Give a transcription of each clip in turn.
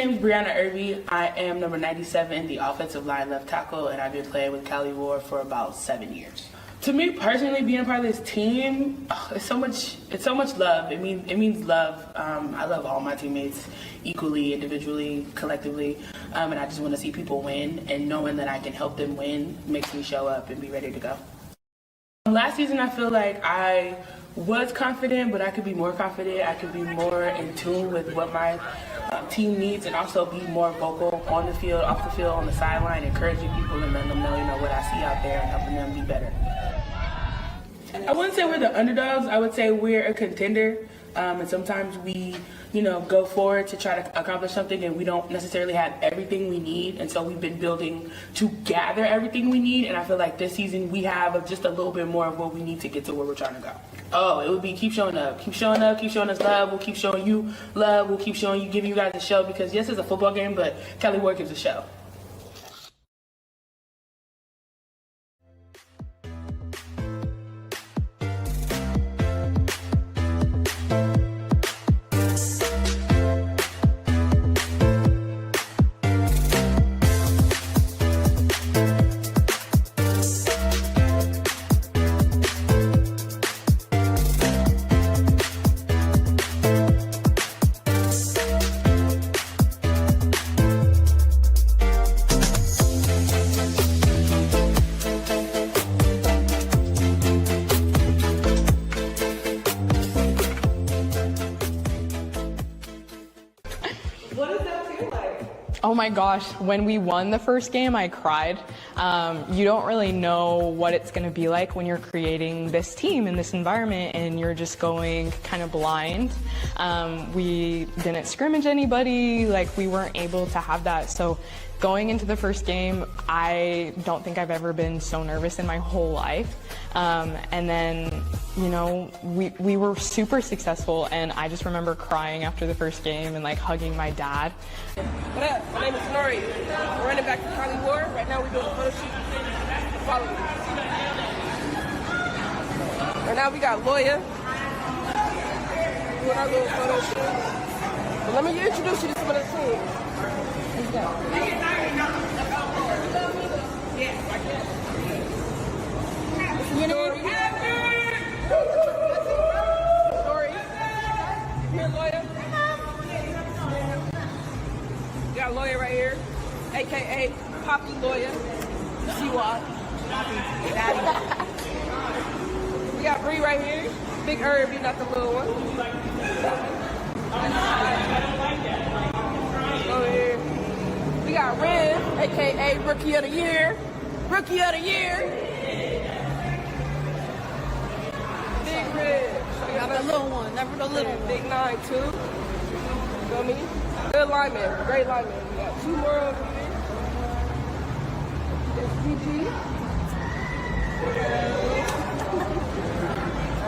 name is Brianna Irby. I am number 97 in the offensive line left tackle, and I've been playing with Cali War for about 7 years. To me personally, being a part of this team, it's so much love. It means love. I love all my teammates equally, individually, collectively, and I just want to see people win. And knowing that I can help them win makes me show up and be ready to go. Last season, I feel like I was confident, but I could be more confident. I could be more in tune with what my team needs, and also be more vocal on the field, off the field, on the sideline, encouraging people and letting them know, what I see out there and helping them be better. I wouldn't say we're the underdogs. I would say we're a contender, and sometimes we, go forward to try to accomplish something, and we don't necessarily have everything we need, and so we've been building to gather everything we need, and I feel like this season we have just a little bit more of what we need to get to where we're trying to go. Oh, it would be keep showing up, keep showing us love, we'll keep showing you love, we'll keep showing you, giving you guys a show, because yes, it's a football game, but Cali War gives a show. What does that feel like? Oh my gosh, when we won the first game, I cried. You don't really know what it's going to be like when you're creating this team in this environment and you're just going kind of blind. We didn't scrimmage anybody, we weren't able to have that. So going into the first game, I don't think I've ever been so nervous in my whole life. And then, we were super successful, and I just remember crying after the first game and hugging my dad. What up? My name is Lori. We're running back to Cali War. Right now we're doing a photo shoot. Follow me. Right now we got Loya doing our little photo shoot. But let me introduce you to some of the team. Let's go. Your name? Sorry. Here, Lawyer. We got a lawyer right here, aka Poppy Lawyer. See why? Daddy. We got Bree right here. Big Irby, not the little one. Over here. We got Ren, aka Rookie of the Year. Rookie of the Year. Big Red. Never the little one, never the little one. Big 9 too. You know what I mean? Good lineman, great lineman. We got 2 more over here. It's PG.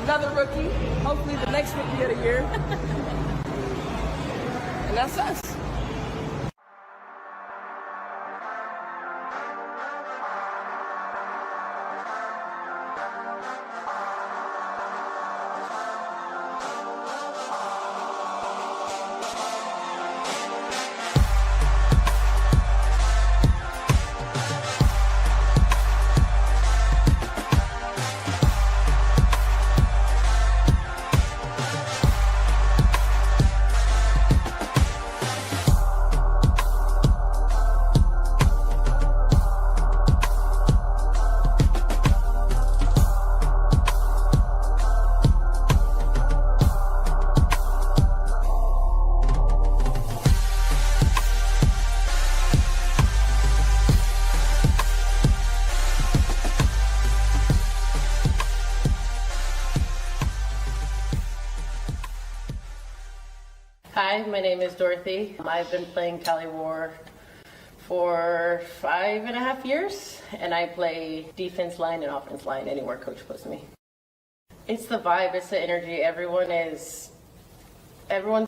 Another rookie. Hopefully the next rookie of the year. And that's us. Hi, my name is Dorothy. I've been playing Cali War for 5.5 years, and I play defense line and offense line anywhere coach puts me. It's the vibe, it's the energy. Everyone's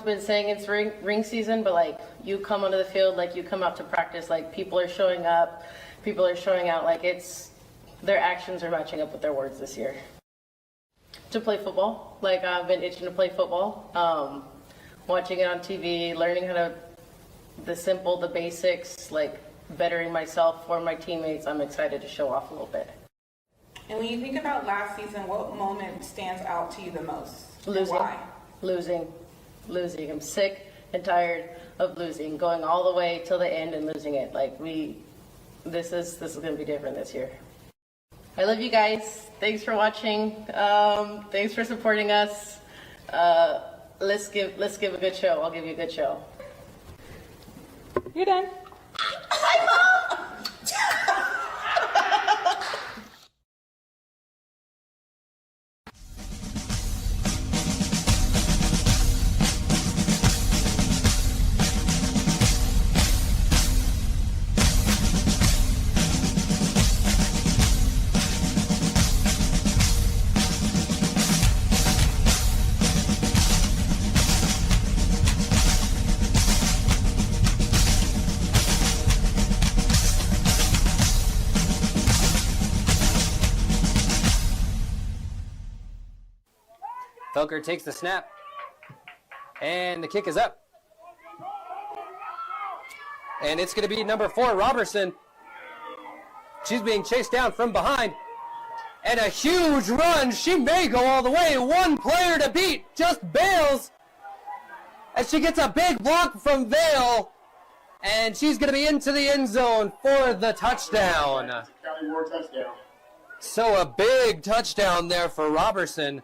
been saying it's ring season, but you come onto the field, you come out to practice, people are showing up, people are showing out, their actions are matching up with their words this year. To play football, I've been itching to play football. Watching it on TV, learning how to the simple, the basics, like bettering myself for my teammates. I'm excited to show off a little bit. And when you think about last season, what moment stands out to you the most? Losing. Why? Losing. I'm sick and tired of losing, going all the way till the end and losing it. Like this is going to be different this year. I love you guys. Thanks for watching. Thanks for supporting us. Let's give a good show. I'll give you a good show. You're done. Felker takes the snap, and the kick is up. And it's going to be number 4, Robertson. She's being chased down from behind. And a huge run. She may go all the way. One player to beat. Just bails. As she gets a big block from Vale. And she's going to be into the end zone for the touchdown. Cali War touchdown. So a big touchdown there for Robertson.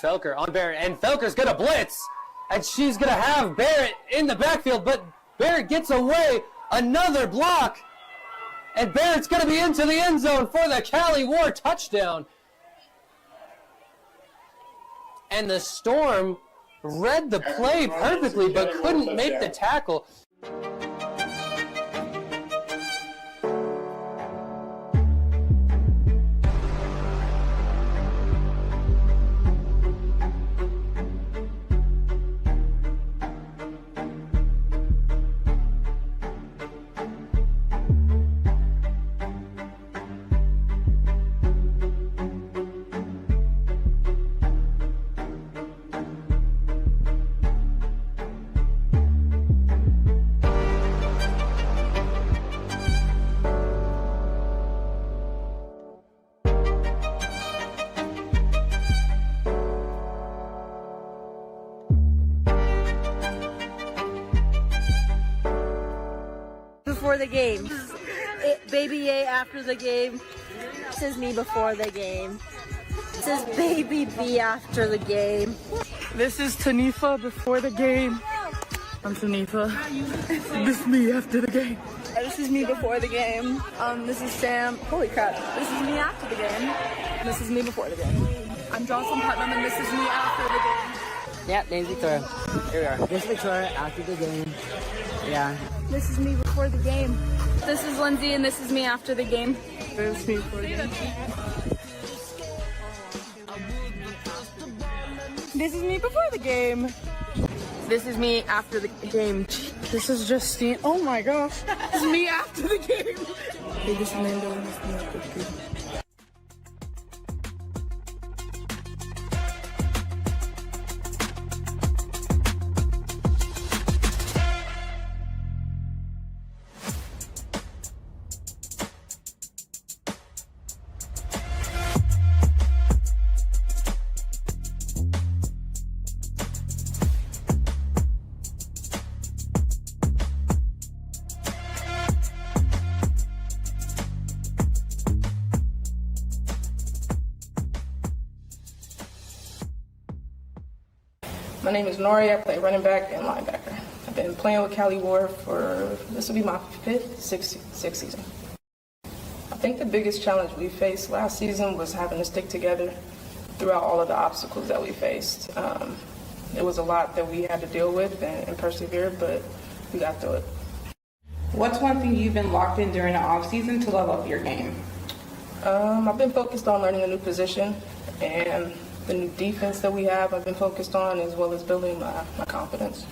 Felker on Barrett, and Felker's gonna blitz, and she's gonna have Barrett in the backfield, but Barrett gets away. Another block, and Barrett's gonna be into the end zone for the Cali War touchdown. And the Storm read the play perfectly, but couldn't make the tackle. Before the game. Baby A after the game. This is me before the game. This is Baby B after the game. This is Tanifa before the game. I'm Tanifa. This is me after the game. This is me before the game. This is Sam. Holy crap. This is me after the game. This is me before the game. I'm Jocelyn Putnam and this is me after the game. Yeah, name's Victoria. Here we are. This is Victoria after the game. Yeah. This is me before the game. This is Lindsay and this is me after the game. This is me before the game. This is me before the game. This is me after the game. This is Justine. Oh my gosh. This is me after the game. Hey, this is Nando, and this is Mia Coach P. My name is Nori. I play running back and linebacker. I've been playing with Cali War for, this will be my sixth season. I think the biggest challenge we faced last season was having to stick together throughout all of the obstacles that we faced. It was a lot that we had to deal with and persevere, but we got through it. What's one thing you've been locked in during the off season to level up your game? I've been focused on learning a new position and the new defense that we have. I've been focused on, as well as building my confidence.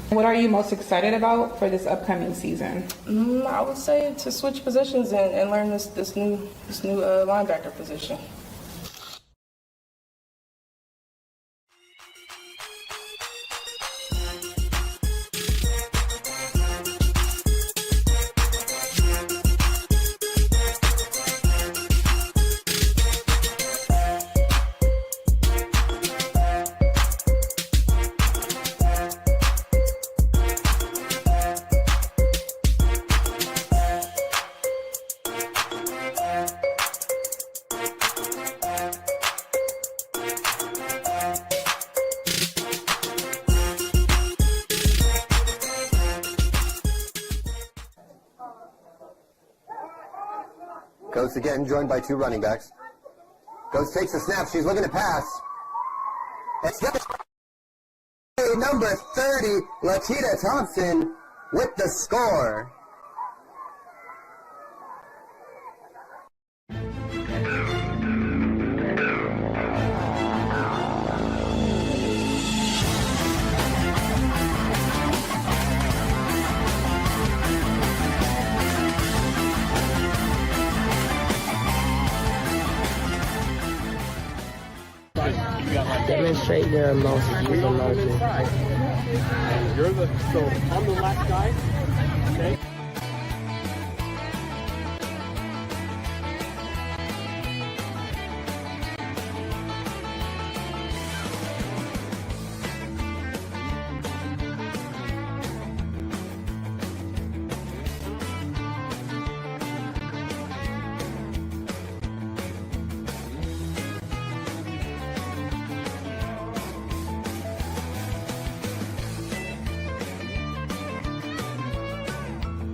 What are you most excited about for this upcoming season? I would say to switch positions and learn this new linebacker position. Coach again joined by two running backs. Coach takes a snap. She's looking to pass. It's number 30, Lakita Thompson, with the score. Demonstrate your emotions. Use emotions. And you're so I'm the last guy. Okay.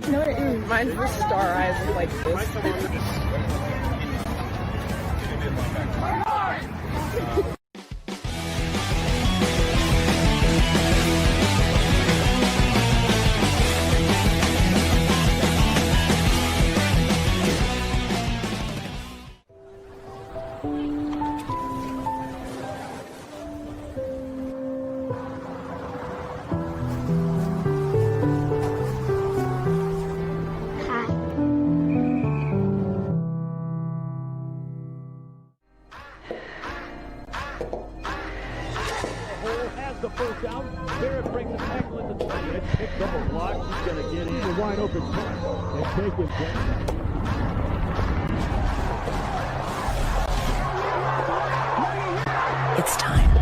No, it is. Mine's the star eyes like this. The first out. Barrett breaks a tackle into the edge, picks up a block. He's going to get in a wide open pass and take him down. It's time.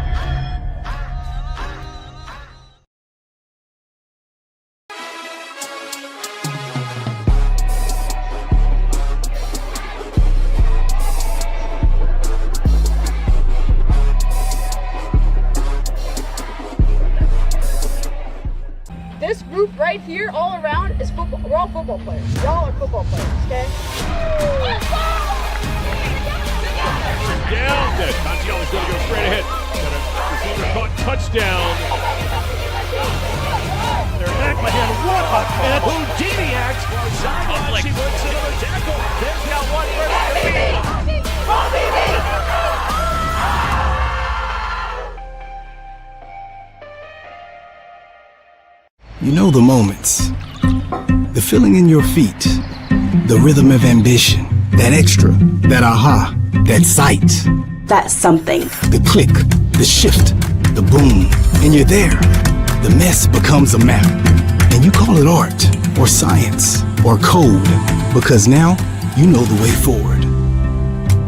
This group right here, all around, is football. We're all football players. Y'all are football players, okay? Down. Contiel is going to go straight ahead. Got a receiver caught touchdown. They're back by him. What? And Houdiniac. Sideline. She works another tackle. There's now one for You know the moments, the feeling in your feet, the rhythm of ambition, that extra, that aha, that sight. That's something. The click, the shift, the boom, and you're there. The mess becomes a map, and you call it art, or science, or code, because now you know the way forward.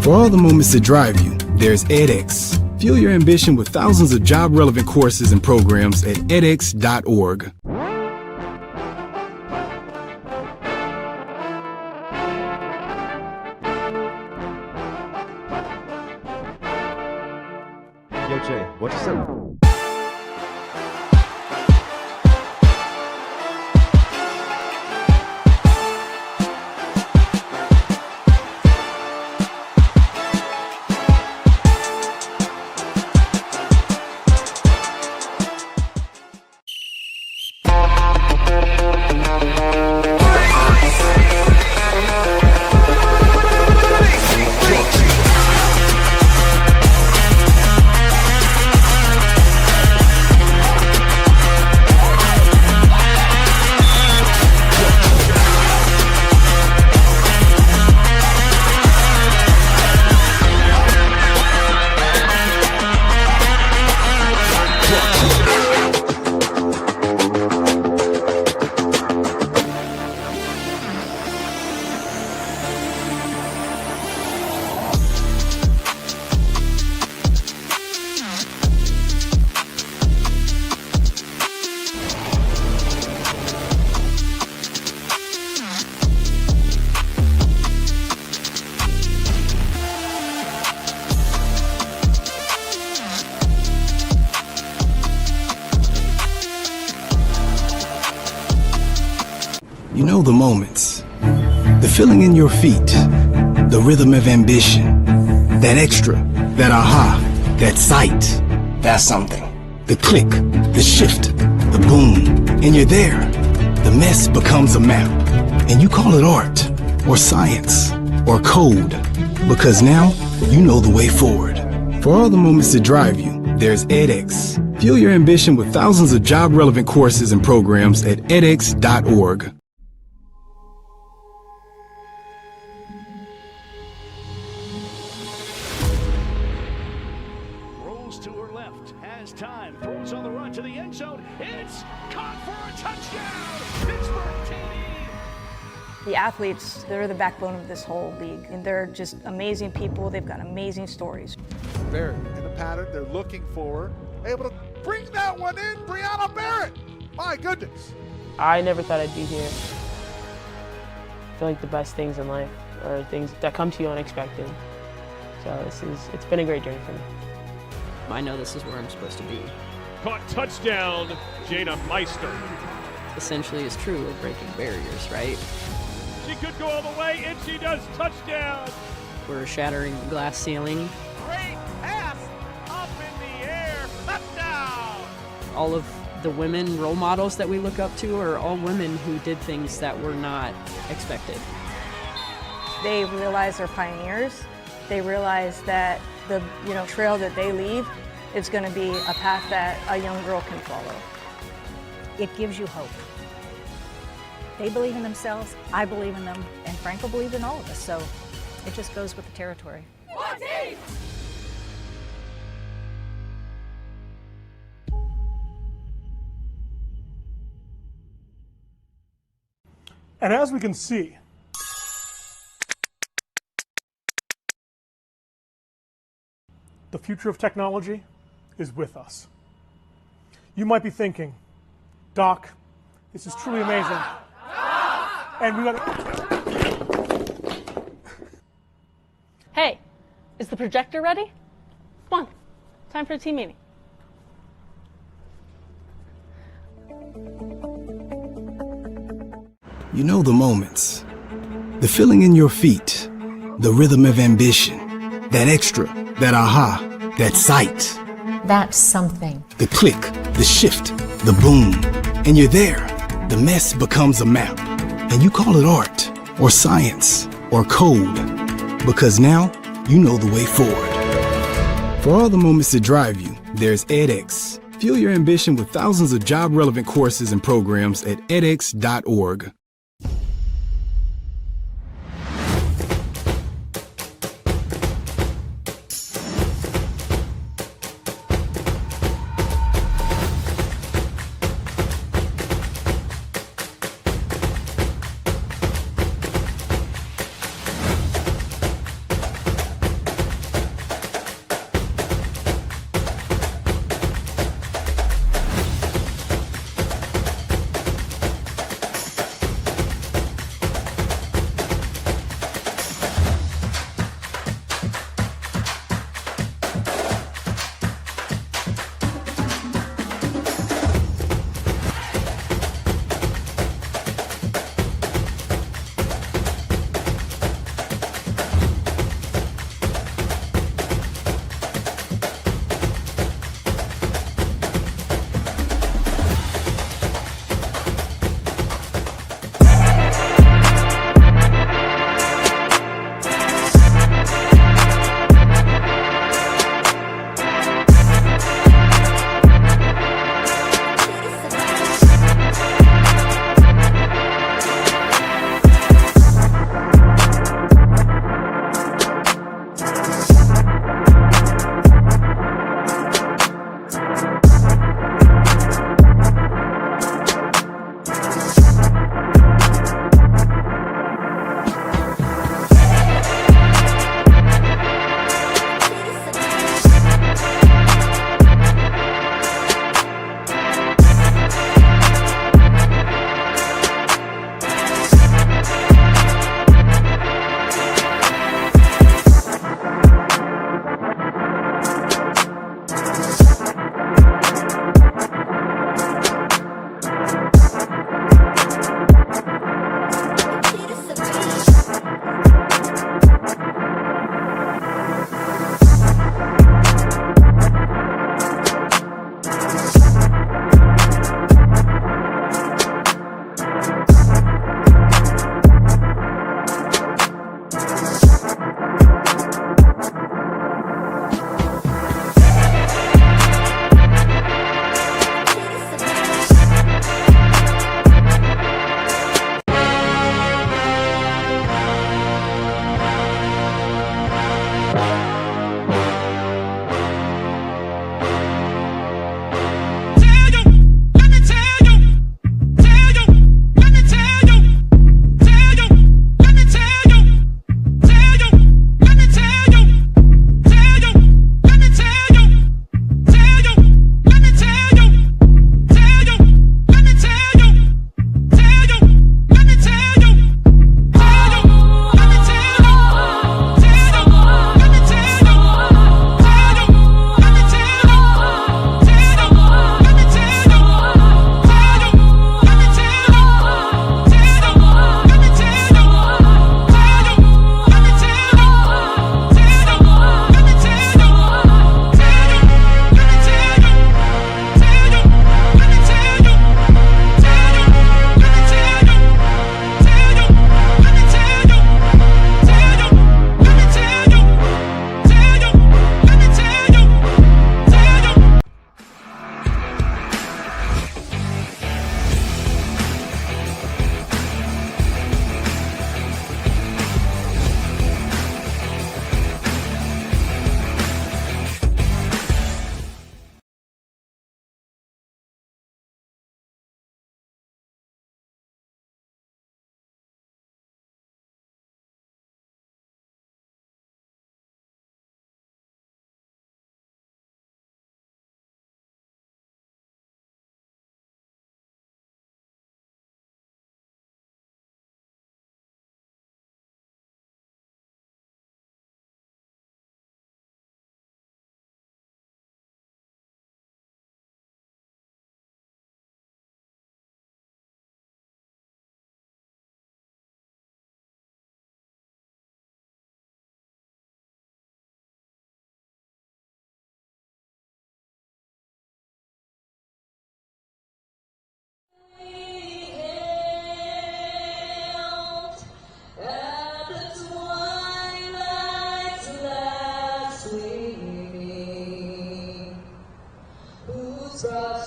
For all the moments that drive you, there's edX. Fuel your ambition with thousands of job-relevant courses and programs at edX.org. Yo, Jay, what you say? You know the moments, the feeling in your feet, the rhythm of ambition, that extra, that aha, that sight. That's something. The click, the shift, the boom, and you're there. The mess becomes a map, and you call it art, or science, or code, because now you know the way forward. For all the moments that drive you, there's edX. Fuel your ambition with thousands of job-relevant courses and programs at edX.org. To her left, has time, throws on the run to the end zone. It's caught for a touchdown. Pittsburgh TD. The athletes, they're the backbone of this whole league, and they're just amazing people. They've got amazing stories. Barrett in the pattern, they're looking for her, able to bring that one in, Brianna Barrett. My goodness. I never thought I'd be here. I feel like the best things in life are things that come to you unexpected. So it's been a great journey for me. I know this is where I'm supposed to be. Caught touchdown, Jada Meister. Essentially is true of breaking barriers, right? She could go all the way, and she does. Touchdown. We're shattering the glass ceiling. Great pass up in the air. Touchdown. All of the women role models that we look up to are all women who did things that were not expected. They realize they're pioneers. They realize that the trail that they leave is going to be a path that a young girl can follow. It gives you hope. They believe in themselves, I believe in them, and Frank will believe in all of us, so it just goes with the territory. And as we can see, the future of technology is with us. You might be thinking, Doc, this is truly amazing. And we got Hey, is the projector ready? Come on, time for a team meeting. You know the moments, the feeling in your feet, the rhythm of ambition, that extra, that aha, that sight. That's something. The click, the shift, the boom, and you're there. The mess becomes a map, and you call it art, or science, or code, because now you know the way forward. For all the moments that drive you, there's edX. Fuel your ambition with thousands of job-relevant courses and programs at edX.org.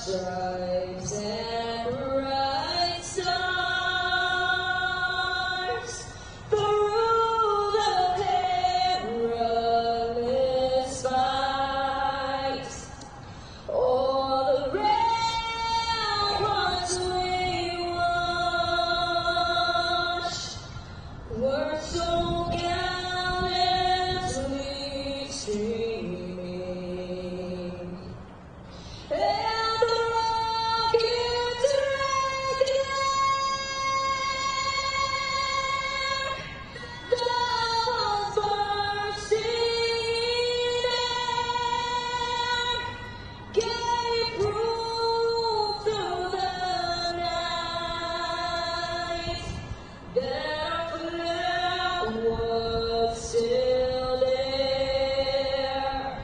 stripes and bright stars through the perilous fight. All the ramparts we watched were so gallantly streaming, and the rockets the bombs bursting gave proof through the night that our flag was still there.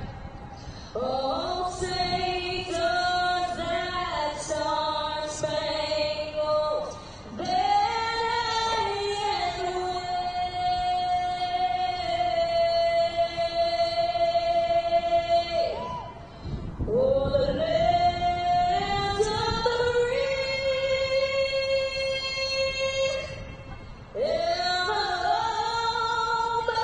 Oh, say does that star-spangled banner yet wave? Oh, the lands of the free and the home of the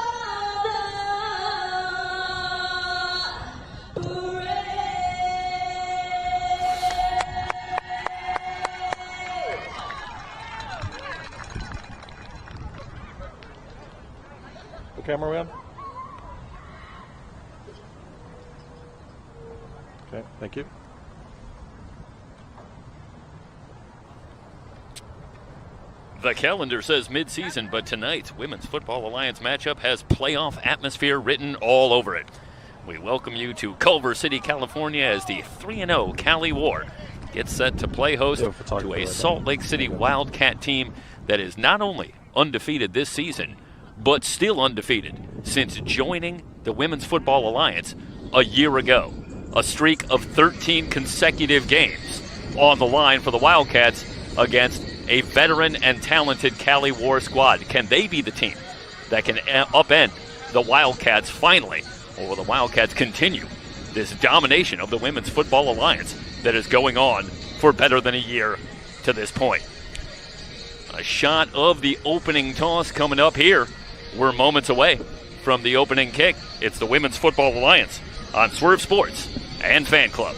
What camera are we on? Okay, thank you. The calendar says mid-season, but tonight's Women's Football Alliance matchup has playoff atmosphere written all over it. We welcome you to Culver City, California, as the 3-0 Cali War gets set to play host to a Salt Lake City Wildcat team that is not only undefeated this season, but still undefeated since joining the Women's Football Alliance a year ago. A streak of 13 consecutive games on the line for the Wildcats against a veteran and talented Cali War squad. Can they be the team that can upend the Wildcats finally, or will the Wildcats continue this domination of the Women's Football Alliance that is going on for better than a year to this point? A shot of the opening toss coming up here. We're moments away from the opening kick. It's the Women's Football Alliance on Swerve Sports and Fan Club.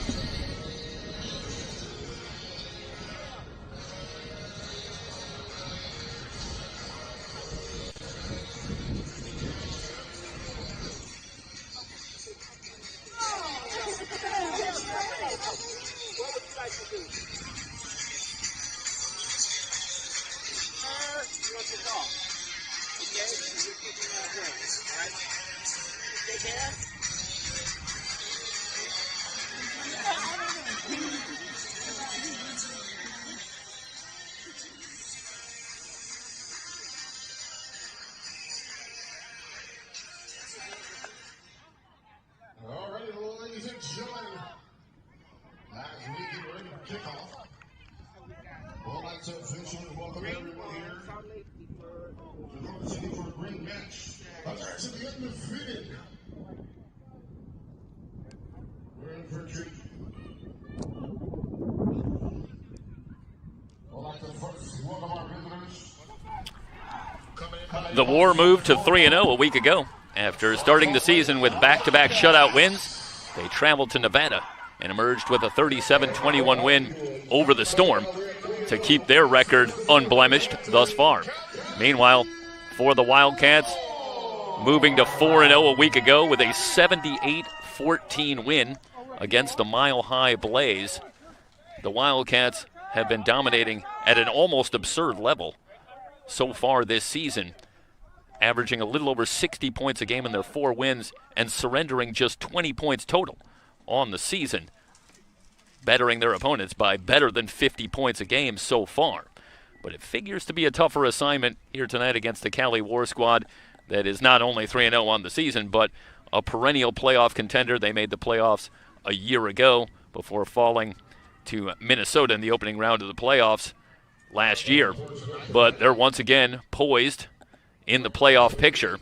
All right, ladies and gentlemen, as we get ready for kickoff, we'd like to officially welcome everyone here to Culver City for a great match. Attacks of the undefeated. We're in for a treat. We'd like to first welcome our visitors. The War moved to 3-0 a week ago. After starting the season with back-to-back shutout wins, they traveled to Nevada and emerged with a 37-21 win over the Storm to keep their record unblemished thus far. Meanwhile, for the Wildcats, moving to 4-0 a week ago with a 78-14 win against the Mile High Blaze, the Wildcats have been dominating at an almost absurd level so far this season, averaging a little over 60 points a game in their 4 wins and surrendering just 20 points total on the season, bettering their opponents by better than 50 points a game so far. But it figures to be a tougher assignment here tonight against the Cali War squad that is not only 3-0 on the season, but a perennial playoff contender. They made the playoffs a year ago before falling to Minnesota in the opening round of the playoffs last year. But they're once again poised in the playoff picture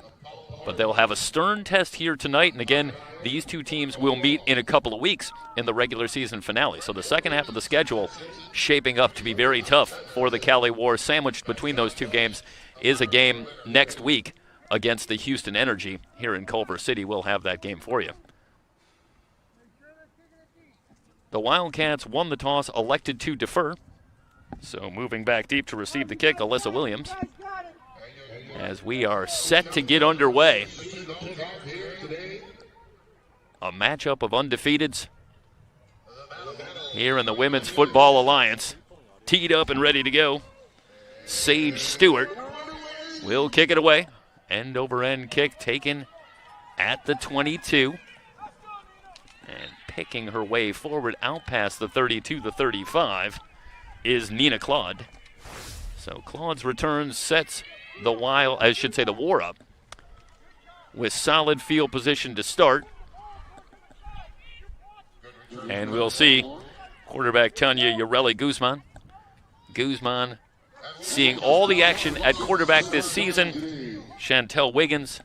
But they'll have a stern test here tonight, and again, these two teams will meet in a couple of weeks in the regular season finale. So the second half of the schedule shaping up to be very tough for the Cali War. Sandwiched between those two games is a game next week against the Houston Energy here in Culver City. We'll have that game for you. The Wildcats won the toss, elected to defer. So moving back deep to receive the kick, Alyssa Williams. As we are set to get underway. A matchup of undefeateds here in the Women's Football Alliance. Teed up and ready to go. Sage Stewart will kick it away. End over end kick taken at the 22. And picking her way forward out past the 32, the 35 is Nina Claude. So Claude's return sets the War up with solid field position to start. And we'll see quarterback Tanya Ureli Guzman. Guzman seeing all the action at quarterback this season. Chantel Wiggins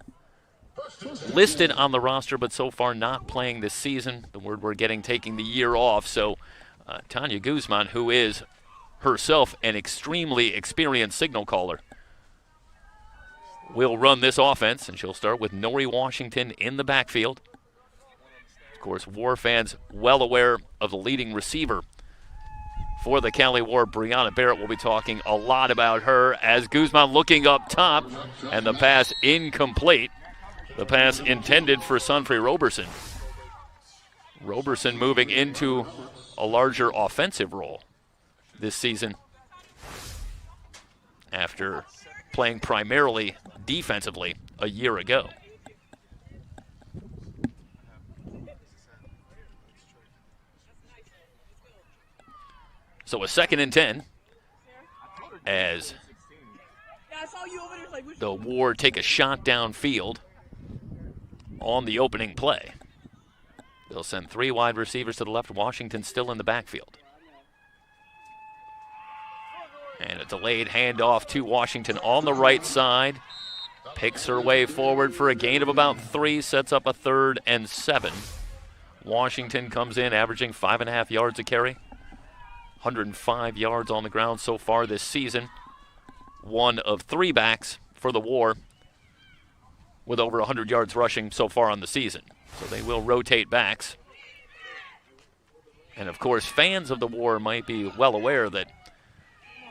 listed on the roster, but so far not playing this season. The word we're getting, taking the year off. So Tanya Guzman, who is herself an extremely experienced signal caller, will run this offense, and she'll start with Nori Washington in the backfield. Of course, War fans well aware of the leading receiver for the Cali War, Brianna Barrett. We'll be talking a lot about her as Guzman looking up top, and the pass incomplete. The pass intended for Sunfrey Roberson. Roberson moving into a larger offensive role this season after playing primarily defensively a year ago. So a 2nd and 10 as the War take a shot downfield on the opening play. They'll send 3 wide receivers to the left. Washington still in the backfield. And a delayed handoff to Washington on the right side. Picks her way forward for a gain of about 3, sets up a 3rd and 7. Washington comes in averaging 5.5 yards a carry. 105 yards on the ground so far this season. One of 3 backs for the War with over 100 yards rushing so far on the season. So they will rotate backs. And of course, fans of the War might be well aware that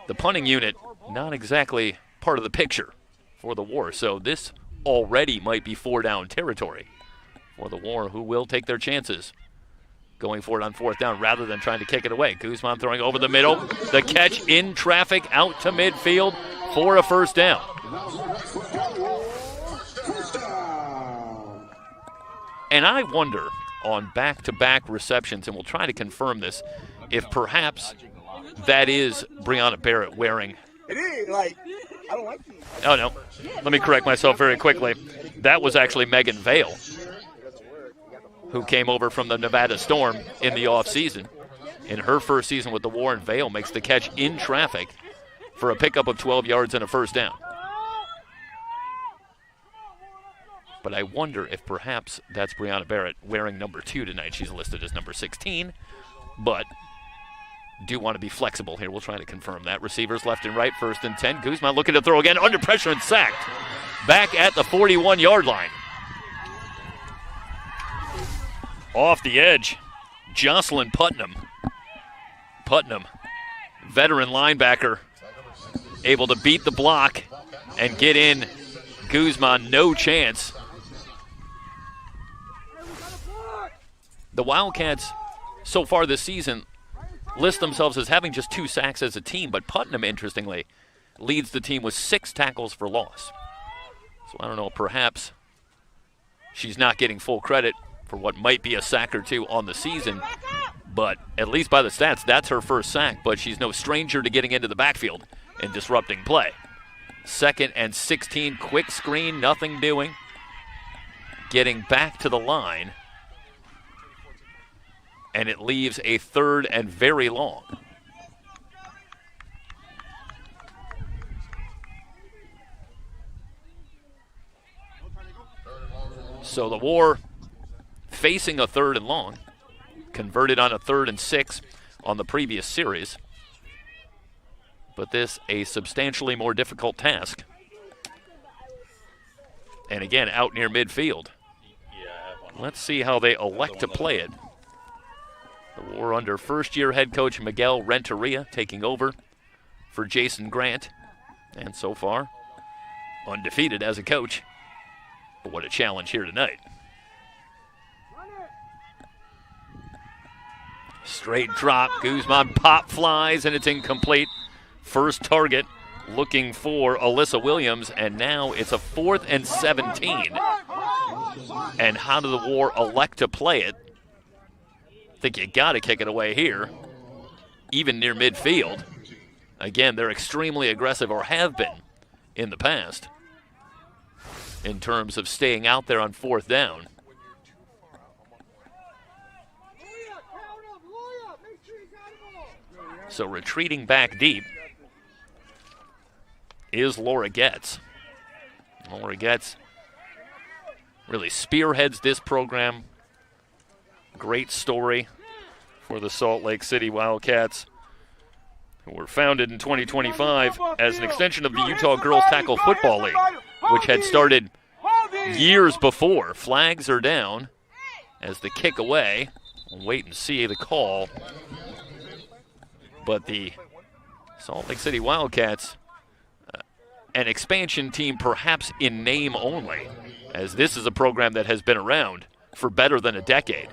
the punting unit, not exactly part of the picture for the War. So this already might be 4-down territory for the War, who will take their chances going for it on 4th down rather than trying to kick it away. Guzman throwing over the middle. The catch in traffic out to midfield for a 1st down. And I wonder on back-to-back receptions, and we'll try to confirm this, if perhaps that is Brianna Barrett wearing. It is, like, I don't like it. Oh, no. Let me correct myself very quickly. That was actually Megan Vale, who came over from the Nevada Storm in the offseason. In her first season with the War, and Vale makes the catch in traffic for a pickup of 12 yards and a 1st down. But I wonder if perhaps that's Brianna Barrett wearing number 2 tonight. She's listed as number 16, but do want to be flexible here. We'll try to confirm that. Receivers left and right, 1st and 10. Guzman looking to throw again, under pressure and sacked. Back at the 41-yard line. Off the edge, Jocelyn Putnam. Putnam, veteran linebacker, able to beat the block and get in. Guzman, no chance. The Wildcats, so far this season, list themselves as having just 2 sacks as a team, but Putnam, interestingly, leads the team with 6 tackles for loss. So I don't know, perhaps she's not getting full credit for what might be a sack or 2 on the season, but at least by the stats, that's her 1st sack, but she's no stranger to getting into the backfield and disrupting play. 2nd and 16, quick screen, nothing doing. Getting back to the line, and it leaves a 3rd and very long. So the War facing a 3rd and long, converted on a 3rd and 6 on the previous series. But this a substantially more difficult task. And again, out near midfield. Let's see how they elect to play it. The War under first-year head coach Miguel Renteria taking over for Jason Grant. And so far, undefeated as a coach. But what a challenge here tonight. Straight drop, Guzman pop flies, and it's incomplete. First target looking for Alyssa Williams, and now it's a 4th and 17. And how do the War elect to play it? I think you got to kick it away here, even near midfield. Again, they're extremely aggressive, or have been in the past, in terms of staying out there on 4th down. So retreating back deep is Laura Getz. Laura Getz really spearheads this program. Great story for the Salt Lake City Wildcats, who were founded in 2025 as an extension of the Utah Girls Tackle Football League, which had started years before. Flags are down as the kick away. We'll wait and see the call. But the Salt Lake City Wildcats, an expansion team perhaps in name only, as this is a program that has been around for better than a decade.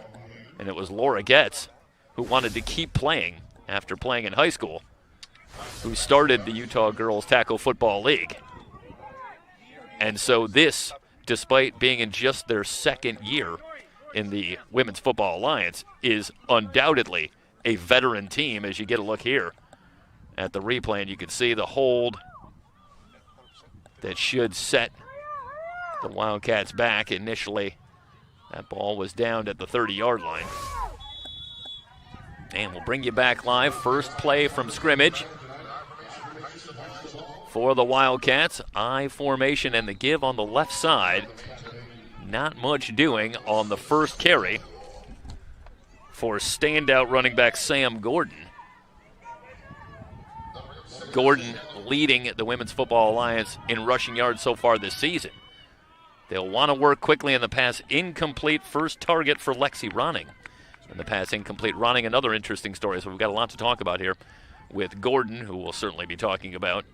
And it was Laura Getz, who wanted to keep playing after playing in high school, who started the Utah Girls Tackle Football League. And so this, despite being in just their 2nd year in the Women's Football Alliance, is undoubtedly a veteran team. As you get a look here at the replay, and you can see the hold that should set the Wildcats back. Initially, that ball was down at the 30-yard line. And we'll bring you back live. First play from scrimmage for the Wildcats. I formation and the give on the left side. Not much doing on the first carry for standout running back Sam Gordon. Gordon leading the Women's Football Alliance in rushing yards so far this season. They'll want to work quickly in the pass. Incomplete first target for Lexi Ronning. And the pass incomplete. Ronning, another interesting story. So we've got a lot to talk about here with Gordon, who we'll certainly be talking about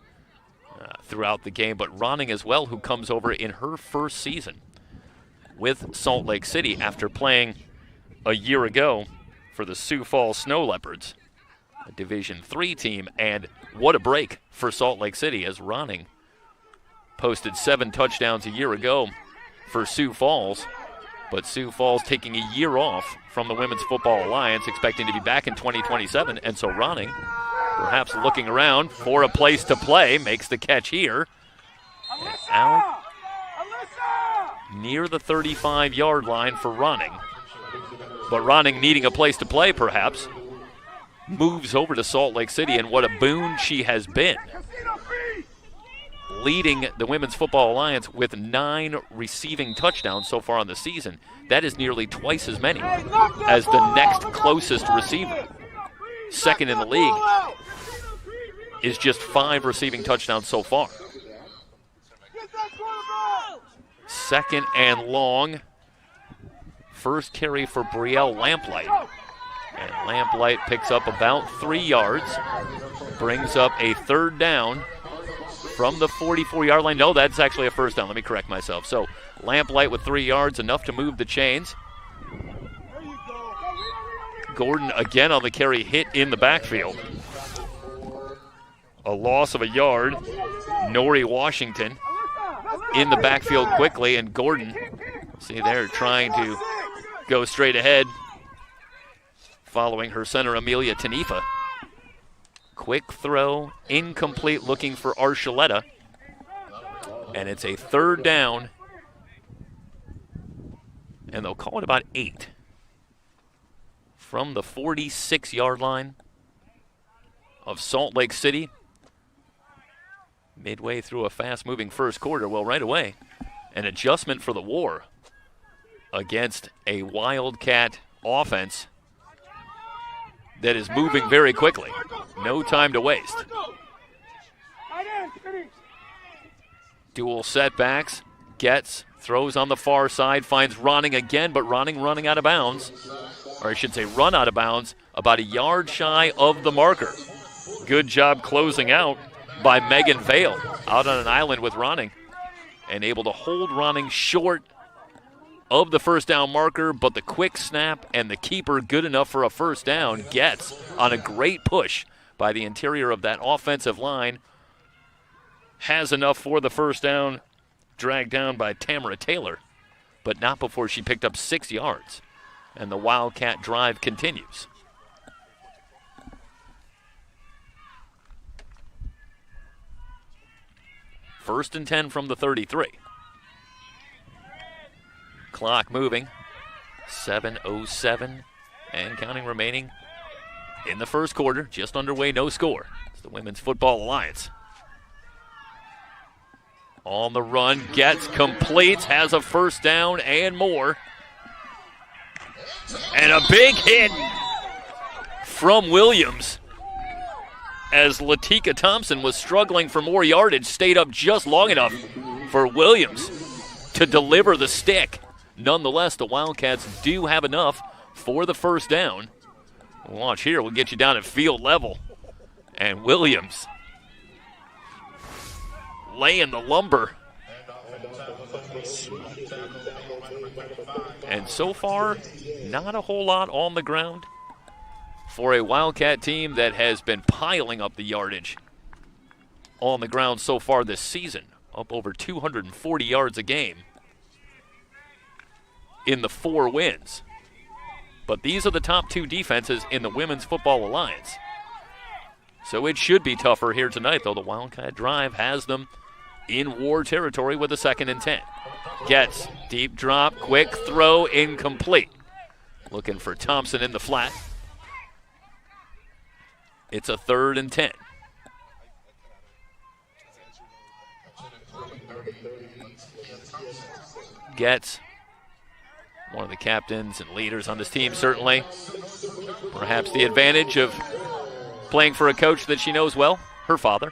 throughout the game. But Ronning as well, who comes over in her first season with Salt Lake City after playing a year ago for the Sioux Falls Snow Leopards, a Division III team. And what a break for Salt Lake City, as Ronning posted 7 touchdowns a year ago for Sioux Falls. But Sioux Falls taking a year off from the Women's Football Alliance, expecting to be back in 2027. And so Ronning, perhaps looking around for a place to play, makes the catch here. Out near the 35-yard line for Ronning. But Ronning, needing a place to play perhaps, moves over to Salt Lake City, and what a boon she has been, leading the Women's Football Alliance with 9 receiving touchdowns so far on the season. That is nearly twice as many as the next closest receiver. Second in the league is just 5 receiving touchdowns so far. 2nd and long. First carry for Brielle Lamplight. And Lamplight picks up about 3 yards, brings up a 3rd down from the 44-yard line. No, that's actually a first down. Let me correct myself. So Lamplight with 3 yards, enough to move the chains. Gordon again on the carry, hit in the backfield. A loss of a yard. Nori Washington in the backfield quickly, and Gordon, see there, trying to go straight ahead, following her center, Amelia Tanifa. Quick throw, incomplete, looking for Archuleta. And it's a 3rd down. And they'll call it about 8. From the 46-yard line of Salt Lake City. Midway through a fast-moving first quarter. Well, right away, an adjustment for the War. against a Wildcat offense that is moving very quickly. No time to waste. Dual setbacks. Gets, throws on the far side, finds Ronning again, but Ronning running out of bounds. Or I should say run out of bounds, about a yard shy of the marker. Good job closing out by Megan Vale, out on an island with Ronning, and able to hold Ronning short of the first down marker, but the quick snap and the keeper good enough for a first down. Gets on a great push by the interior of that offensive line. Has enough for the first down, dragged down by Tamara Taylor, but not before she picked up 6 yards. And the Wildcat drive continues. First and 10 from the 33. Clock moving. 7:07 and counting remaining in the first quarter. Just underway, no score. It's the Women's Football Alliance. On the run, Gets, completes, has a first down and more. And a big hit from Williams as Latika Thompson was struggling for more yardage, stayed up just long enough for Williams to deliver the stick. Nonetheless, the Wildcats do have enough for the first down. Watch here, we'll get you down at field level. And Williams laying the lumber. And so far, not a whole lot on the ground for a Wildcat team that has been piling up the yardage on the ground so far this season, up over 240 yards a game in the 4 wins. But these are the top 2 defenses in the Women's Football Alliance. So it should be tougher here tonight, though the Wildcat drive has them in war territory with a 2nd and 10. Gets deep drop, quick throw, incomplete. Looking for Thompson in the flat. It's a 3rd and 10. Gets, one of the captains and leaders on this team, certainly. Perhaps the advantage of playing for a coach that she knows well, her father,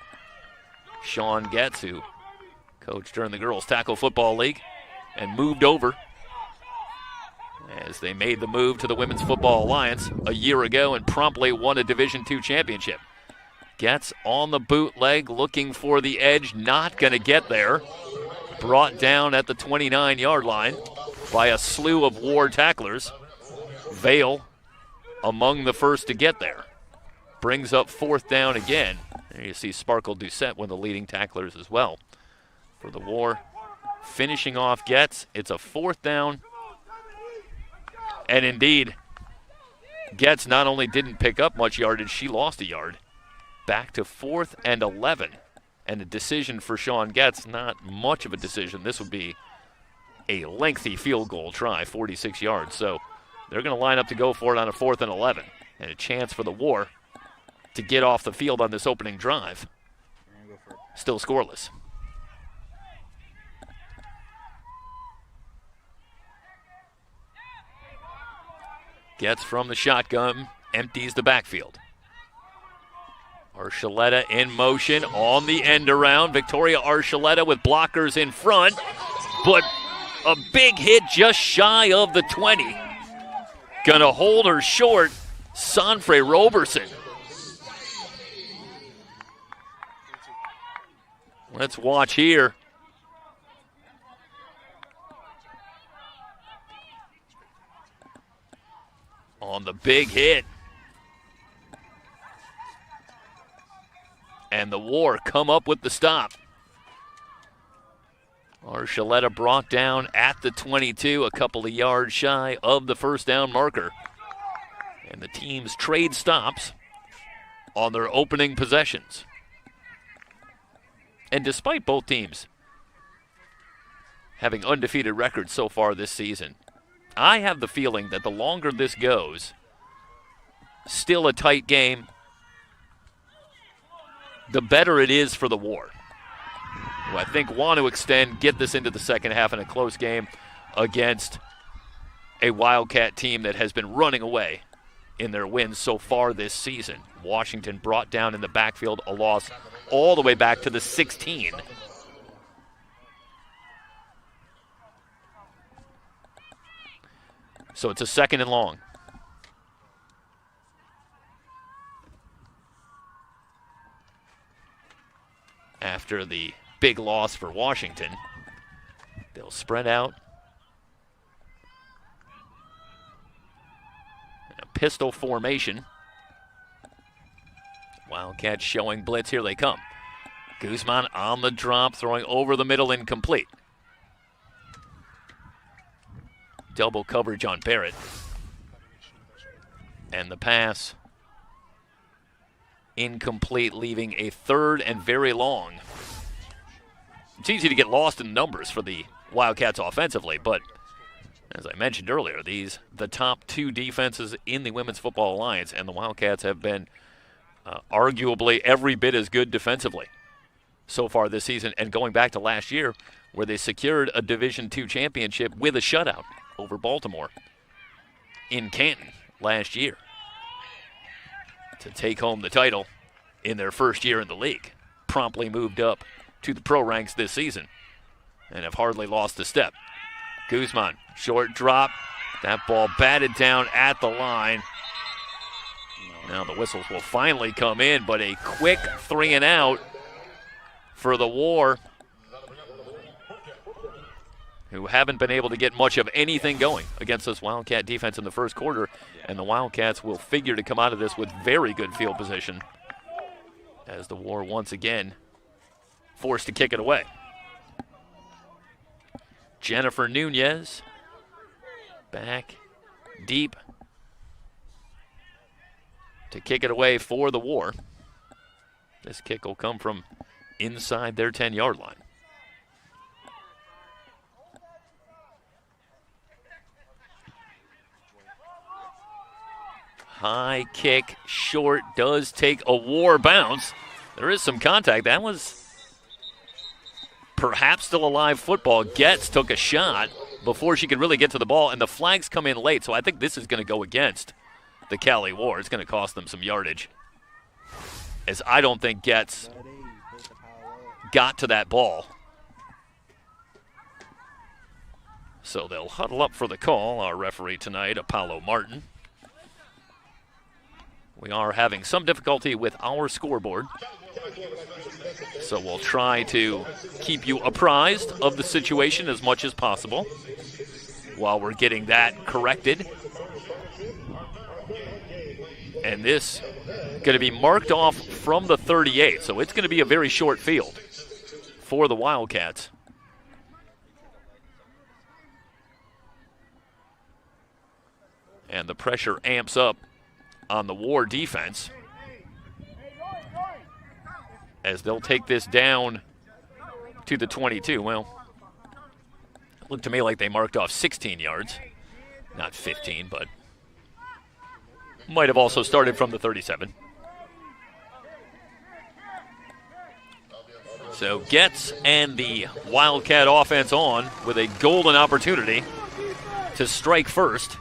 Sean Getz, who coached during the Girls Tackle Football League and moved over as they made the move to the Women's Football Alliance a year ago and promptly won a Division II championship. Gets on the bootleg, looking for the edge, not going to get there. Brought down at the 29-yard line by a slew of war tacklers. Vale among the first to get there. Brings up 4th down again. There you see Sparkle Doucette, one of the leading tacklers as well for the war. Finishing off Gets. It's a 4th down. And indeed, Gets not only didn't pick up much yardage, she lost a yard. Back to 4th and 11. And a decision for Sean Getz, not much of a decision. This would be a lengthy field goal try, 46 yards. So they're going to line up to go for it on a 4th and 11. And a chance for the war to get off the field on this opening drive. Still scoreless. Gets from the shotgun, empties the backfield. Archuleta in motion on the end around. Victoria Archuleta with blockers in front, but a big hit just shy of the 20. Gonna hold her short, Sanfre Roberson. Let's watch here. On the big hit. And the war come up with the stop. Archuleta brought down at the 22, a couple of yards shy of the first down marker. And the teams trade stops on their opening possessions. And despite both teams having undefeated records so far this season, I have the feeling that the longer this goes, still a tight game, the better it is for the war, who I think want to extend, get this into the second half in a close game against a Wildcat team that has been running away in their wins so far this season. Washington brought down in the backfield a loss all the way back to the 16. So it's a 2nd and long. After the big loss for Washington, they'll spread out. A pistol formation. Wildcats showing blitz. Here they come. Guzman on the drop, throwing over the middle, incomplete. Double coverage on Barrett. And the pass incomplete, leaving a 3rd and very long. It's easy to get lost in numbers for the Wildcats offensively, but as I mentioned earlier, the top 2 defenses in the Women's Football Alliance, and the Wildcats have been arguably every bit as good defensively so far this season, and going back to last year where they secured a Division II championship with a shutout over Baltimore in Canton last year to take home the title in their first year in the league. Promptly moved up to the pro ranks this season and have hardly lost a step. Guzman, short drop. That ball batted down at the line. Now the whistles will finally come in, but a quick 3 and out for the War, who haven't been able to get much of anything going against this Wildcat defense in the first quarter, and the Wildcats will figure to come out of this with very good field position as the War once again forced to kick it away. Jennifer Nunez back deep to kick it away for the War. This kick will come from inside their 10-yard line. High kick, short, does take a War bounce. There is some contact. That was perhaps still a live football. Getz took a shot before she could really get to the ball, and the flags come in late, so I think this is going to go against the Cali War. It's going to cost them some yardage, as I don't think Getz got to that ball. So they'll huddle up for the call. Our referee tonight, Apollo Martin. We are having some difficulty with our scoreboard, so we'll try to keep you apprised of the situation as much as possible while we're getting that corrected. And this going to be marked off from the 38, so it's going to be a very short field for the Wildcats. And the pressure amps up on the War defense as they'll take this down to the 22. Well, it looked to me like they marked off 16 yards, not 15, but might have also started from the 37. So Getz and the Wildcat offense on with a golden opportunity to strike first.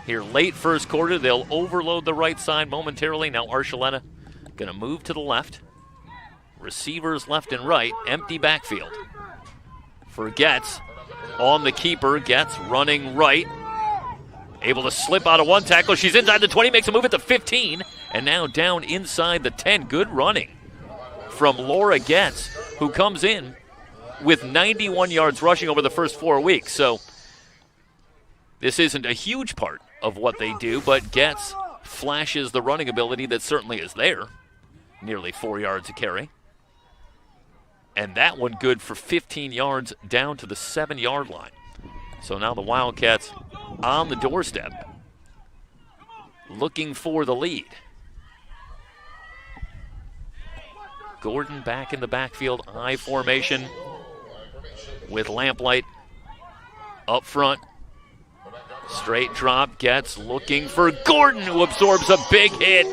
Here late first quarter, they'll overload the right side momentarily. Now Archuleta going to move to the left. Receivers left and right, empty backfield. For Getz, on the keeper, Getz running right. Able to slip out of one tackle. She's inside the 20, makes a move at the 15, and now down inside the 10. Good running from Laura Getz, who comes in with 91 yards rushing over the first 4 weeks. So this isn't a huge part of what they do, but Getz flashes the running ability that certainly is there. Nearly 4 yards a carry. And that one good for 15 yards down to the 7-yard line. So now the Wildcats on the doorstep, looking for the lead. Gordon back in the backfield, I formation with Lamplight up front. Straight drop, Getz looking for Gordon, who absorbs a big hit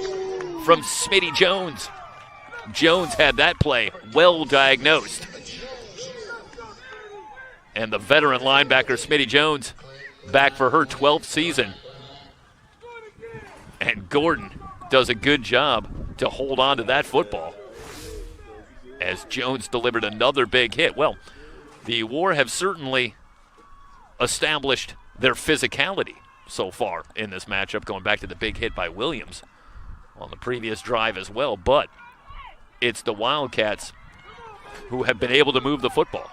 from Smitty Jones. Jones had that play well diagnosed. And the veteran linebacker, Smitty Jones, back for her 12th season. And Gordon does a good job to hold on to that football as Jones delivered another big hit. Well, the War have certainly established their physicality so far in this matchup, going back to the big hit by Williams on the previous drive as well. But it's the Wildcats who have been able to move the football.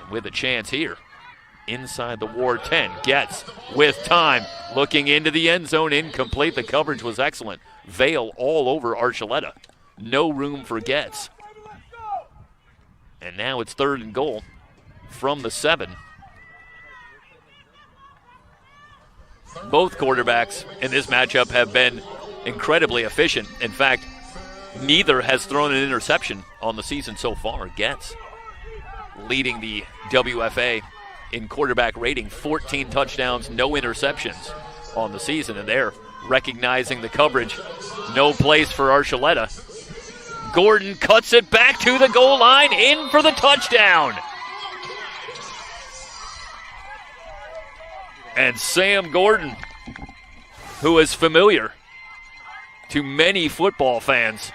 And with a chance here, inside the War 10, Getz with time, looking into the end zone, incomplete. The coverage was excellent. Vale all over Archuleta. No room for Getz. And now it's 3rd and goal from the 7. Both quarterbacks in this matchup have been incredibly efficient. In fact, neither has thrown an interception on the season so far. Getz leading the WFA in quarterback rating, 14 touchdowns, no interceptions on the season, and they're recognizing the coverage. No place for Archuleta. Gordon cuts it back to the goal line, in for the touchdown. And Sam Gordon, who is familiar to many football fans,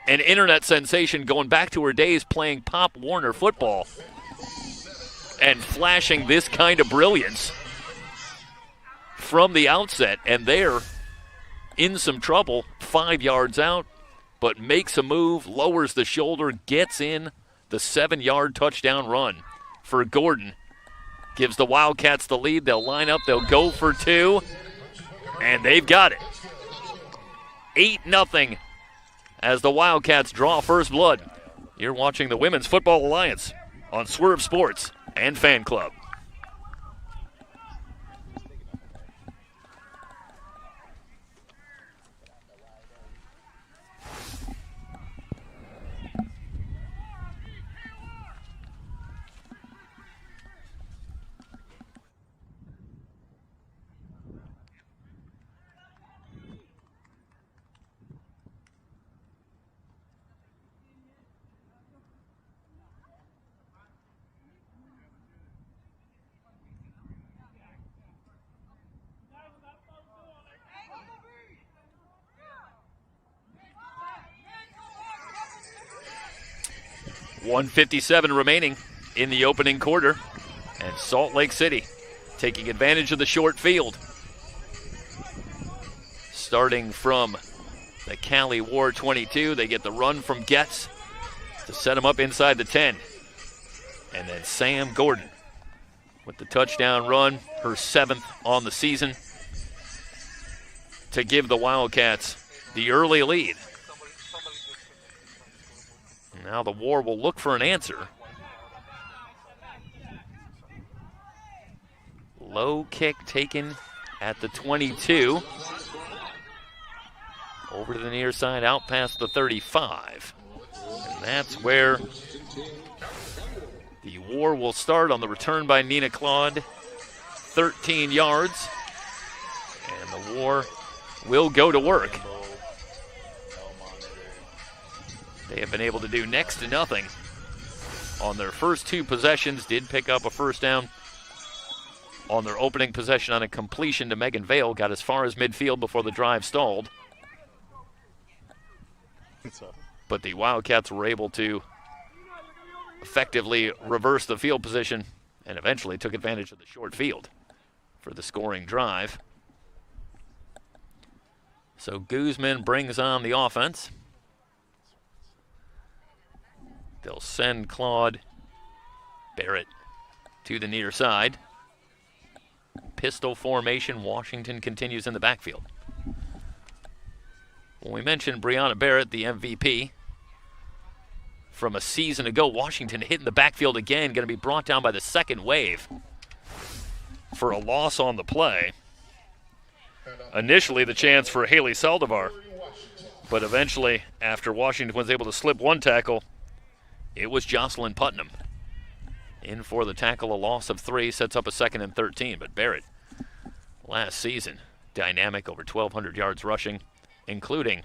an internet sensation going back to her days playing Pop Warner football and flashing this kind of brilliance from the outset. And they're in some trouble, 5 yards out, but makes a move, lowers the shoulder, gets in the 7-yard touchdown run for Gordon. Gives the Wildcats the lead. They'll line up. They'll go for 2. And they've got it. 8-0 as the Wildcats draw first blood. You're watching the Women's Football Alliance on Swerve Sports and Fan Club. .157 remaining in the opening quarter, and Salt Lake City taking advantage of the short field. Starting from the Cali War 22, they get the run from Getz to set them up inside the 10. And then Sam Gordon with the touchdown run, her 7th on the season, to give the Wildcats the early lead. Now the War will look for an answer. Low kick taken at the 22. Over to the near side, out past the 35. And that's where the War will start on the return by Nina Claude. 13 yards. And the War will go to work. They have been able to do next to nothing on their first 2 possessions. Did pick up a first down on their opening possession on a completion to Megan Vale. Got as far as midfield before the drive stalled. But the Wildcats were able to effectively reverse the field position and eventually took advantage of the short field for the scoring drive. So Guzman brings on the offense. They'll send Claude Barrett to the near side. Pistol formation. Washington continues in the backfield. When we mentioned Brianna Barrett, the MVP from a season ago, Washington hitting the backfield again, going to be brought down by the second wave for a loss on the play. Initially the chance for Haley Saldivar, but eventually, after Washington was able to slip one tackle, it was Jocelyn Putnam. In for the tackle, a loss of 3, sets up a 2nd and 13. But Barrett, last season, dynamic, over 1,200 yards rushing, including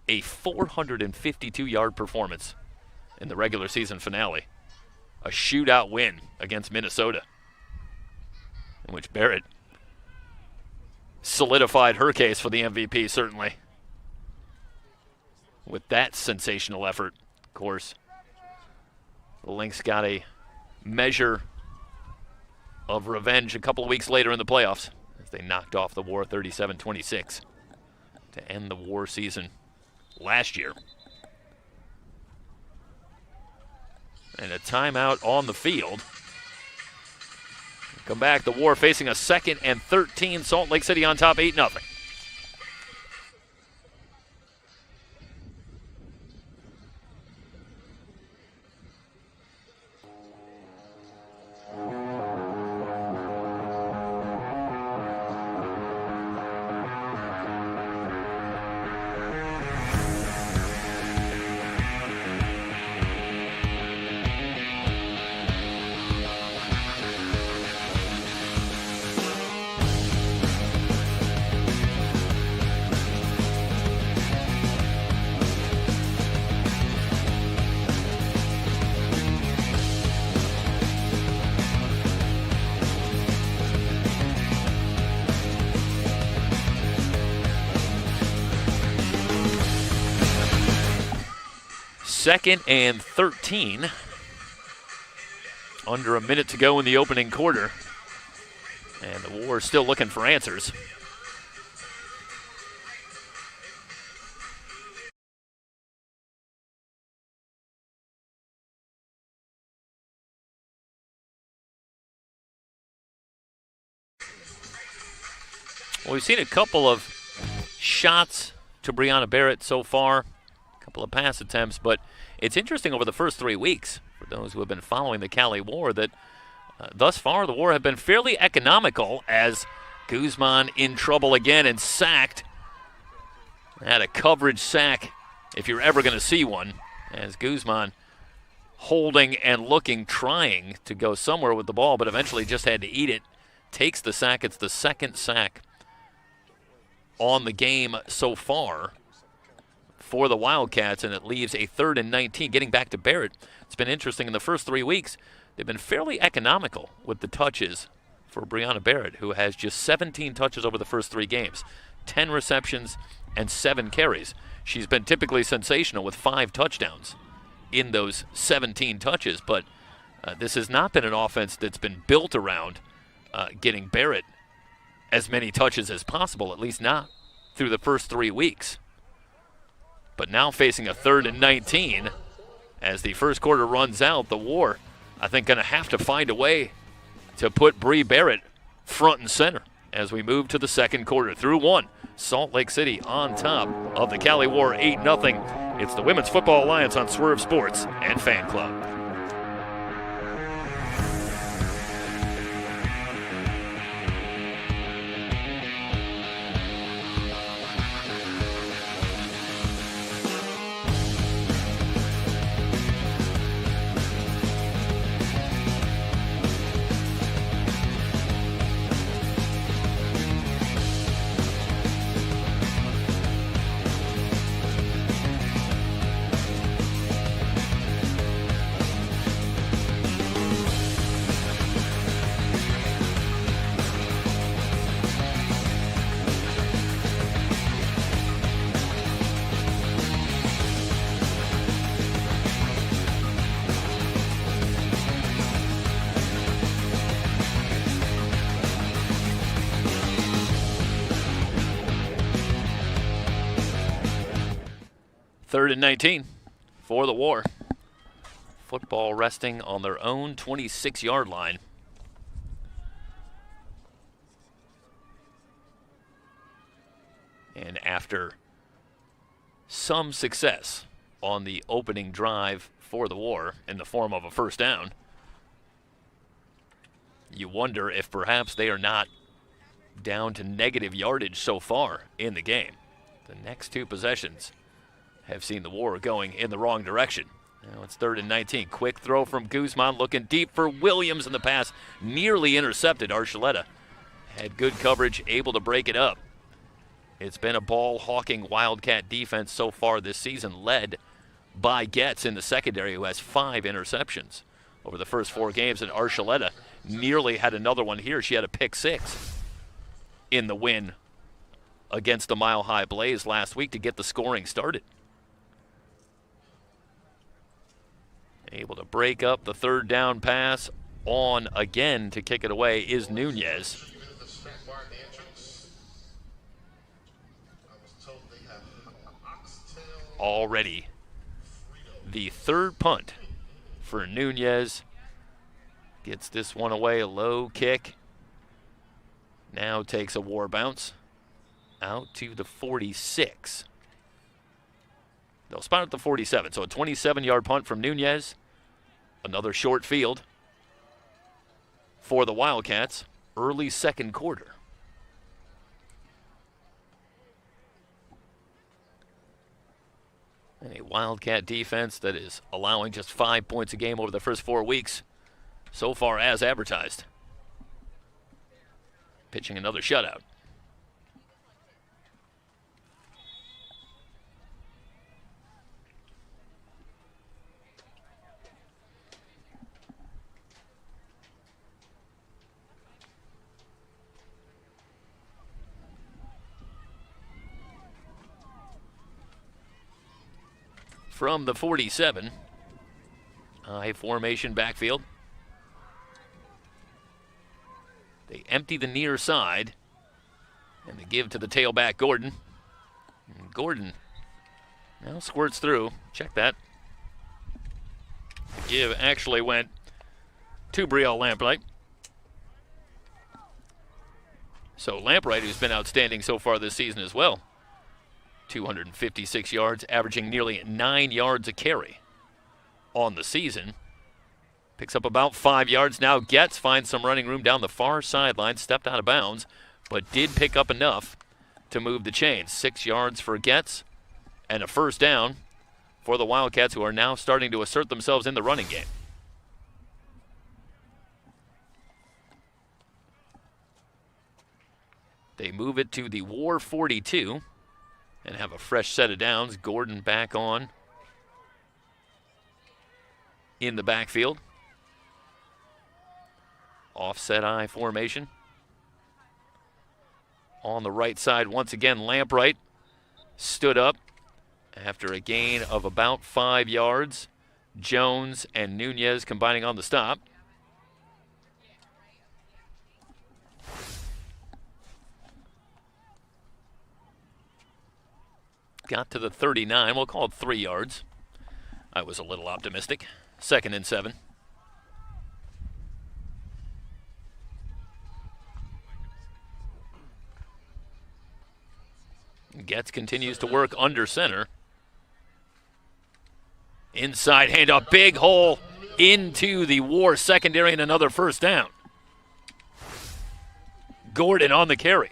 a 452-yard performance in the regular season finale a shootout win against Minnesota, in which Barrett solidified her case for the MVP, certainly, with that sensational effort. Of course, the Lynx got a measure of revenge a couple of weeks later in the playoffs as they knocked off the War 37-26 to end the War season last year. And a timeout on the field. Come back, the War facing a 2nd and 13. Salt Lake City on top 8-0. Second and 13. Under a minute to go in the opening quarter. And the War still looking for answers. Well, we've seen a couple of shots to Brianna Barrett so far. Couple of pass attempts, but it's interesting over the first 3 weeks, for those who have been following the Cali War, that thus far the War have been fairly economical as Guzman in trouble again and sacked. Had a coverage sack, if you're ever going to see one, as Guzman holding and looking, trying to go somewhere with the ball, but eventually just had to eat it. Takes the sack. It's the 2nd sack on the game so far for the Wildcats, and it leaves a 3rd and 19. Getting back to Barrett, it's been interesting in the first 3 weeks. They've been fairly economical with the touches for Brianna Barrett, who has just 17 touches over the first 3 games, 10 receptions and 7 carries. She's been typically sensational with 5 touchdowns in those 17 touches, but this has not been an offense that's been built around getting Barrett as many touches as possible, at least not through the first 3 weeks. But now facing a 3rd and 19 as the first quarter runs out, the War, I think, going to have to find a way to put Bree Barrett front and center as we move to the second quarter. Through 1, Salt Lake City on top of the Cali War 8-0. It's the Women's Football Alliance on Swerve Sports and Fan Club. Third and 19 for the War. Football resting on their own 26-yard line. And after some success on the opening drive for the War in the form of a first down, you wonder if perhaps they are not down to negative yardage so far in the game. The next 2 possessions have seen the War going in the wrong direction. Now it's 3rd and 19. Quick throw from Guzman, looking deep for Williams in the pass. Nearly intercepted. Archuleta had good coverage, able to break it up. It's been a ball-hawking Wildcat defense so far this season, led by Getz in the secondary, who has 5 interceptions over the first 4 games, and Archuleta nearly had another one here. She had a pick 6 in the win against the Mile High Blaze last week to get the scoring started. Able to break up the 3rd down pass. On again to kick it away is Nunez. Already the 3rd punt for Nunez. Gets this one away, a low kick. Now takes a war bounce out to the 46. They'll spot at the 47, so a 27-yard punt from Nunez. Another short field for the Wildcats, early 2nd quarter. And a Wildcat defense that is allowing just 5 points a game over the first 4 weeks, so far as advertised. Pitching another shutout. From the 47, high formation backfield. They empty the near side, and they give to the tailback, Gordon. And Gordon now squirts through. Check that. The give actually went to Brielle Lampright. So Lampright, who's been outstanding so far this season as well. 256 yards, averaging nearly 9 yards a carry on the season. Picks up about 5 yards now. Finds some running room down the far sideline. Stepped out of bounds, but did pick up enough to move the chains. 6 yards for Getz and a 1st down for the Wildcats, who are now starting to assert themselves in the running game. They move it to the War 42 and have a fresh set of downs. Gordon back on in the backfield. Offset I formation. On the right side, once again, Lampright stood up after a gain of about 5 yards. Jones and Nunez combining on the stop. Got to the 39. We'll call it 3 yards. I was a little optimistic. 2nd and 7. Getz continues to work under center. Inside handoff, big hole into the War secondary, and another 1st down. Gordon on the carry.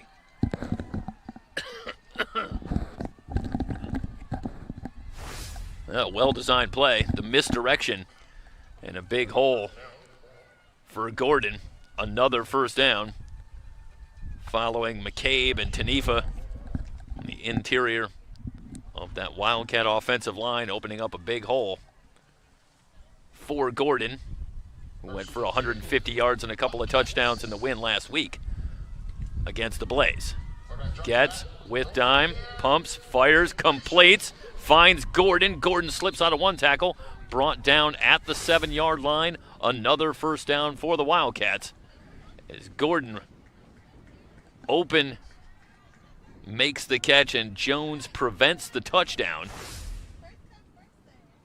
Well-designed play. The misdirection and a big hole for Gordon. Another 1st down following McCabe and Tanifa. The interior of that Wildcat offensive line opening up a big hole for Gordon, who went for 150 yards and a couple of touchdowns in the win last week against the Blaze. Getz with dime, pumps, fires, completes, finds Gordon. Gordon slips out of one tackle, brought down at the 7-yard line. Another 1st down for the Wildcats. As Gordon open, makes the catch, and Jones prevents the touchdown.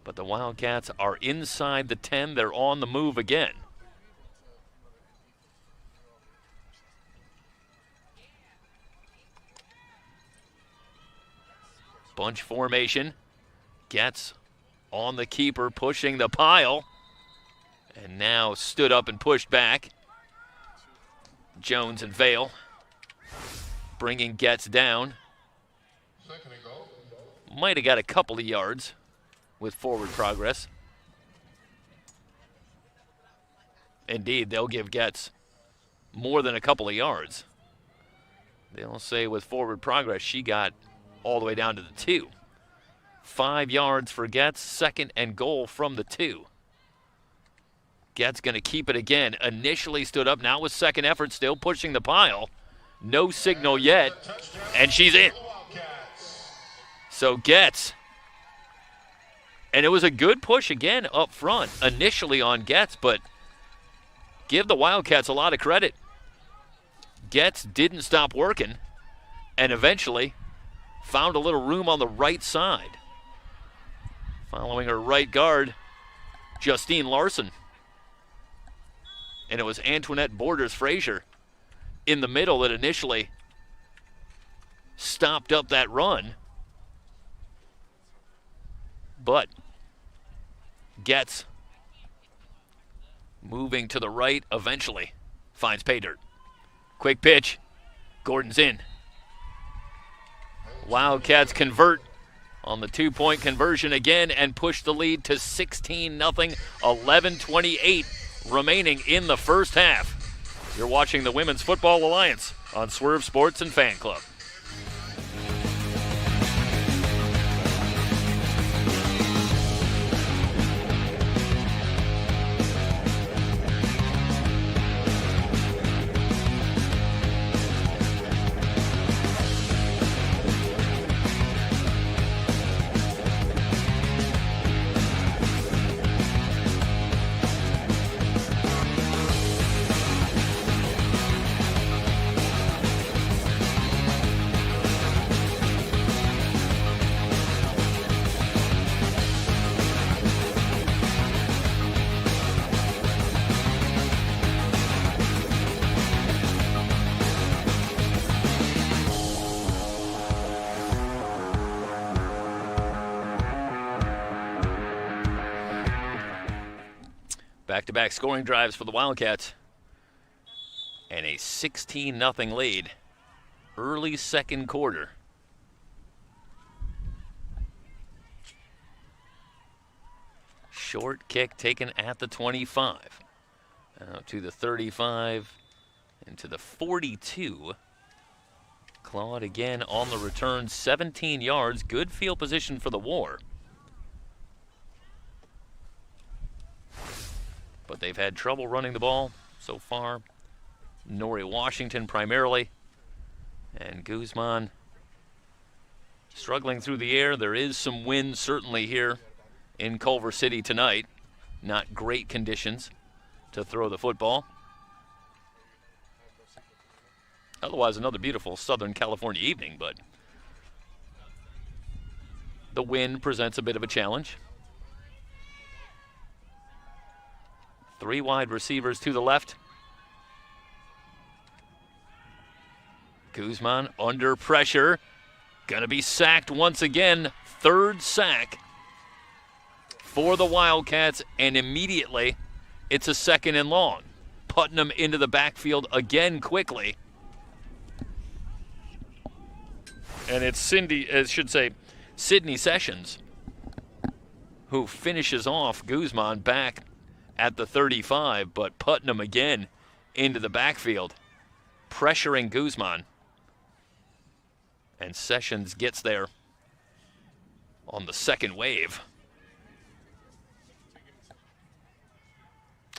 But the Wildcats are inside the 10. They're on the move again. Bunch formation. Gets on the keeper, pushing the pile. And now stood up and pushed back. Jones and Vale bringing Getz down. Might have got a couple of yards with forward progress. Indeed, they'll give Getz more than a couple of yards. They'll say with forward progress, she got all the way down to the 2. 5 yards for Getz, 2nd and goal from the 2. Getz going to keep it again. Initially stood up, now with second effort, still pushing the pile. No signal yet, and she's in. So Getz. And it was a good push again up front, initially on Getz, but give the Wildcats a lot of credit. Getz didn't stop working and eventually found a little room on the right side. Following her right guard, Justine Larson. And it was Antoinette Borders-Frazier in the middle that initially stopped up that run. But Getz moving to the right eventually finds pay dirt. Quick pitch. Gordon's in. Wildcats convert on the 2-point conversion again and push the lead to 16-0, 11:28 remaining in the first half. You're watching the Women's Football Alliance on Swerve Sports and Fan Club. Back-to-back scoring drives for the Wildcats. And a 16-0 lead. Early second quarter. Short kick taken at the 25. Out to the 35 and to the 42. Claude again on the return, 17 yards. Good field position for the War. But they've had trouble running the ball so far. Nori Washington primarily. And Guzman struggling through the air. There is some wind certainly here in Culver City tonight. Not great conditions to throw the football. Otherwise, another beautiful Southern California evening, but the wind presents a bit of a challenge. 3 wide receivers to the left. Guzman under pressure. Gonna be sacked once again. 3rd sack for the Wildcats, and immediately it's a 2nd and long. Putnam into the backfield again quickly. And it's Sydney Sessions who finishes off Guzman back at the 35, but Putnam again into the backfield, pressuring Guzman. And Sessions gets there on the 2nd wave.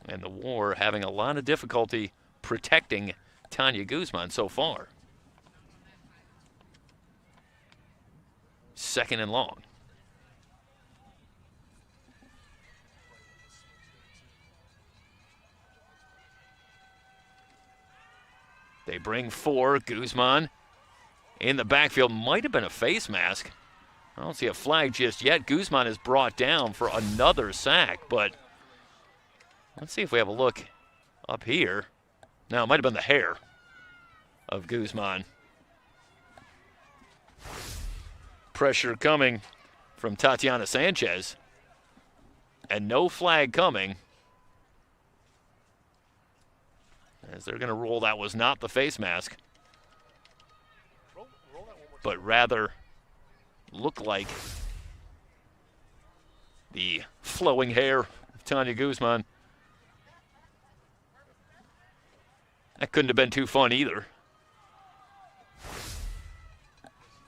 And the War having a lot of difficulty protecting Tanya Guzman so far. 2nd and long. They bring 4. Guzman in the backfield. Might have been a face mask. I don't see a flag just yet. Guzman is brought down for another sack, but let's see if we have a look up here. Now, it might have been the hair of Guzman. Pressure coming from Tatiana Sanchez. And no flag coming, as they're going to rule that was not the face mask, but rather look like the flowing hair of Tanya Guzman. That couldn't have been too fun either.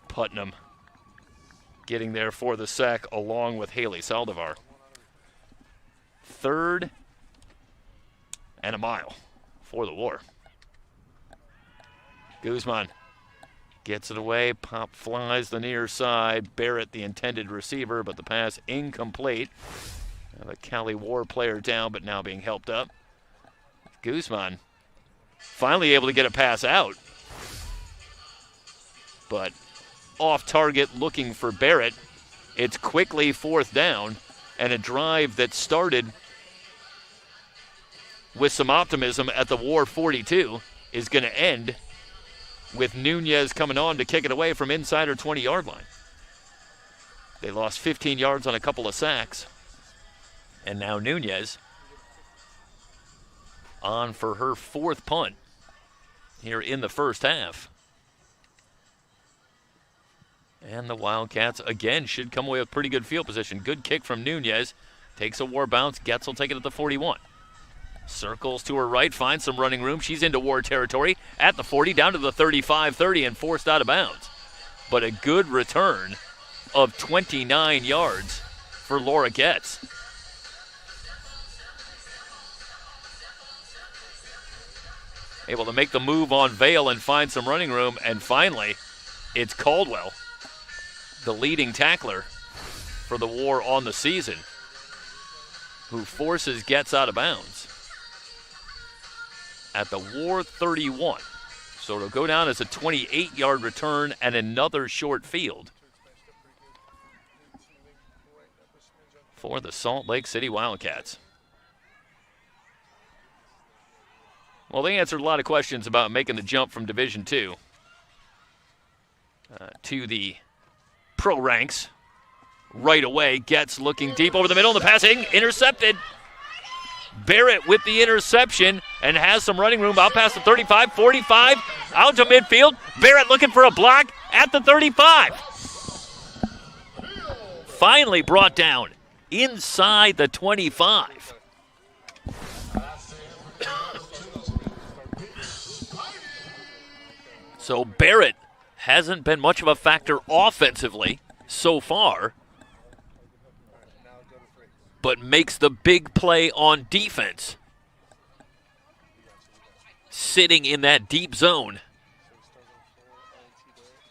Putnam getting there for the sack along with Haley Saldivar. 3rd and a mile for the War. Guzman gets it away, pop flies the near side. Barrett, the intended receiver, but the pass incomplete. The Cali War player down, but now being helped up. Guzman finally able to get a pass out, but off target looking for Barrett. It's quickly 4th down, and a drive that started with some optimism at the War 42 is going to end with Nunez coming on to kick it away from inside her 20-yard line. They lost 15 yards on a couple of sacks. And now Nunez on for her 4th punt here in the first half. And the Wildcats, again, should come away with pretty good field position. Good kick from Nunez. Takes a War bounce. Getz will take it at the 41. Circles to her right, finds some running room. She's into War territory at the 40, down to the 35-30, and forced out of bounds. But a good return of 29 yards for Laura Getz. Able to make the move on Vale and find some running room, and finally, it's Caldwell, the leading tackler for the War on the season, who forces Getz out of bounds at the War 31. So it'll go down as a 28-yard return and another short field for the Salt Lake City Wildcats. Well, they answered a lot of questions about making the jump from Division II to the pro ranks right away. Getz looking deep over the middle, the passing intercepted. Barrett with the interception and has some running room out past the 35, 45, out to midfield. Barrett looking for a block at the 35. Finally brought down inside the 25. So Barrett hasn't been much of a factor offensively so far, but makes the big play on defense, sitting in that deep zone.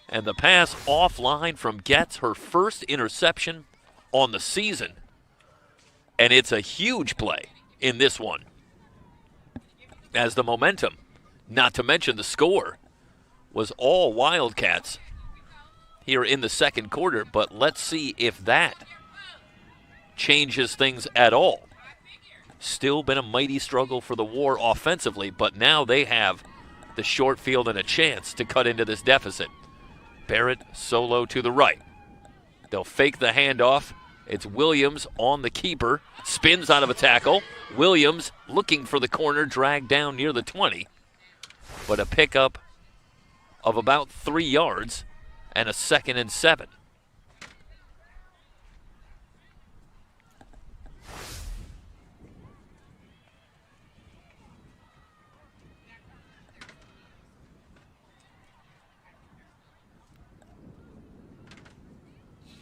And the pass offline from Getz, her first interception on the season. And it's a huge play in this one, as the momentum, not to mention the score, was all Wildcats here in the second quarter. But let's see if that changes things at all. Still been a mighty struggle for the War offensively, but now they have the short field and a chance to cut into this deficit. Barrett solo to the right. They'll fake the handoff. It's Williams on the keeper. Spins out of a tackle. Williams looking for the corner, dragged down near the 20. But a pickup of about 3 yards and a 2nd and 7.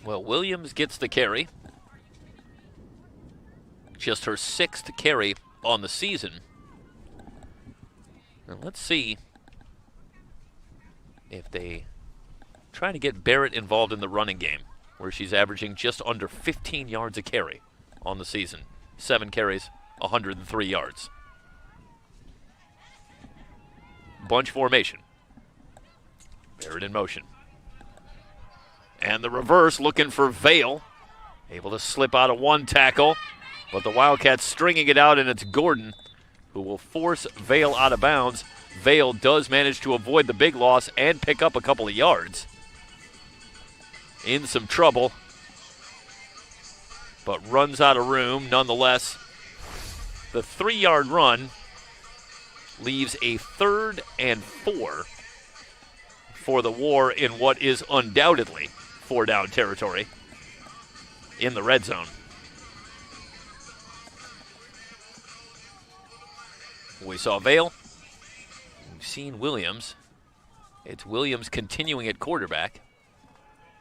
Well, Williams gets the carry. Just her 6th carry on the season. Now let's see if they try to get Barrett involved in the running game, where she's averaging just under 15 yards a carry on the season. 7 carries, 103 yards. Bunch formation. Barrett in motion. And the reverse, looking for Vale. Able to slip out of one tackle, but the Wildcats stringing it out, and it's Gordon who will force Vale out of bounds. Vale does manage to avoid the big loss and pick up a couple of yards. In some trouble, but runs out of room nonetheless. The 3-yard run leaves a 3rd and 4 for the War in what is undoubtedly 4-down territory in the red zone. We saw Vale. We've seen Williams. It's Williams continuing at quarterback.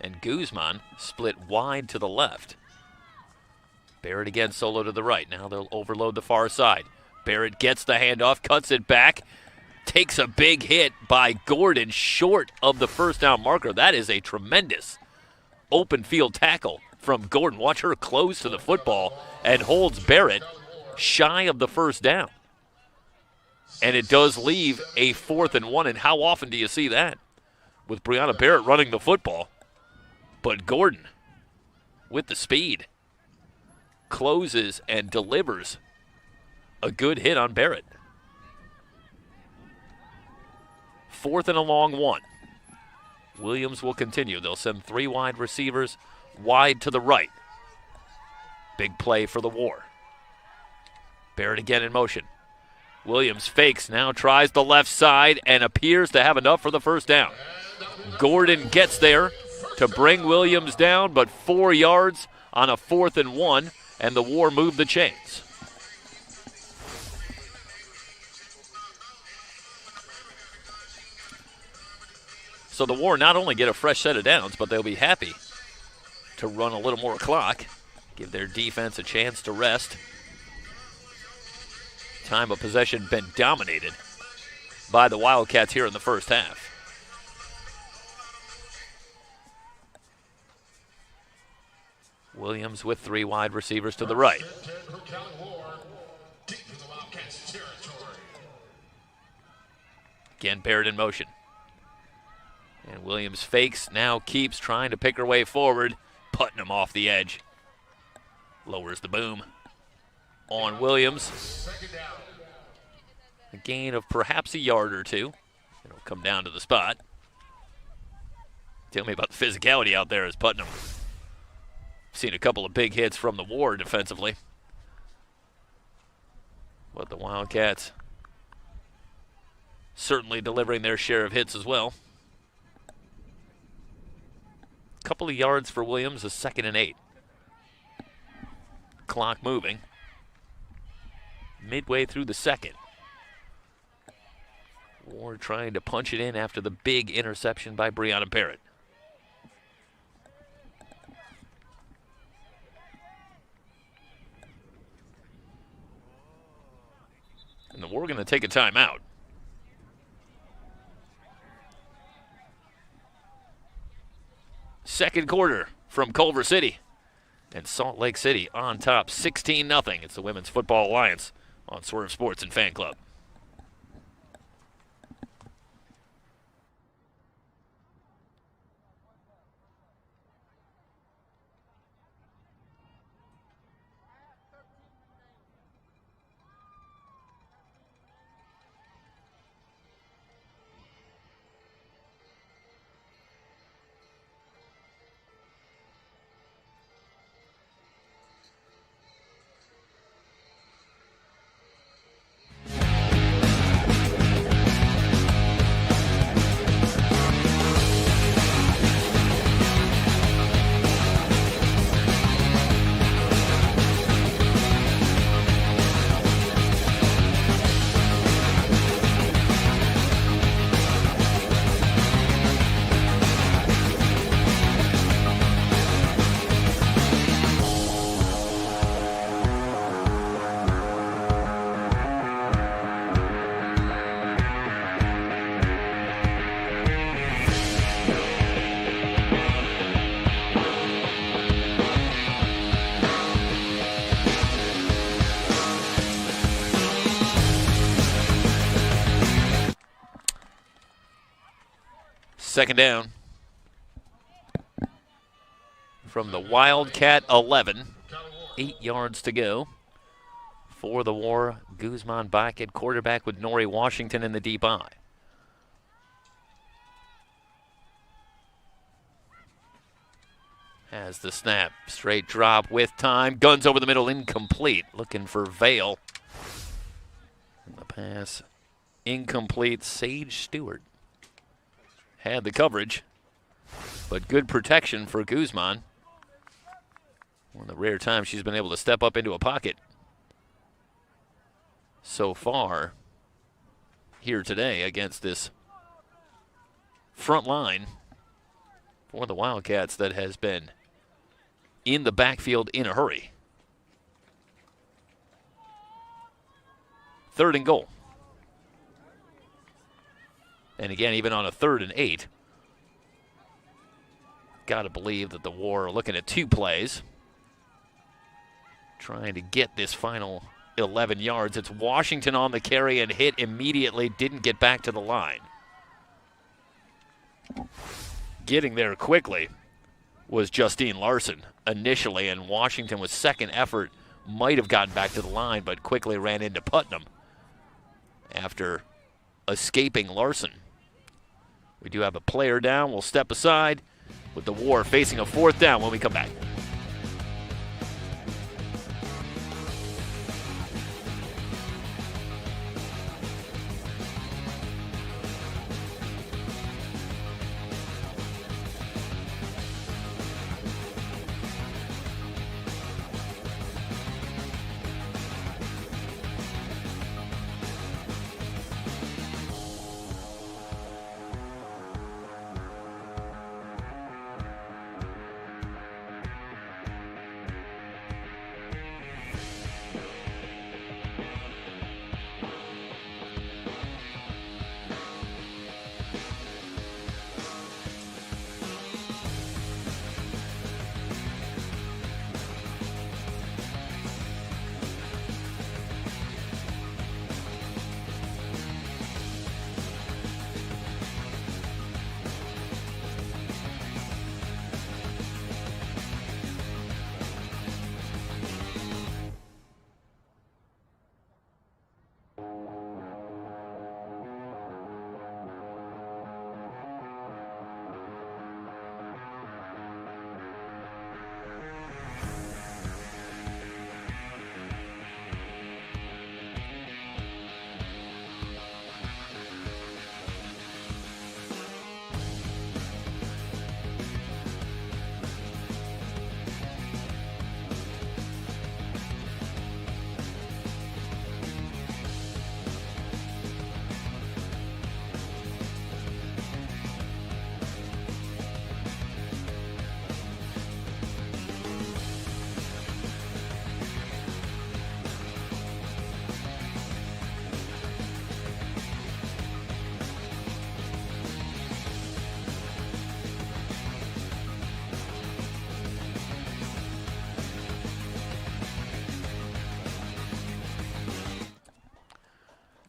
And Guzman split wide to the left. Barrett again solo to the right. Now they'll overload the far side. Barrett gets the handoff, cuts it back, takes a big hit by Gordon short of the first down marker. That is a tremendous open field tackle from Gordon. Watch her close to the football and holds Barrett shy of the first down. And it does leave a 4th and 1. And how often do you see that? With Brianna Barrett running the football. But Gordon, with the speed, closes and delivers a good hit on Barrett. 4th and a long 1. Williams will continue. They'll send 3 wide receivers wide to the right. Big play for the War. Barrett again in motion. Williams fakes, now tries the left side and appears to have enough for the first down. Gordon gets there to bring Williams down, but 4 yards on a 4th and 1, and the War move the chains. So the War not only get a fresh set of downs, but they'll be happy to run a little more clock, give their defense a chance to rest. Time of possession been dominated by the Wildcats here in the first half. Williams with 3 wide receivers to the right. Again, Barrett in motion. And Williams fakes, now keeps trying to pick her way forward. Putnam off the edge. Lowers the boom on Williams. A gain of perhaps a yard or 2. It'll come down to the spot. Tell me about the physicality out there as Putnam. Seen a couple of big hits from the War defensively. But the Wildcats certainly delivering their share of hits as well. Couple of yards for Williams, a 2nd and 8. Clock moving. Midway through the 2nd. War trying to punch it in after the big interception by Brianna Barrett. And the War going to take a timeout. Second quarter from Culver City. And Salt Lake City on top 16-0. It's the Women's Football Alliance on Swerve Sports and Fan Club. Second down from the Wildcat 11. 8 yards to go for the War. Guzman back at quarterback with Nori Washington in the deep eye. Has the snap. Straight drop with time. Guns over the middle, incomplete. Looking for Vale. And the pass incomplete. Sage Stewart had the coverage, but good protection for Guzman. One of the rare times she's been able to step up into a pocket so far here today against this front line for the Wildcats that has been in the backfield in a hurry. 3rd and goal. And again, even on a 3rd and 8, got to believe that the War are looking at 2 plays, trying to get this final 11 yards. It's Washington on the carry and hit immediately, didn't get back to the line. Getting there quickly was Justine Larson initially, and Washington with second effort might have gotten back to the line, but quickly ran into Putnam after escaping Larson. We do have a player down. We'll step aside with the War facing a 4th down when we come back.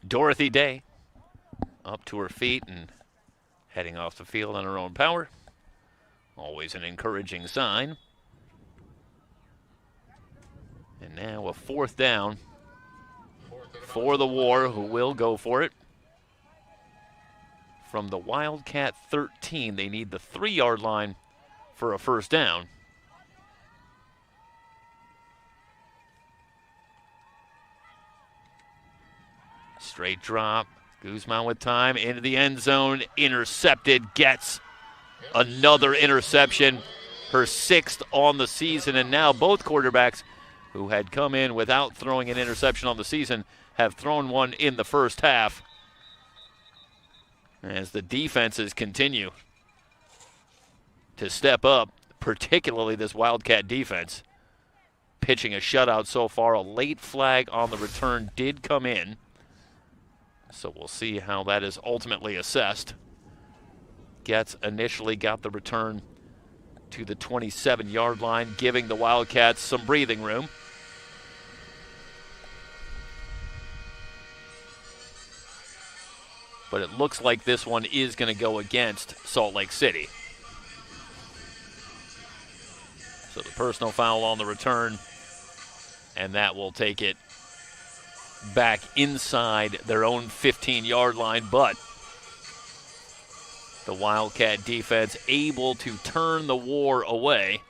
Dorothy Day up to her feet and heading off the field on her own power. Always an encouraging sign. And now a 4th down for the War, who will go for it. From the Wildcat 13, they need the 3-yard line for a 1st down. Straight drop. Guzman with time into the end zone. Intercepted. Gets another interception. Her 6th on the season. And now both quarterbacks who had come in without throwing an interception on the season have thrown one in the first half. As the defenses continue to step up, particularly this Wildcat defense, pitching a shutout so far. A late flag on the return did come in. So we'll see how that is ultimately assessed. Getz initially got the return to the 27-yard line, giving the Wildcats some breathing room. But it looks like this one is going to go against Salt Lake City. So the personal foul on the return, and that will take it back inside their own 15-yard line, but the Wildcat defense able to turn the War away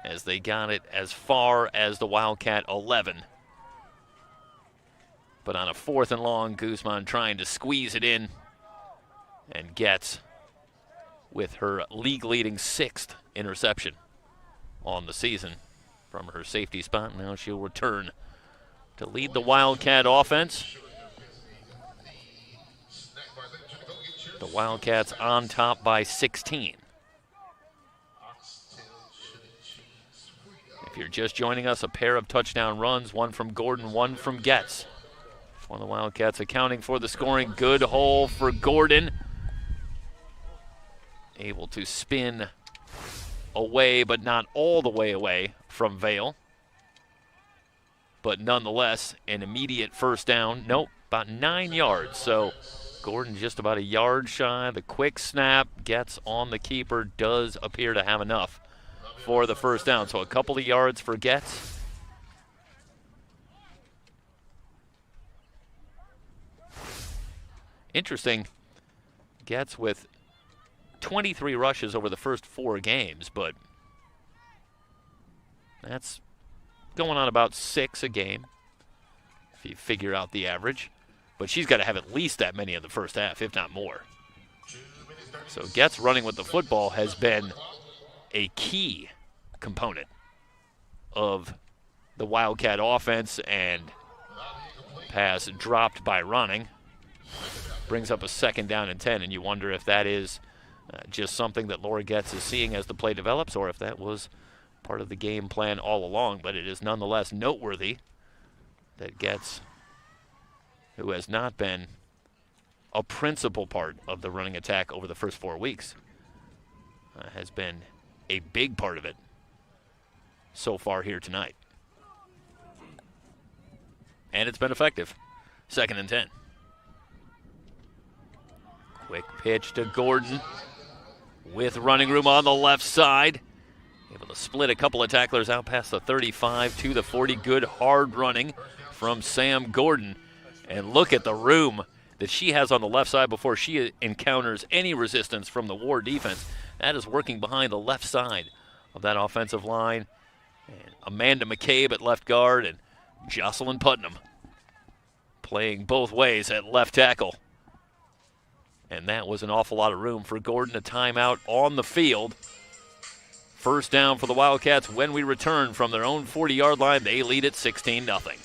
as they got it as far as the Wildcat 11. But on a 4th and long, Guzman trying to squeeze it in, and gets with her league-leading 6th interception on the season from her safety spot. Now she'll return to lead the Wildcat offense. The Wildcats on top by 16. If you're just joining us, a pair of touchdown runs, one from Gordon, one from Getz. For the Wildcats accounting for the scoring. Good hole for Gordon. Able to spin away, but not all the way away from Vale. But nonetheless, an immediate first down. Nope, about 9 yards. So Gordon just about a yard shy. The quick snap gets on the keeper. Does appear to have enough for the first down. So a couple of yards for Getz. Interesting. Getz with 23 rushes over the first 4 games, but that's going on about 6 a game if you figure out the average. But she's got to have at least that many in the first half, if not more. So Getz running with the football has been a key component of the Wildcat offense, and pass dropped by running. Brings up a 2nd down and 10, and you wonder if that is just something that Laura Getz is seeing as the play develops, or if that was part of the game plan all along. But it is nonetheless noteworthy that Getz, who has not been a principal part of the running attack over the first 4 weeks, has been a big part of it so far here tonight. And it's been effective. 2nd and 10. Quick pitch to Gordon with running room on the left side. Able to split a couple of tacklers out past the 35 to the 40. Good hard running from Sam Gordon. And look at the room that she has on the left side before she encounters any resistance from the War defense. That is working behind the left side of that offensive line. And Amanda McCabe at left guard and Jocelyn Putnam playing both ways at left tackle. And that was an awful lot of room for Gordon. A timeout on the field. First down for the Wildcats when we return from their own 40-yard line. They lead at 16-0.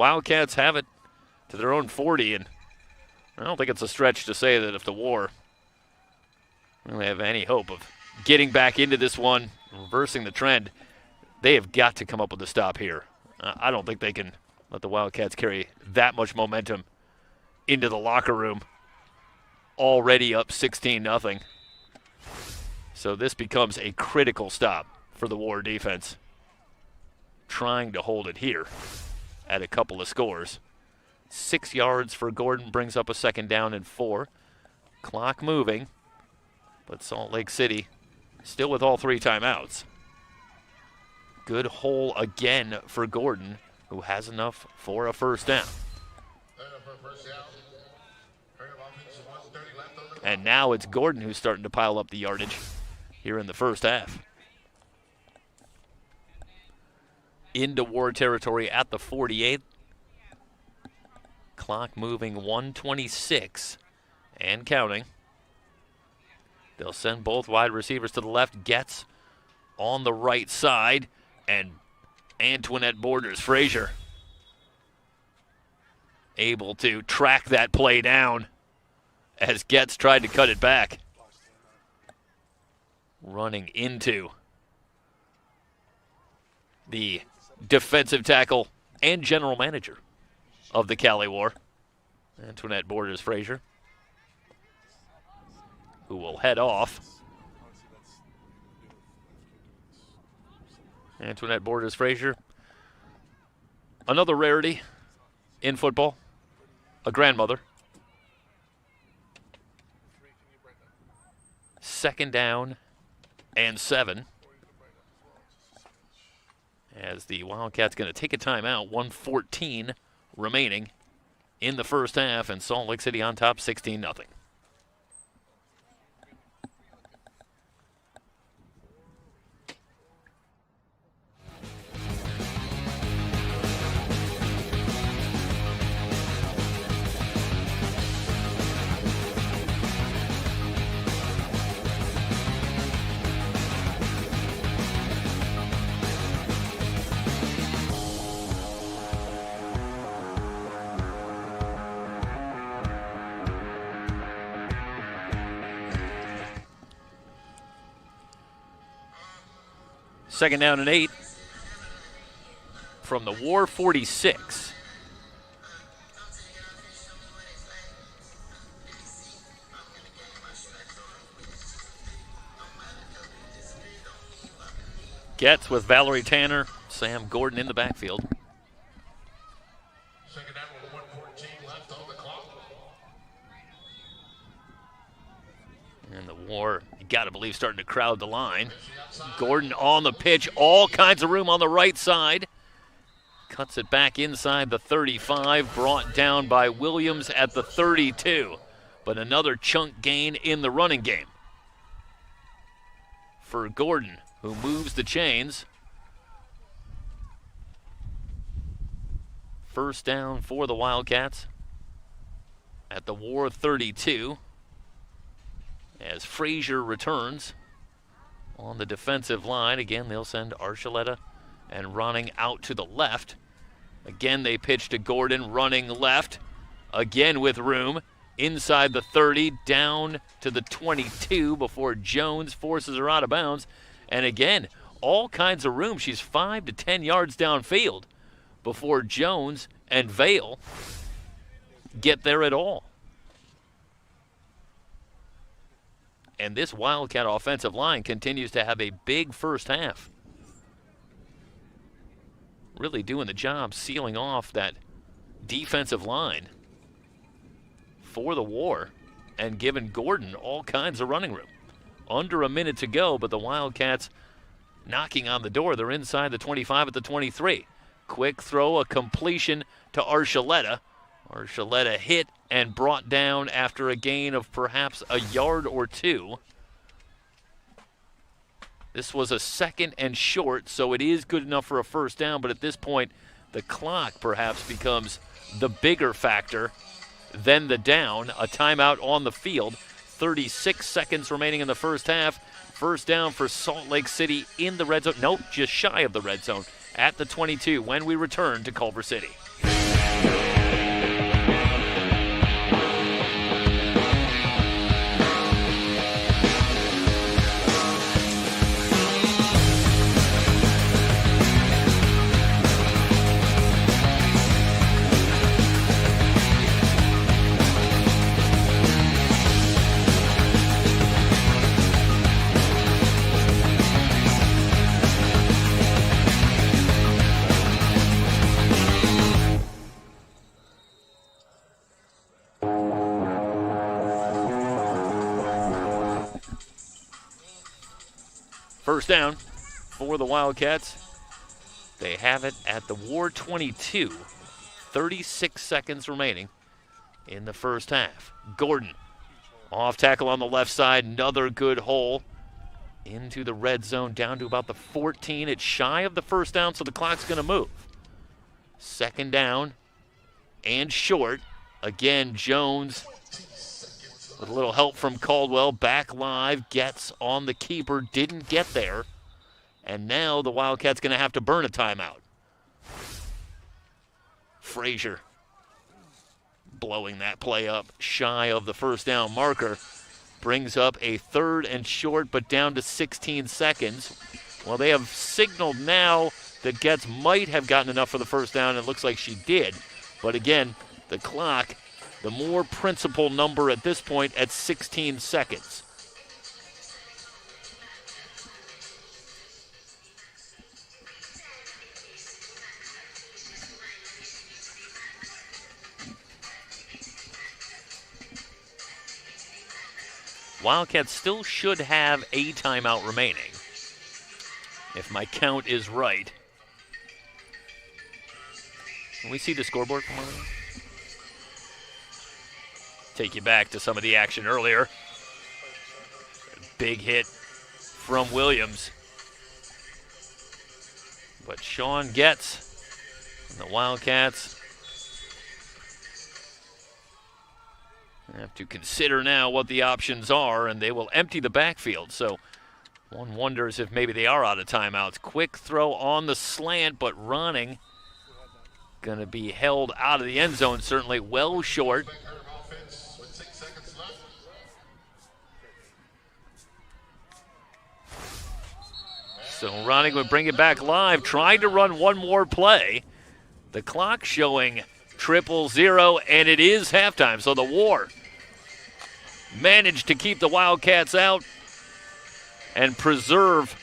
Wildcats have it to their own 40, and I don't think it's a stretch to say that if the War really have any hope of getting back into this one, reversing the trend, they have got to come up with a stop here. I don't think they can let the Wildcats carry that much momentum into the locker room, already up 16-0. So this becomes a critical stop for the War defense, trying to hold it here at a couple of scores. 6 yards for Gordon brings up a 2nd down and 4. Clock moving, but Salt Lake City still with all 3 timeouts. Good hole again for Gordon, who has enough for a first down. And now it's Gordon who's starting to pile up the yardage here in the first half. Into War territory at the 48. Clock moving, 1:26 and counting. They'll send both wide receivers to the left. Getz on the right side, and Antoinette Borders-Frazier able to track that play down as Getz tried to cut it back. Running into the defensive tackle and general manager of the Cali War, Antoinette Borders-Frazier, who will head off. Antoinette Borders-Frazier, another rarity in football, a grandmother. 2nd down and 7. as the Wildcats going to take a timeout. 1:14 remaining in the first half, and Salt Lake City on top 16-0. Second down and 8 from the War 46. Getz with Valerie Tanner, Sam Gordon in the backfield. Second down with 1:14 left on the clock. And the War, you got to believe, starting to crowd the line. Gordon on the pitch, all kinds of room on the right side. Cuts it back inside the 35, brought down by Williams at the 32. But another chunk gain in the running game for Gordon, who moves the chains. First down for the Wildcats at the War 32. As Frazier returns on the defensive line. Again, they'll send Archuleta and Ronning out to the left. Again, they pitch to Gordon, running left. Again with room. Inside the 30, down to the 22 before Jones forces her out of bounds. And again, all kinds of room. She's 5 to 10 yards downfield before Jones and Vale get there at all. And this Wildcat offensive line continues to have a big first half. Really doing the job, sealing off that defensive line for the War and giving Gordon all kinds of running room. Under a minute to go, but the Wildcats knocking on the door. They're inside the 25 at the 23. Quick throw, a completion to Archuleta. Archuleta hit and brought down after a gain of perhaps a yard or two. This was a second and short, so it is good enough for a first down, but at this point, the clock perhaps becomes the bigger factor than the down. A timeout on the field. 36 seconds remaining in the first half. First down for Salt Lake City in the red zone. Nope, just shy of the red zone at the 22 when we return to Culver City. First down for the Wildcats. They have it at the War 22. 36 seconds remaining in the first half. Gordon off tackle on the left side. Another good hole into the red zone down to about the 14. It's shy of the first down, so the clock's going to move. Second down and short. Again, Jones with a little help from Caldwell, back live, gets on the keeper, didn't get there. And now the Wildcats going to have to burn a timeout. Frazier blowing that play up shy of the first down marker. Brings up a third and short, but down to 16 seconds. Well, they have signaled now that Getz might have gotten enough for the first down. It looks like she did. But again, the clock, the more principal number at this point at 16 seconds. Wildcats still should have a timeout remaining, if my count is right. Can we see the scoreboard from over there? Take you back to some of the action earlier. Big hit from Williams. But Sean Getz and the Wildcats have to consider now what the options are, and they will empty the backfield. So one wonders if maybe they are out of timeouts. Quick throw on the slant, but running. Going to be held out of the end zone, certainly well short. So Ronnie would bring it back live, trying to run one more play. The clock showing 0-0, and it is halftime. So the War managed to keep the Wildcats out and preserve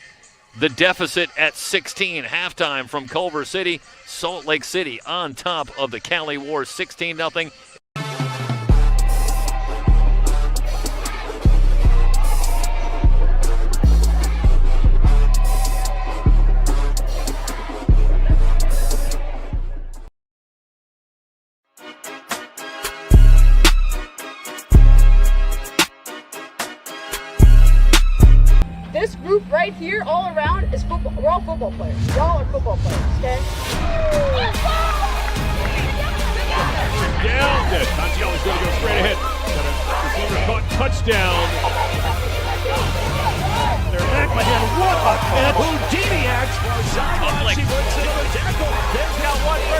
the deficit at 16. Halftime from Culver City. Salt Lake City on top of the Cali War, 16-0. This group right here, all around, is football. We're all football players. Y'all are football players, okay? Down it. Tanciali's going to go straight ahead. Got a receiver caught, touchdown. They're back by him. What a catch. Houdiniac. Sideline, she breaks another tackle. They've got one for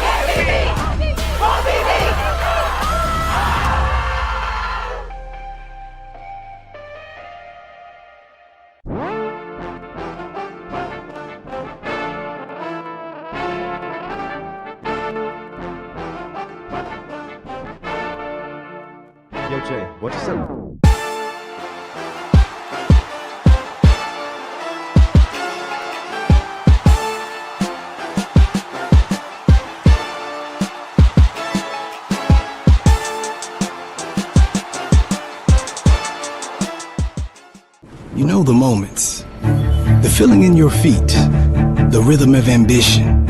Yo, Jay, what you say? You know the moments, the feeling in your feet, the rhythm of ambition,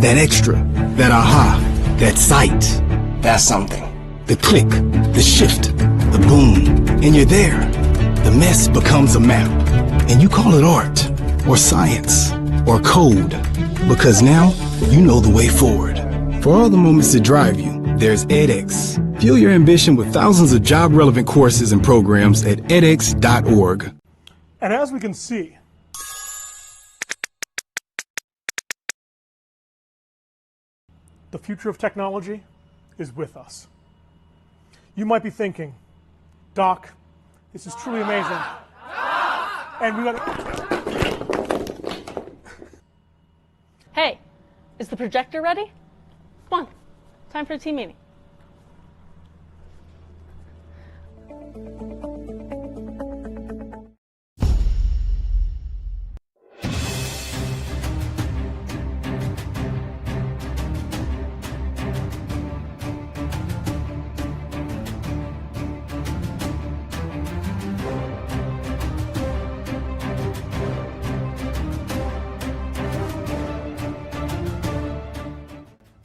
that extra, that aha, that sight, that's something. The click, the shift, the boom, and you're there. The mess becomes a map, and you call it art, or science, or code, because now you know the way forward. For all the moments that drive you, there's edX. Fuel your ambition with thousands of job-relevant courses and programs at edX.org. And as we can see, the future of technology is with us. You might be thinking, Doc, this is truly amazing. And we got. Hey, is the projector ready? Come on, time for a team meeting.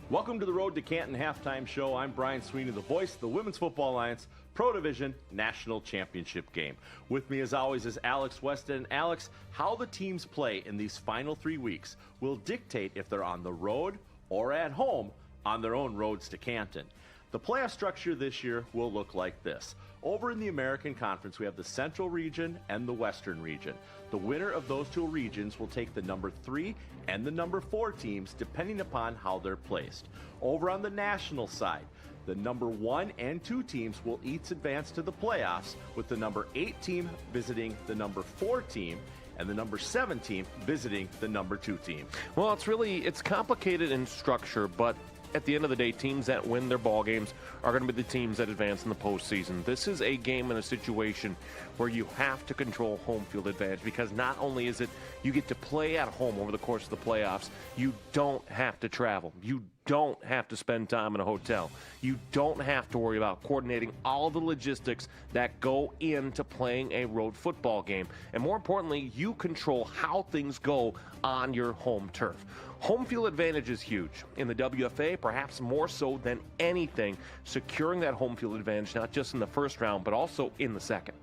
Welcome to the Road to Canton Halftime Show. I'm Brian Sweeney, the voice of the Women's Football Alliance Pro Division National Championship game. With me, as always, is Alex Weston. Alex, how the teams play in these final 3 weeks will dictate if they're on the road or at home on their own roads to Canton. The playoff structure this year will look like this. Over in the American Conference, we have the Central Region and the Western Region. The winner of those two regions will take the number 3 and the number 4 teams, depending upon how they're placed. Over on the national side, the number 1 and 2 teams will each advance to the playoffs, with the number 8 team visiting the number 4 team and the number 7 team visiting the number 2 team. Well, it's complicated in structure, but at the end of the day, teams that win their ball games are going to be the teams that advance in the postseason. This is a game and a situation where you have to control home field advantage, because not only is it you get to play at home over the course of the playoffs, you don't have to travel. You don't have to spend time in a hotel. You don't have to worry about coordinating all the logistics that go into playing a road football game. And more importantly, you control how things go on your home turf. Home field advantage is huge. In the WFA, perhaps more so than anything, securing that home field advantage not just in the first round, but also in the second.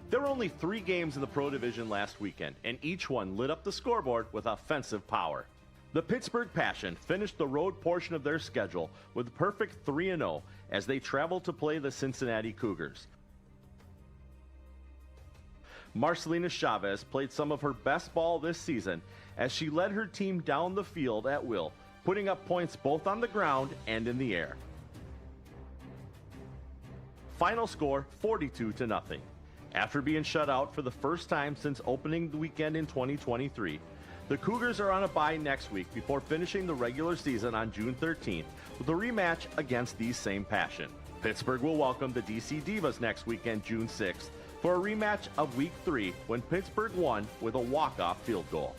There were only 3 games in the Pro Division last weekend, and each one lit up the scoreboard with offensive power. The Pittsburgh Passion finished the road portion of their schedule with a perfect 3-0 as they traveled to play the Cincinnati Cougars. Marcelina Chavez played some of her best ball this season as she led her team down the field at will, putting up points both on the ground and in the air. Final score 42-0. After being shut out for the first time since opening the weekend in 2023, the Cougars are on a bye next week before finishing the regular season on June 13th with a rematch against these same Passion. Pittsburgh will welcome the DC Divas next weekend, June 6th, for a rematch of Week 3 when Pittsburgh won with a walk-off field goal.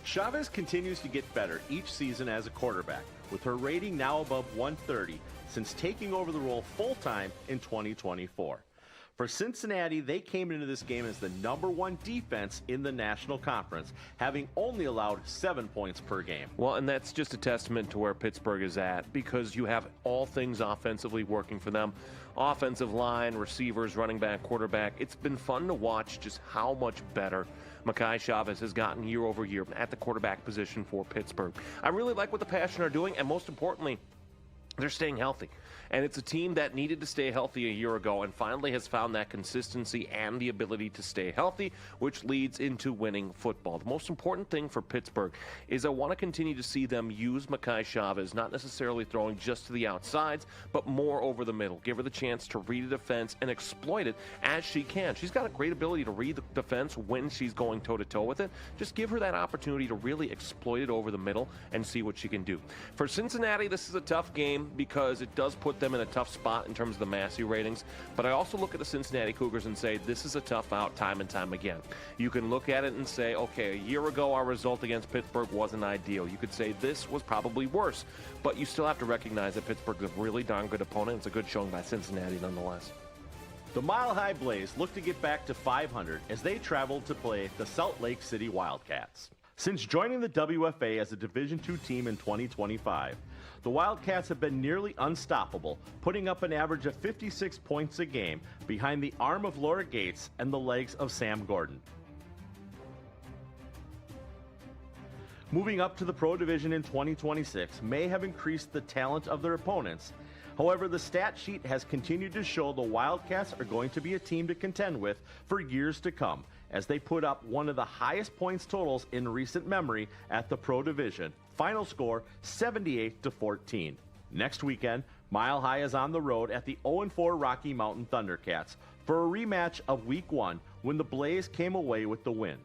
Chavez continues to get better each season as a quarterback, with her rating now above 130 since taking over the role full-time in 2024. For Cincinnati, they came into this game as the #1 defense in the National Conference, having only allowed 7 points per game. Well, and that's just a testament to where Pittsburgh is at, because you have all things offensively working for them. Offensive line, receivers, running back, quarterback. It's been fun to watch just how much better Makai Chavez has gotten year over year at the quarterback position for Pittsburgh. I really like what the Passion are doing, and most importantly, they're staying healthy. And it's a team that needed to stay healthy a year ago and finally has found that consistency and the ability to stay healthy, which leads into winning football. The most important thing for Pittsburgh is I want to continue to see them use Makai Chavez, not necessarily throwing just to the outsides, but more over the middle. Give her the chance to read a defense and exploit it as she can. She's got a great ability to read the defense when she's going toe-to-toe with it. Just give her that opportunity to really exploit it over the middle and see what she can do. For Cincinnati, this is a tough game because it does put them in a tough spot in terms of the Massey ratings, but I also look at the Cincinnati Cougars and say this is a tough out time and time again. You can look at it and say, okay, a year ago our result against Pittsburgh wasn't ideal. You could say this was probably worse, but you still have to recognize that Pittsburgh is a really darn good opponent. It's a good showing by Cincinnati nonetheless. The Mile High Blaze look to get back to 500 as they travel to play the Salt Lake City Wildcats. Since joining the WFA as a Division II team in 2025, the Wildcats have been nearly unstoppable, putting up an average of 56 points a game behind the arm of Laura Gates and the legs of Sam Gordon. Moving up to the Pro Division in 2026 may have increased the talent of their opponents. However, the stat sheet has continued to show the Wildcats are going to be a team to contend with for years to come, as they put up one of the highest points totals in recent memory at the Pro Division. Final score 78-14. Next weekend, Mile High is on the road at the 0-4 Rocky Mountain Thundercats for a rematch of Week 1 when the Blaze came away with the win.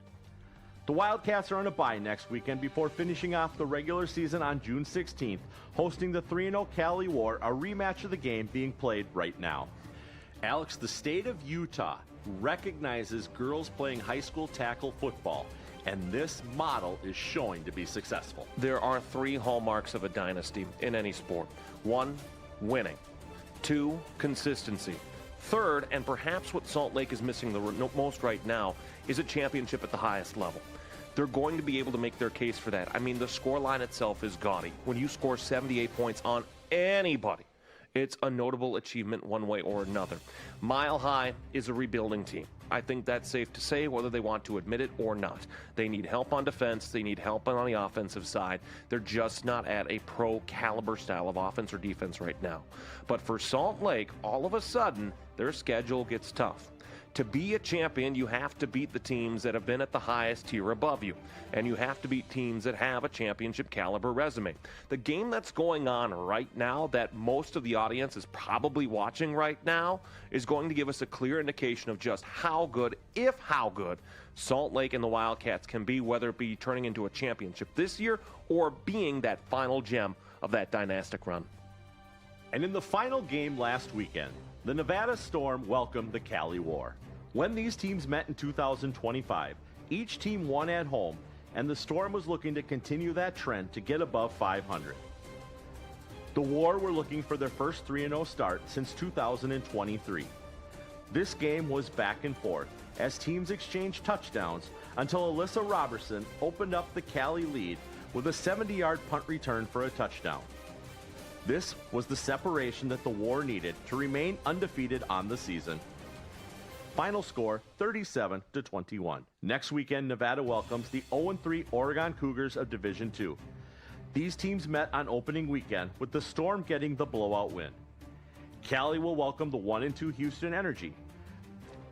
The Wildcats are on a bye next weekend before finishing off the regular season on June 16th, hosting the 3-0 Cali War, a rematch of the game being played right now. Alex, the state of Utah recognizes girls playing high school tackle football, and this model is showing to be successful. There are 3 hallmarks of a dynasty in any sport. 1, winning. 2, consistency. 3rd, and perhaps what Salt Lake is missing the most right now, is a championship at the highest level. They're going to be able to make their case for that. I mean, the scoreline itself is gaudy. When you score 78 points on anybody, it's a notable achievement one way or another. Mile High is a rebuilding team. I think that's safe to say, whether they want to admit it or not. They need help on defense. They need help on the offensive side. They're just not at a pro caliber style of offense or defense right now. But for Salt Lake, all of a sudden, their schedule gets tough. To be a champion, you have to beat the teams that have been at the highest tier above you. And you have to beat teams that have a championship caliber resume. The game that's going on right now that most of the audience is probably watching right now is going to give us a clear indication of just how good, if how good, Salt Lake and the Wildcats can be, whether it be turning into a championship this year or being that final gem of that dynastic run. And in the final game last weekend, the Nevada Storm welcomed the Cali War. When these teams met in 2025, each team won at home, and the Storm was looking to continue that trend to get above 500. The War were looking for their first 3-0 start since 2023. This game was back and forth as teams exchanged touchdowns until Alyssa Robertson opened up the Cali lead with a 70-yard punt return for a touchdown. This was the separation that the War needed to remain undefeated on the season. Final score, 37-21. Next weekend, Nevada welcomes the 0-3 Oregon Cougars of Division II. These teams met on opening weekend, with the Storm getting the blowout win. Cali will welcome the 1-2 Houston Energy.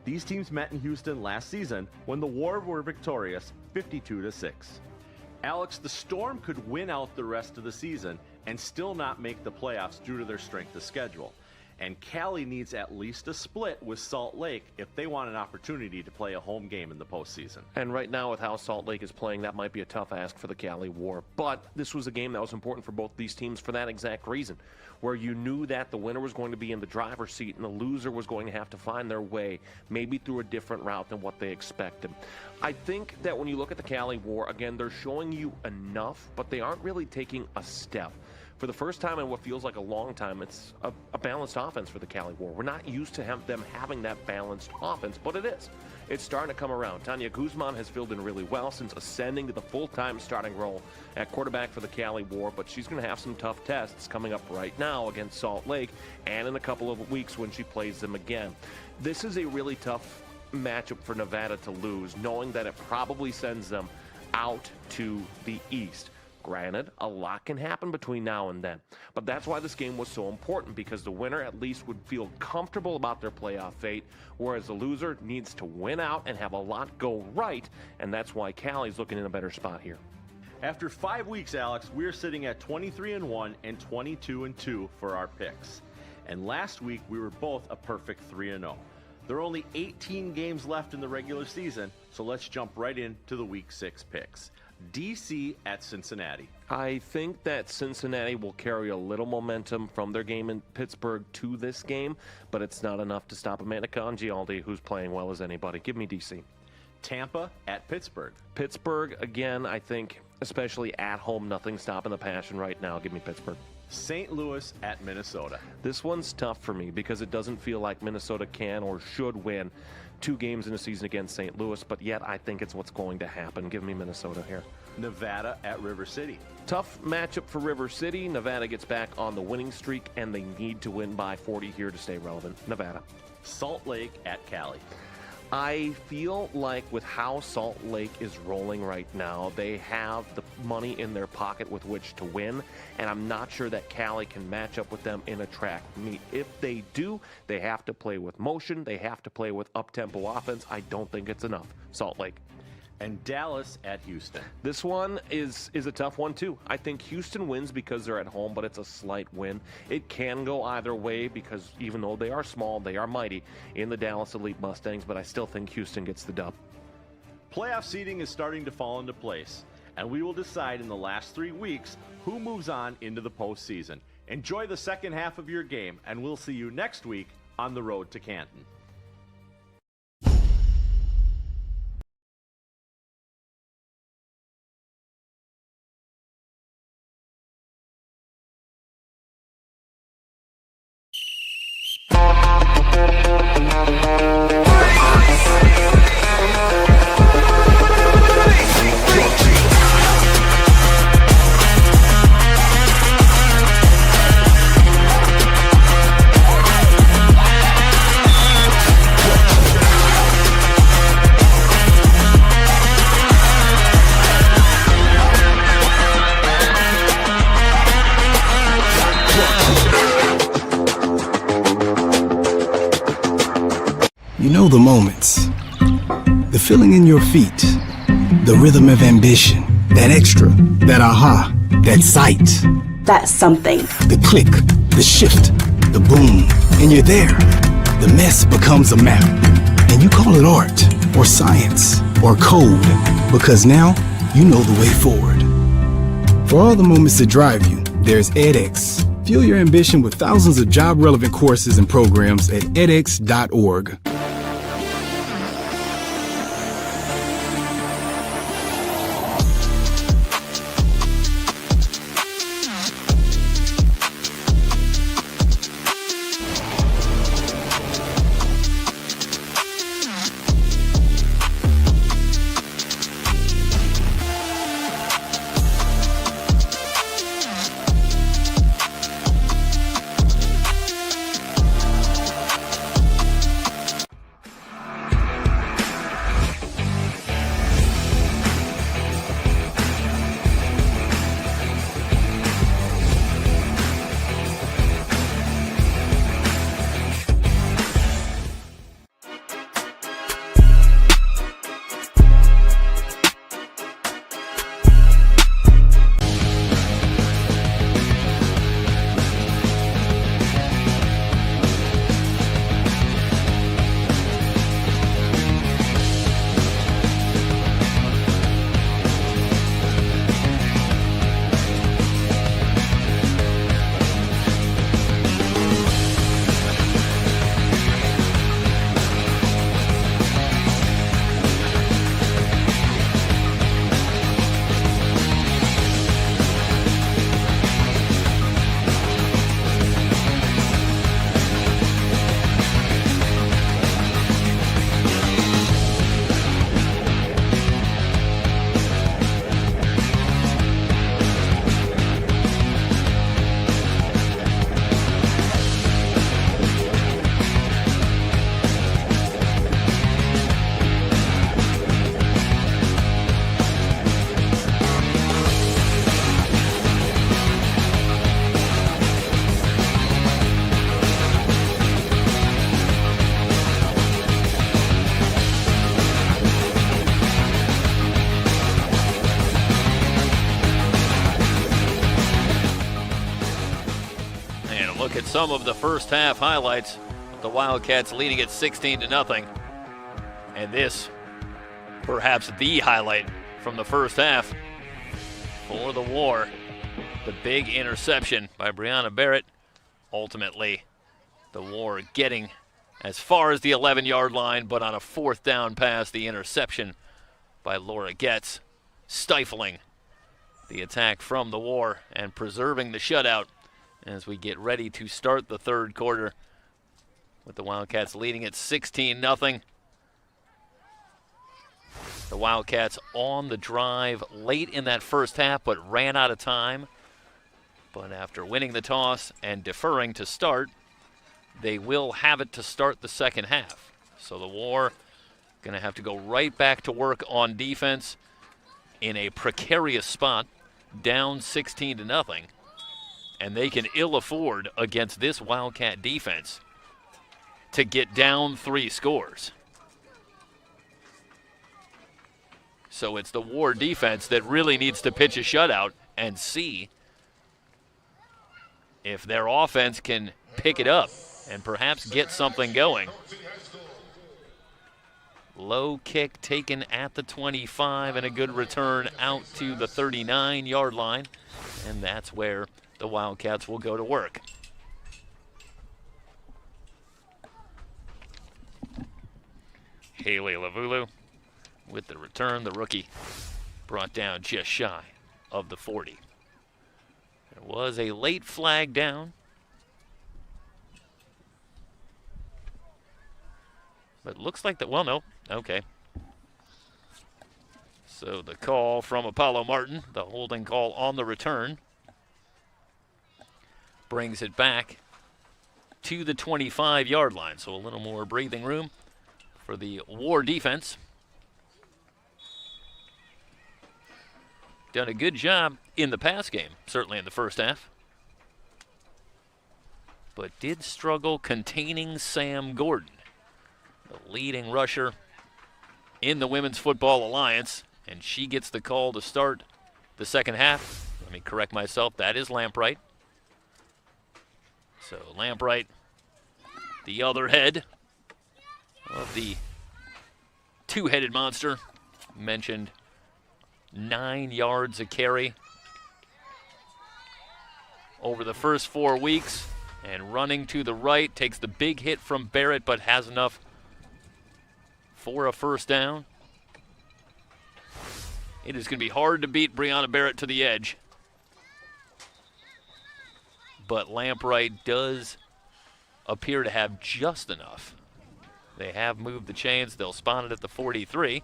These teams met in Houston last season when the War were victorious 52-6. Alex, the Storm could win out the rest of the season and still not make the playoffs due to their strength of schedule. And Cali needs at least a split with Salt Lake if they want an opportunity to play a home game in the postseason. And right now, with how Salt Lake is playing, that might be a tough ask for the Cali War. But this was a game that was important for both these teams for that exact reason, where you knew that the winner was going to be in the driver's seat and the loser was going to have to find their way, maybe through a different route than what they expected. I think that when you look at the Cali War, again, they're showing you enough, but they aren't really taking a step. For the first time in what feels like a long time, it's a balanced offense for the Cali War. We're not used to them having that balanced offense, but it is. It's starting to come around. Tanya Guzman has filled in really well since ascending to the full-time starting role at quarterback for the Cali War, but she's going to have some tough tests coming up right now against Salt Lake and in a couple of weeks when she plays them again. This is a really tough matchup for Nevada to lose, knowing that it probably sends them out to the east. Granted, a lot can happen between now and then, but that's why this game was so important, because the winner at least would feel comfortable about their playoff fate, whereas the loser needs to win out and have a lot go right, and that's why Cali's looking in a better spot here. After 5 weeks, Alex, we're sitting at 23-1 and 22-2 for our picks. And last week, we were both a perfect 3-0. There are only 18 games left in the regular season, so let's jump right into the Week 6 picks. DC at Cincinnati. I think that Cincinnati will carry a little momentum from their game in Pittsburgh to this game, but it's not enough to stop Amanda Congialdi, who's playing well as anybody. Give me DC. Tampa at Pittsburgh. Pittsburgh, again, I think, especially at home, nothing stopping the passion right now. Give me Pittsburgh. St. Louis at Minnesota. This one's tough for me because it doesn't feel like Minnesota can or should win 2 games in a season against St. Louis, but yet I think it's what's going to happen. Give me Minnesota here. Nevada at River City. Tough matchup for River City. Nevada gets back on the winning streak, and they need to win by 40 here to stay relevant. Nevada. Salt Lake at Cali. I feel like with how Salt Lake is rolling right now, they have the money in their pocket with which to win, and I'm not sure that Cali can match up with them in a track meet. If they do, they have to play with motion. They have to play with up-tempo offense. I don't think it's enough. Salt Lake. And Dallas at Houston. This one is a tough one, too. I think Houston wins because they're at home, but it's a slight win. It can go either way because even though they are small, they are mighty in the Dallas Elite Mustangs, but I still think Houston gets the dub. Playoff seeding is starting to fall into place, and we will decide in the last 3 weeks who moves on into the postseason. Enjoy the second half of your game, and we'll see you next week on the road to Canton. You know the moments, the feeling in your feet, the rhythm of ambition, that extra, that aha, that sight. That's something. The click, the shift, the boom, and you're there. The mess becomes a map, and you call it art, or science, or code, because now you know the way forward. For all the moments that drive you, there's edX. Fuel your ambition with thousands of job-relevant courses and programs at edX.org. some of the first half highlights. The Wildcats leading it 16-0. And this, perhaps the highlight from the first half for the War. The big interception by Brianna Barrett. Ultimately, the War getting as far as the 11-yard line, but on a 4th down pass, the interception by Laura Getz, stifling the attack from the War and preserving the shutout as we get ready to start the third quarter with the Wildcats leading at 16-0. The Wildcats on the drive late in that first half, but ran out of time. But after winning the toss and deferring to start, they will have it to start the second half. So the War going to have to go right back to work on defense in a precarious spot, down 16-0. And they can ill afford against this Wildcat defense to get down 3 scores. So it's the War defense that really needs to pitch a shutout and see if their offense can pick it up and perhaps get something going. Low kick taken at the 25 and a good return out to the 39-yard line. And that's where the Wildcats will go to work. Haley Lavulu with the return. The rookie brought down just shy of the 40. There was a late flag down. But looks like that, well, no, okay. So the call from Apollo Martin, the holding call on the return, brings it back to the 25-yard line. So a little more breathing room for the War defense. Done a good job in the pass game, certainly in the first half. But did struggle containing Sam Gordon, the leading rusher in the Women's Football Alliance, and she gets the call to start the second half. Let me correct myself, that is Lampright. So Lampright, the other head of the two-headed monster, mentioned 9 yards a carry over the first 4 weeks, and running to the right, takes the big hit from Barrett, but has enough for a first down. It is going to be hard to beat Brianna Barrett to the edge, but Lampright does appear to have just enough. They have moved the chains. They'll spawn it at the 43.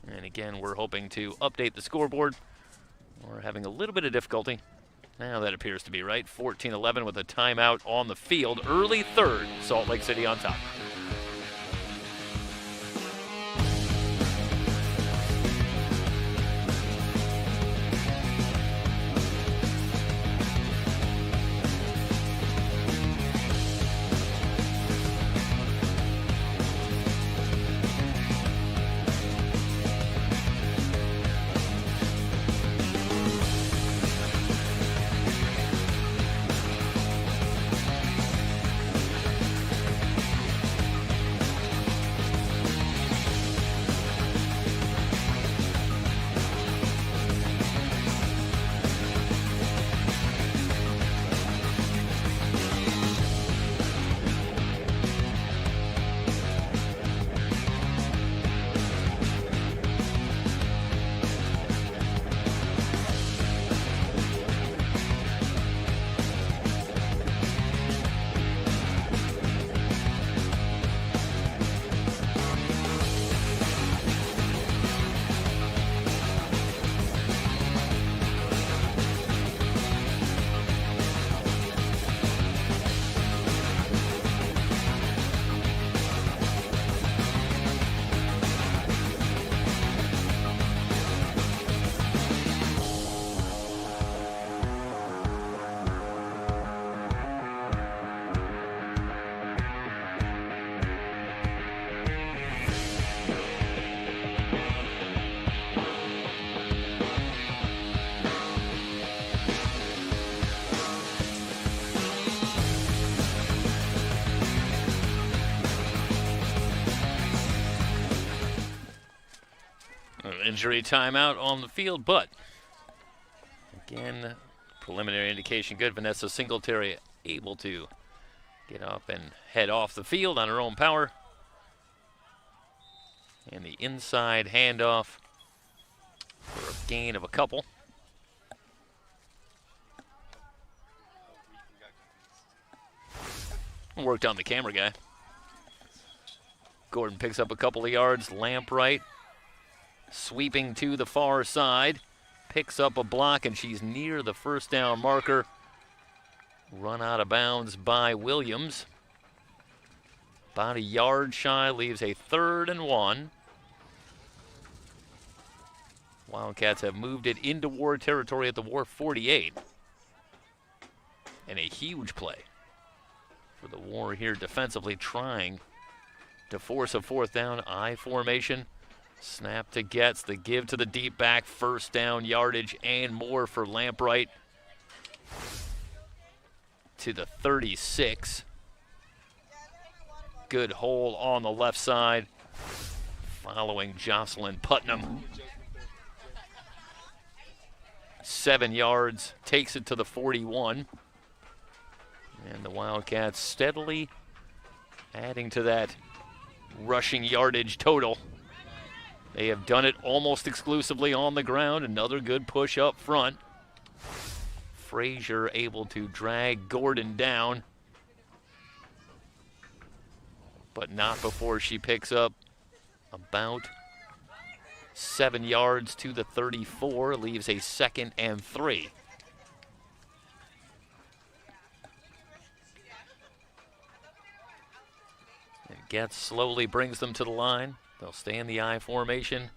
And again, we're hoping to update the scoreboard. We're having a little bit of difficulty. Now that appears to be right. 14-11 with a timeout on the field. Early third, Salt Lake City on top. injury timeout on the field, but again, preliminary indication good. Vanessa Singletary able to get up and head off the field on her own power. And the inside handoff for a gain of a couple. Worked on the camera guy. Gordon picks up a couple of yards. Lampright sweeping to the far side. Picks up a block, and she's near the first down marker. Run out of bounds by Williams. About a yard shy, leaves a 3rd and 1. Wildcats have moved it into War territory at the War 48. And a huge play for the War here defensively, trying to force a 4th down. I formation. Snap to Getz, the give to the deep back, 1st down yardage and more for Lampright. To the 36. Good hole on the left side, following Jocelyn Putnam. 7 yards, takes it to the 41. And the Wildcats steadily adding to that rushing yardage total. They have done it almost exclusively on the ground. Another good push up front. Frazier able to drag Gordon down, but not before she picks up about 7 yards to the 34, leaves a 2nd and 3. And Getz slowly brings them to the line. They'll stay in the I formation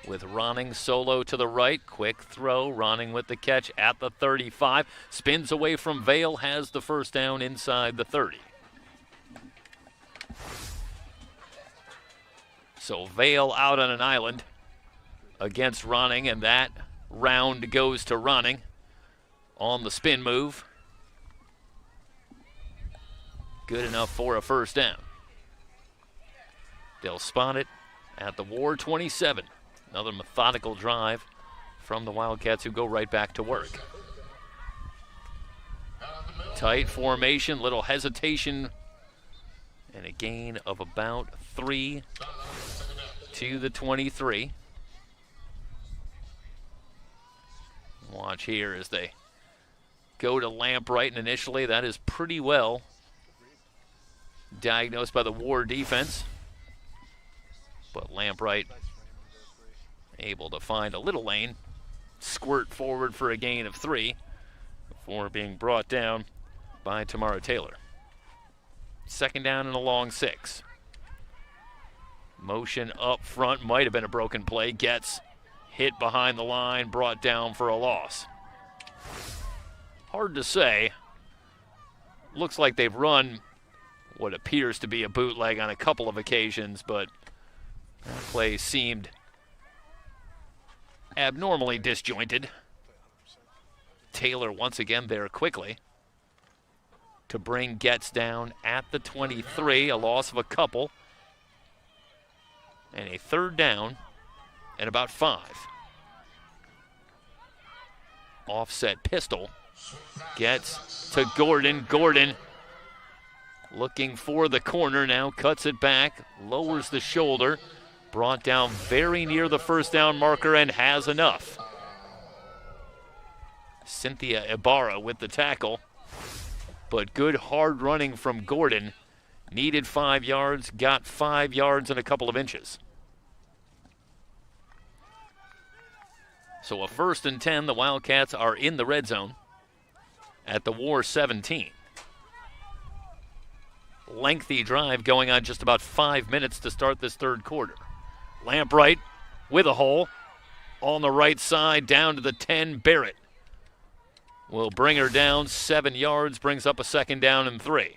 with Ronning solo to the right. Quick throw, Ronning with the catch at the 35. Spins away from Vale, has the 1st down inside the 30. So Vale out on an island against Ronning, and that round goes to Ronning on the spin move. Good enough for a 1st down. They'll spot it at the War 27. Another methodical drive from the Wildcats, who go right back to work. Tight formation, little hesitation, and a gain of about 3 to the 23. Watch here as they go to Lampright, and initially that is pretty well diagnosed by the War defense. But Lampright able to find a little lane, squirt forward for a gain of 3 before being brought down by Tamara Taylor. 2nd down and a long 6. Motion up front, might have been a broken play. Getz hit behind the line, brought down for a loss. Hard to say. Looks like they've run what appears to be a bootleg on a couple of occasions, but that play seemed abnormally disjointed. Taylor once again there quickly to bring Getz down at the 23, a loss of a couple. And a 3rd down and about 5. Offset pistol. Getz to Gordon. Gordon looking for the corner now, cuts it back, lowers the shoulder. Brought down very near the 1st down marker and has enough. Cynthia Ibarra with the tackle, but good hard running from Gordon. Needed 5 yards, got 5 yards and a couple of inches. So a 1st and 10, the Wildcats are in the red zone at the War 17. Lengthy drive going on, just about 5 minutes to start this 3rd quarter. Lampright with a hole on the right side, down to the 10. Barrett will bring her down 7 yards, brings up a 2nd down and 3.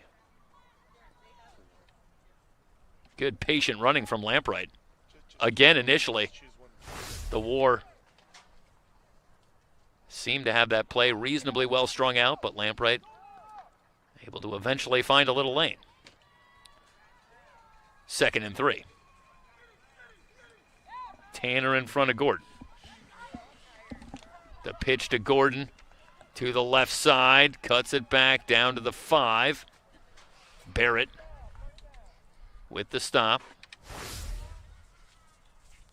Good patient running from Lampright. Again, initially, the War seemed to have that play reasonably well strung out, but Lampright able to eventually find a little lane. 2nd and 3. Tanner in front of Gordon. The pitch to Gordon to the left side, cuts it back down to the 5. Barrett with the stop.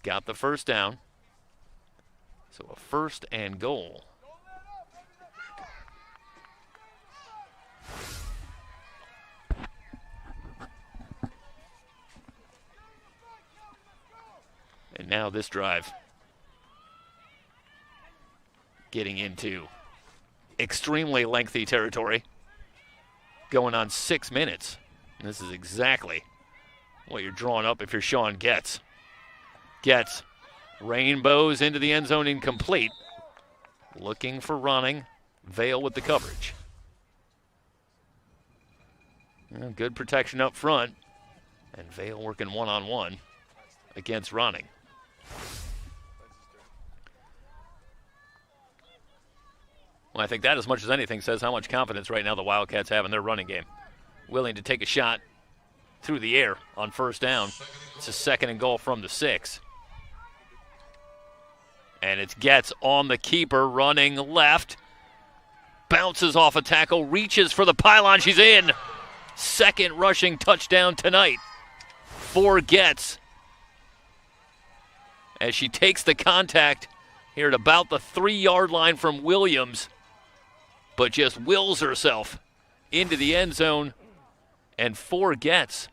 Got the first down. So a 1st and goal. And now this drive getting into extremely lengthy territory, going on 6 minutes. And this is exactly what you're drawing up if you're Sean Getz. Getz rainbows into the end zone, incomplete. Looking for running. Vale with the coverage. Good protection up front. And Vale working one-on-one against Ronning. Well, I think that, as much as anything, says how much confidence right now the Wildcats have in their running game. Willing to take a shot through the air on 1st down. It's a 2nd and goal from the 6. And it's Getz on the keeper, running left. Bounces off a tackle, reaches for the pylon. She's in. 2nd rushing touchdown tonight for Getz, as she takes the contact here at about the 3-yard line from Williams, but just wills herself into the end zone and forgets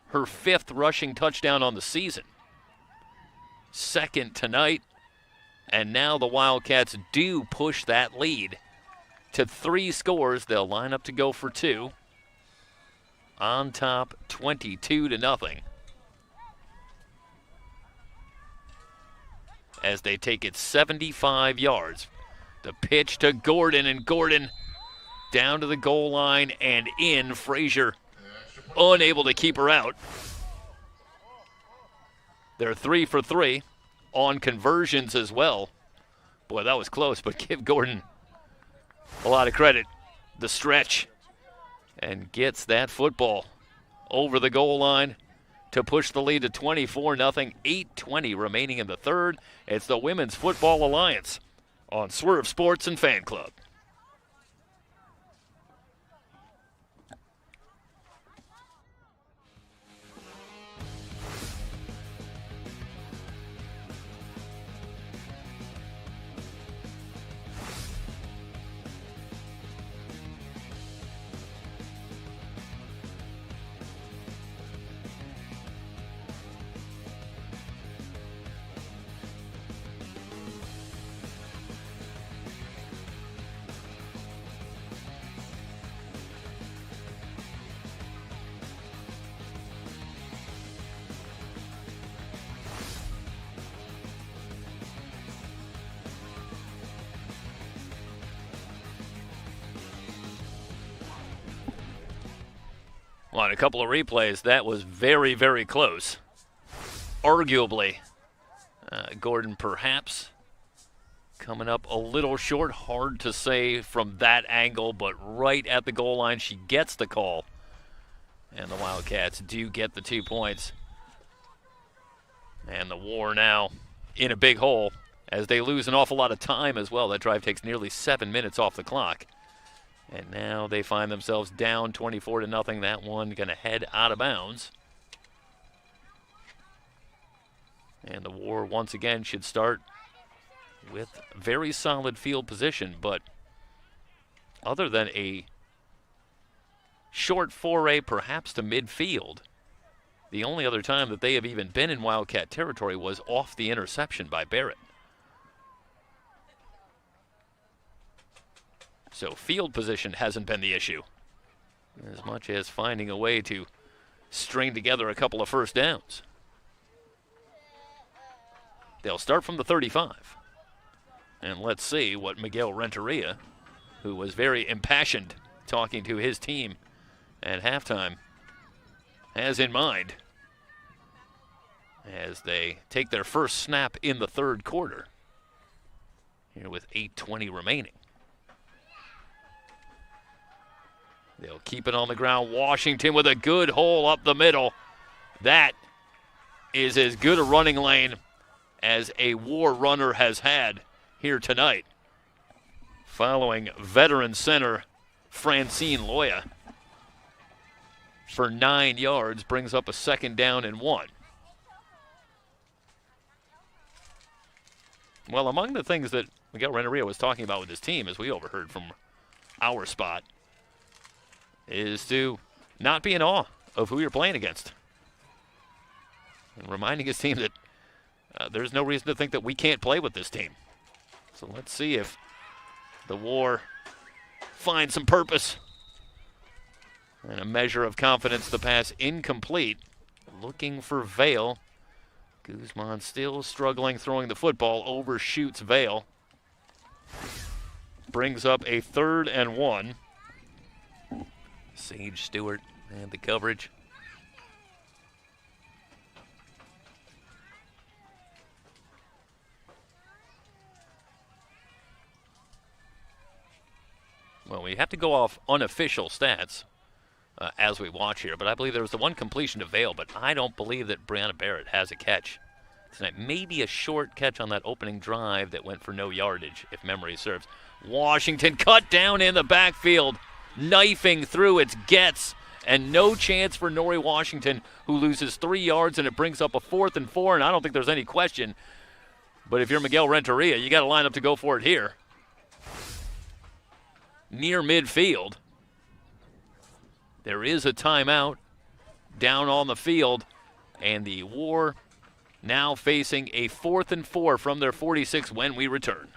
her 5th rushing touchdown on the season. 2nd tonight, and now the Wildcats do push that lead to 3 scores. They'll line up to go for 2. On top, 22-0. As they take it 75 yards. The pitch to Gordon, and Gordon down to the goal line and in. Frazier unable to keep her out. They're 3 for 3 on conversions as well. Boy, that was close, but give Gordon a lot of credit. The stretch, and gets that football over the goal line to push the lead to 24-0, 8:20 remaining in the 3rd. It's the Women's Football Alliance on Swerve Sports and Fan Club. On a couple of replays, that was very, very close. Arguably, Gordon perhaps coming up a little short. Hard to say from that angle, but right at the goal line, she gets the call. And the Wildcats do get the 2 points. And the War now in a big hole as they lose an awful lot of time as well. That drive takes nearly 7 minutes off the clock. And now they find themselves down 24-0. That one going to head out of bounds. And the War once again should start with very solid field position, but other than a short foray perhaps to midfield, the only other time that they have even been in Wildcat territory was off the interception by Barrett. So field position hasn't been the issue, as much as finding a way to string together a couple of 1st downs. They'll start from the 35. And let's see what Miguel Renteria, who was very impassioned talking to his team at halftime, has in mind as they take their first snap in the 3rd quarter, here with 8:20 remaining. They'll keep it on the ground. Washington with a good hole up the middle. That is as good a running lane as a War runner has had here tonight. following veteran center Francine Loya for 9 yards, brings up a 2nd down and 1. Well, among the things that Miguel Renteria was talking about with his team, as we overheard from our spot, is to not be in awe of who you're playing against. And reminding his team that there's no reason to think that we can't play with this team. So let's see if the War finds some purpose. And a measure of confidence. The pass incomplete. Looking for Vale. Guzman still struggling throwing the football. Overshoots Vale. Brings up a 3rd and 1. Sage Stewart and the coverage. Well, we have to go off unofficial stats as we watch here, but I believe there was the one completion to Vale, but I don't believe that Brianna Barrett has a catch tonight. Maybe a short catch on that opening drive that went for no yardage, if memory serves. Washington cut down in the backfield, knifing through its gets, and no chance for Nori Washington, who loses 3 yards, and it brings up a 4th and 4, and I don't think there's any question. But if you're Miguel Renteria, you got to line up to go for it here. Near midfield. There is a timeout down on the field, and the War now facing a 4th and 4 from their 46 when we return.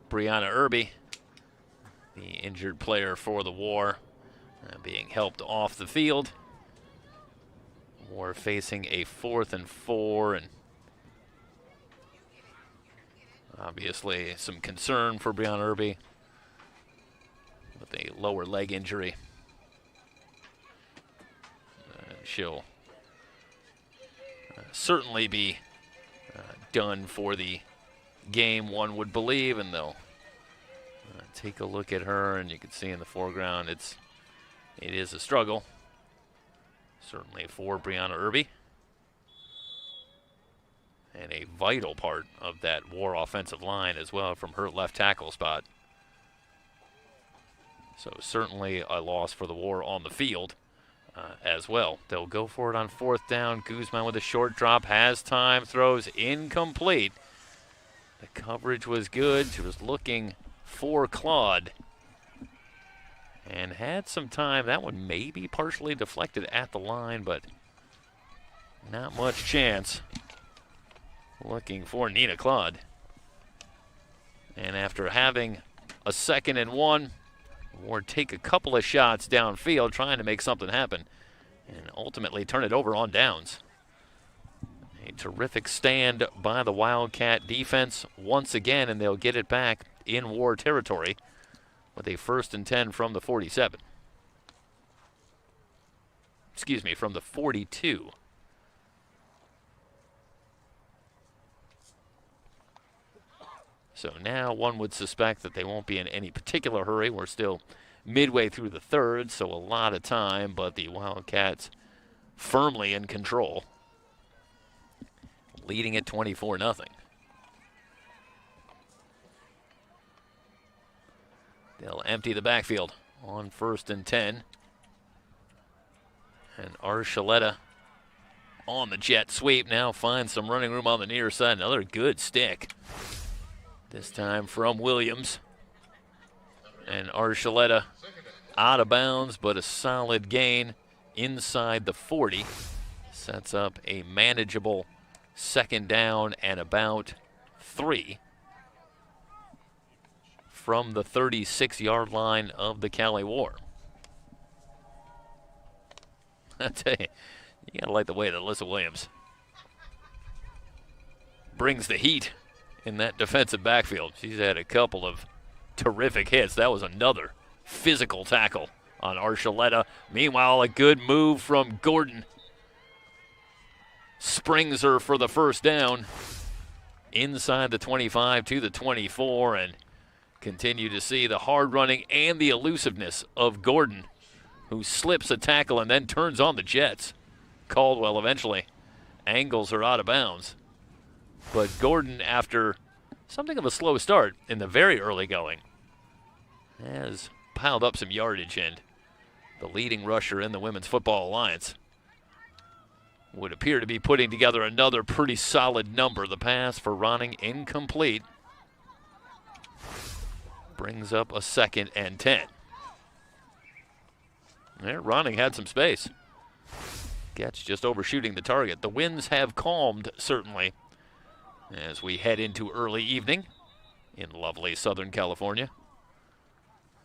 Brianna Irby, the injured player for the War, being helped off the field. War facing a 4th and 4, and obviously some concern for Brianna Irby with a lower leg injury. She'll certainly be done for the game, one would believe, and they'll take a look at her, and you can see in the foreground it is a struggle, certainly for Brianna Irby, and a vital part of that War offensive line as well from her left tackle spot. So certainly a loss for the War on the field as well. They'll go for it on 4th down. Guzman with a short drop, has time, throws incomplete. The coverage was good. She was looking for Claude and had some time. That one may be partially deflected at the line, but not much chance. Looking for Nina Claude. And after having a 2nd and 1, War take a couple of shots downfield trying to make something happen and ultimately turn it over on downs. A terrific stand by the Wildcat defense once again, and they'll get it back in War territory with a 1st and 10 from the 47. Excuse me, from the 42. So now one would suspect that they won't be in any particular hurry. We're still midway through the 3rd, so a lot of time, but the Wildcats firmly in control, leading at 24-0. They'll empty the backfield on 1st and 10. And Archuleta on the jet sweep now finds some running room on the near side. Another good stick. This time from Williams. And Archuleta out of bounds, but a solid gain inside the 40. Sets up a manageable 2nd down and about 3 from the 36-yard line of the Cali War. I tell you, you gotta like the way that Alyssa Williams brings the heat in that defensive backfield. She's had a couple of terrific hits. That was another physical tackle on Archuleta. Meanwhile, a good move from Gordon. Springs her for the 1st down inside the 25 to the 24, and continue to see the hard running and the elusiveness of Gordon, who slips a tackle and then turns on the Jets. Caldwell eventually angles her out of bounds. But Gordon, after something of a slow start in the very early going, has piled up some yardage, and the leading rusher in the Women's Football Alliance would appear to be putting together another pretty solid number. The pass for Ronning incomplete. Brings up a 2nd and 10. There, Ronning had some space. Gets just overshooting the target. The winds have calmed, certainly, as we head into early evening in lovely Southern California.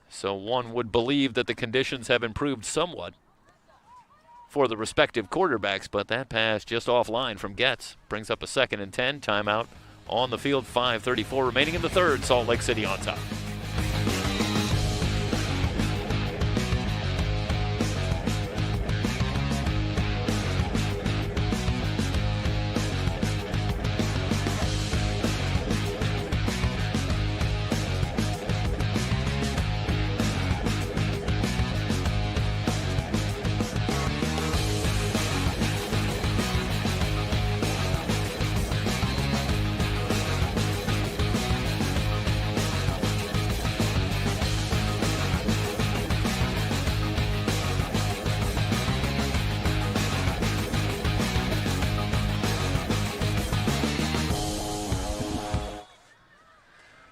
So one would believe that the conditions have improved somewhat for the respective quarterbacks, but that pass just offline from Getz brings up a 2nd and 10. Timeout on the field, 5:34 remaining in the 3rd. Salt Lake City on top.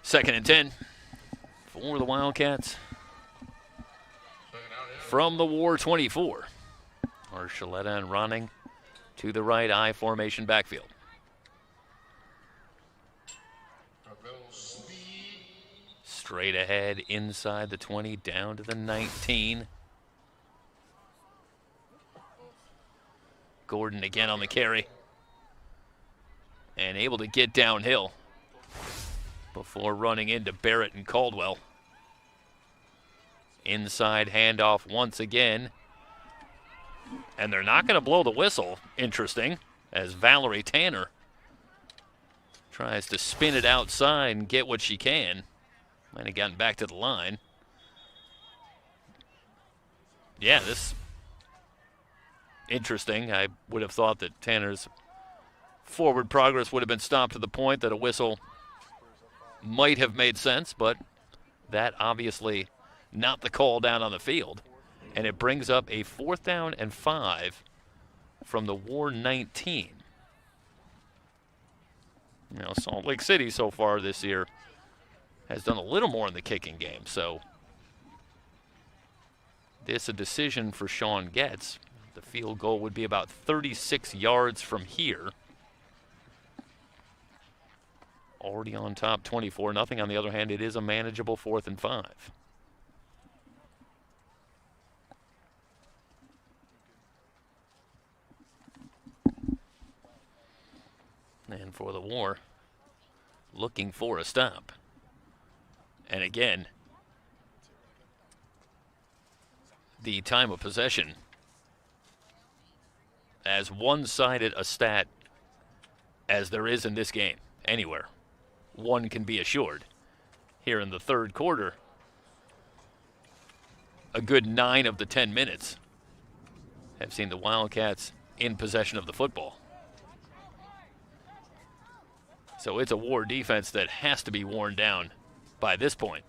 Second and 10 for the Wildcats. From the War 24. Archuleta and Ronning to the right, I formation backfield. Straight ahead inside the 20, down to the 19. Gordon again on the carry. And able to get downhill before running into Barrett and Caldwell. Inside handoff once again. And they're not going to blow the whistle, interesting, as Valerie Tanner tries to spin it outside and get what she can. Might have gotten back to the line. Yeah, this interesting. I would have thought that Tanner's forward progress would have been stopped to the point that a whistle might have made sense, but that obviously not the call down on the field. And it brings up a 4th down and 5 from the War 19. You know, Salt Lake City so far this year has done a little more in the kicking game, so this a decision for Sean Getz. The field goal would be about 36 yards from here. Already on top, 24-0. On the other hand, it is a manageable 4th and 5. And for the War, looking for a stop. And again, the time of possession, as one-sided a stat as there is in this game, anywhere. One can be assured. Here in the third quarter, a good 9 of the 10 minutes have seen the Wildcats in possession of the football. So it's a War defense that has to be worn down by this point.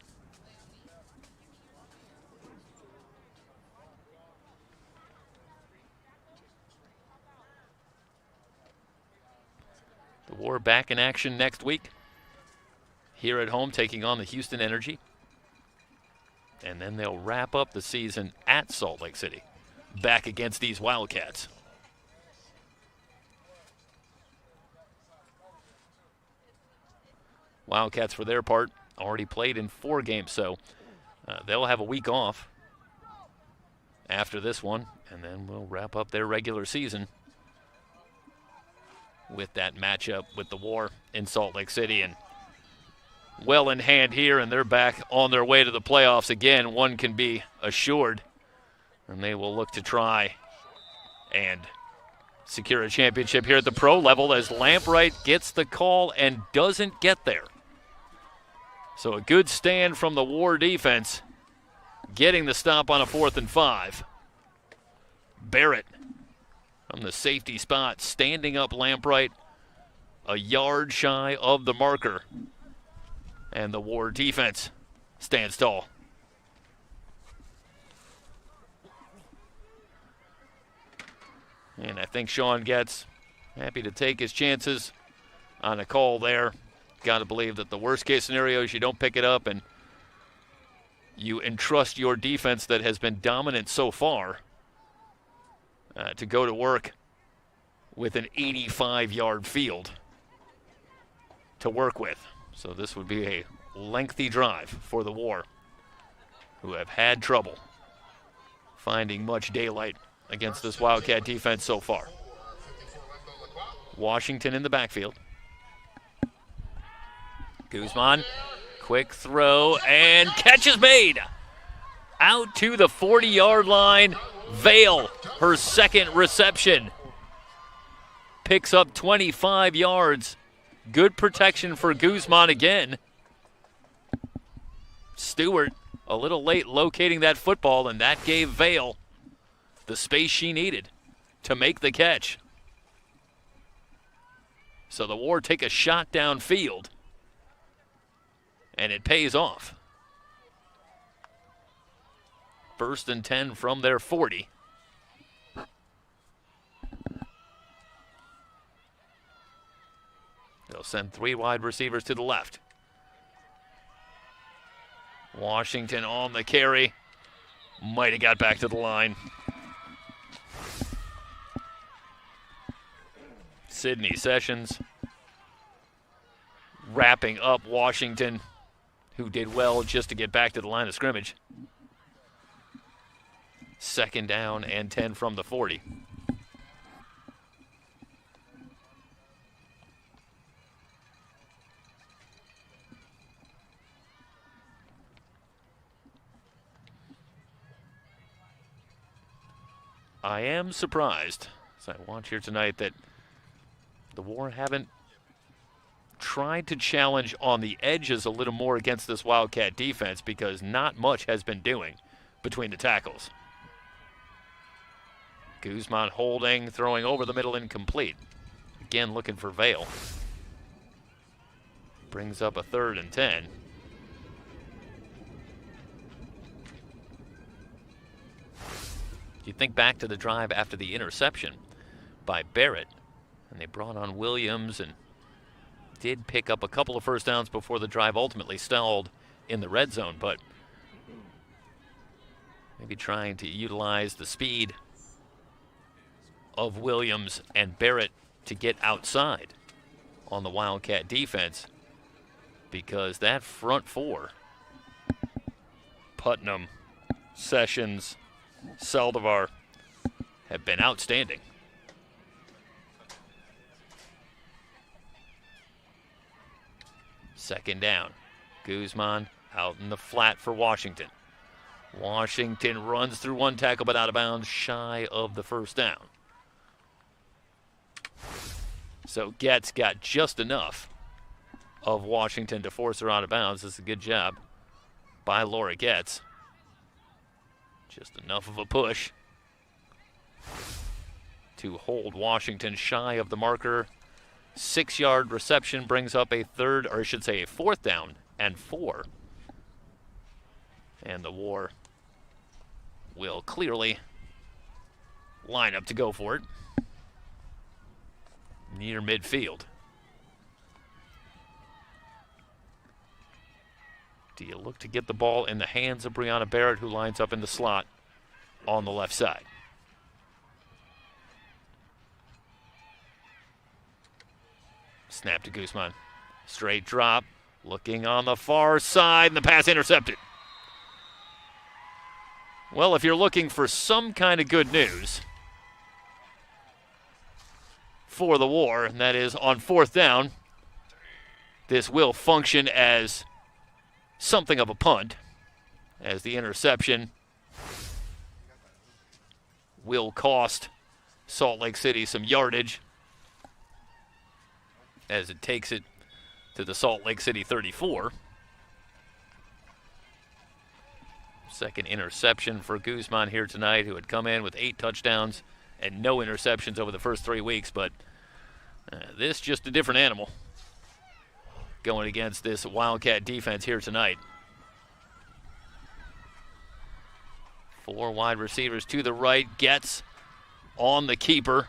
The War back in action next week. Here at home, taking on the Houston Energy. And then they'll wrap up the season at Salt Lake City, back against these Wildcats. Wildcats, for their part, already played in 4 games, so they'll have a week off after this one, and then we'll wrap up their regular season with that matchup with the War in Salt Lake City. And well in hand here, and they're back on their way to the playoffs again. One can be assured, and they will look to try and secure a championship here at the pro level as Lampright gets the call and doesn't get there. So a good stand from the War defense, getting the stop on a 4th and 5. Barrett from the safety spot, standing up Lampright a yard shy of the marker. And the War defense stands tall. And I think Sean Getz happy to take his chances on a call there. Got to believe that the worst case scenario is you don't pick it up and you entrust your defense that has been dominant so far to go to work with an 85-yard field to work with. So this would be a lengthy drive for the War, who have had trouble finding much daylight against this Wildcat defense so far. Washington in the backfield. Guzman, quick throw, and catch is made. Out to the 40-yard line. Vale, her second reception. Picks up 25 yards. Good protection for Guzman again. Stewart a little late locating that football, and that gave Vale the space she needed to make the catch. So the War take a shot downfield, and it pays off. 1st and 10 from their 40. They'll send 3 wide receivers to the left. Washington on the carry. Might have got back to the line. Sydney Sessions wrapping up Washington who did well just to get back to the line of scrimmage. 2nd down and 10 from the 40. I am surprised, as I watch here tonight, that the War haven't tried to challenge on the edges a little more against this Wildcat defense, because not much has been doing between the tackles. Guzman holding, throwing over the middle, incomplete. Again, looking for Vale. Brings up a 3rd and 10. You think back to the drive after the interception by Barrett, and they brought on Williams and did pick up a couple of first downs before the drive ultimately stalled in the red zone, but maybe trying to utilize the speed of Williams and Barrett to get outside on the Wildcat defense, because that front four, Putnam, Sessions, Saldivar, have been outstanding. Second down. Guzman out in the flat for Washington. Washington runs through one tackle but out of bounds, shy of the first down. So Getz got just enough of Washington to force her out of bounds. This is a good job by Laura Getz. Just enough of a push to hold Washington shy of the marker. 6-yard reception brings up a 4th down and 4. And the War will clearly line up to go for it near midfield. Do you look to get the ball in the hands of Brianna Barrett, who lines up in the slot on the left side? Snap to Guzman. Straight drop. Looking on the far side, and the pass intercepted. Well, if you're looking for some kind of good news for the War, and that is on 4th down, this will function as something of a punt, as the interception will cost Salt Lake City some yardage, as it takes it to the Salt Lake City 34. Second interception for Guzman here tonight, who had come in with 8 touchdowns and no interceptions over the first 3 weeks, but this just a different animal going against this Wildcat defense here tonight. 4 wide receivers to the right. Gets on the keeper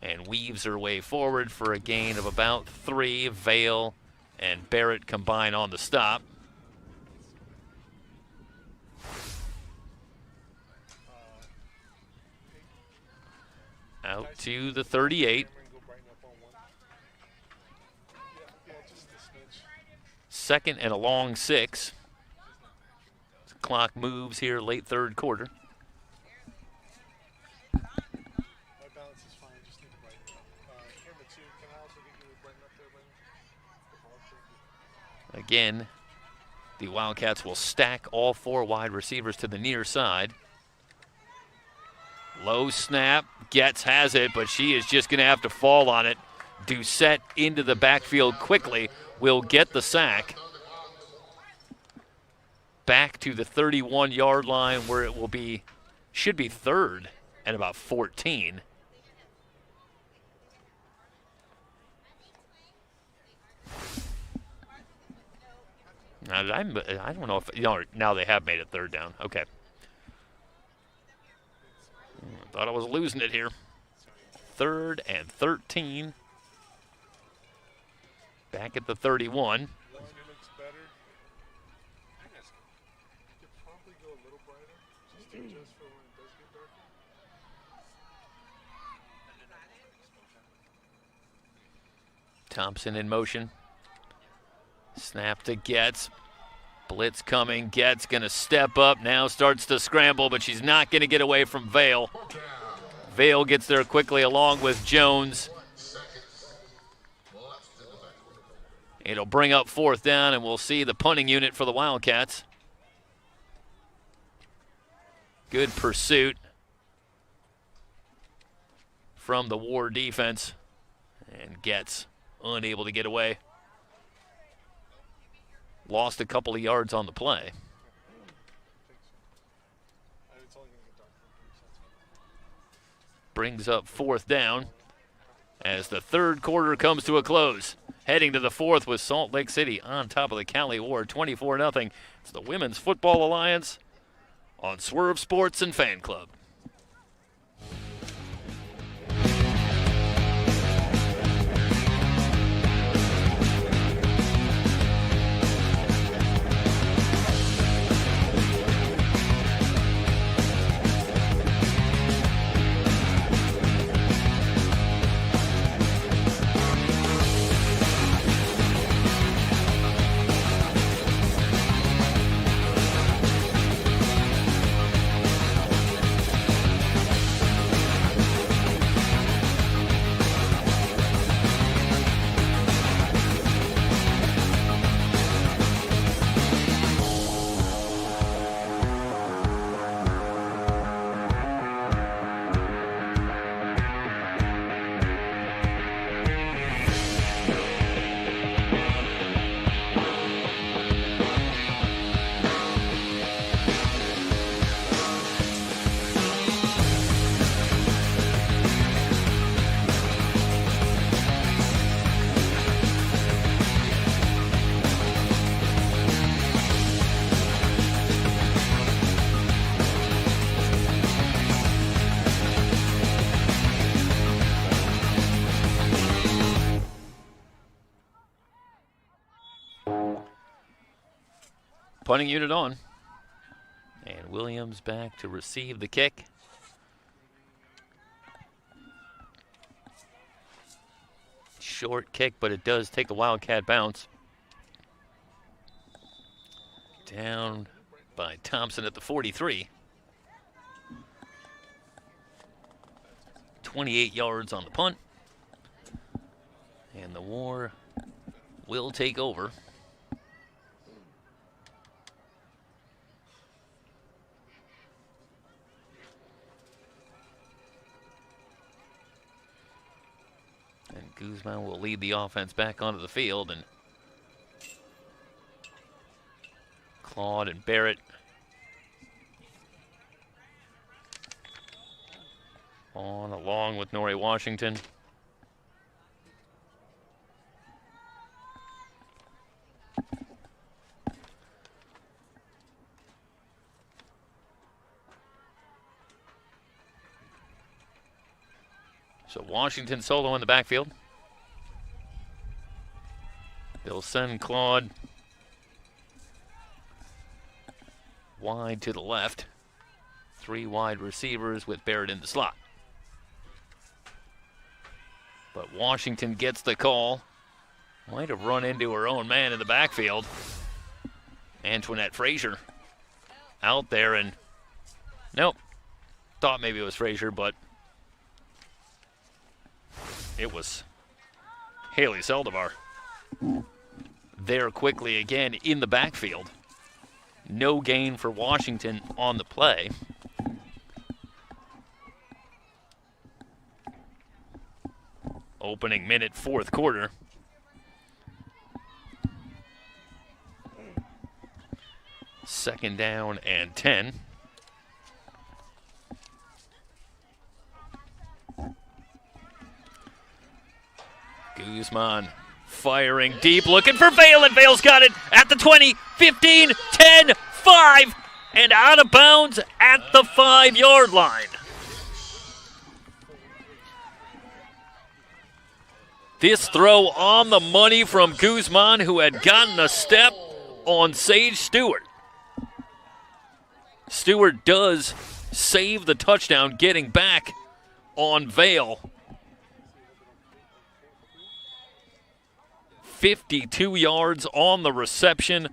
and weaves her way forward for a gain of about 3. Vale and Barrett combine on the stop. Out to the 38. 2nd and a long 6. The clock moves here late 3rd quarter. Again, the Wildcats will stack all 4 wide receivers to the near side. Low snap. Getz has it, but she is just going to have to fall on it. Doucette into the backfield quickly. Will get the sack. Back to the 31-yard line, where it will be, should be 3rd and about 14. Now, I don't know if, now they have made it 3rd down. Okay. Thought I was losing it here. 3rd and 13. Back at the 31. Thompson in motion. Snap to Getz. Blitz coming. Getz going to step up. Now starts to scramble, but she's not going to get away from Vale. Vale gets there quickly along with Jones. It'll bring up 4th down, and we'll see the punting unit for the Wildcats. Good pursuit from the War defense. And Getz unable to get away. Lost a couple of yards on the play. Brings up 4th down as the 3rd quarter comes to a close. Heading to the 4th with Salt Lake City on top of the Cali War, 24-0. It's the Women's Football Alliance on Swerve Sports and Fan Club. Punting unit on. And Williams back to receive the kick. Short kick, but it does take a Wildcat bounce. Down by Thompson at the 43. 28 yards on the punt. And the War will take over. And Guzman will lead the offense back onto the field, and Claude and Barrett on along with Nori Washington. So Washington solo in the backfield. They'll send Claude wide to the left. 3 wide receivers with Barrett in the slot. But Washington gets the call. Might have run into her own man in the backfield. Antoinette Frazier out there, and nope. Thought maybe it was Frazier, but it was Haley Saldivar. There quickly again in the backfield. No gain for Washington on the play. Opening minute, 4th quarter. Second down and 10. Guzman firing deep, looking for Vale, and Vale's got it at the 20, 15, 10, 5, and out of bounds at the 5-yard line. This throw on the money from Guzman, who had gotten a step on Sage Stewart. Stewart does save the touchdown, getting back on Vale. 52 yards on the reception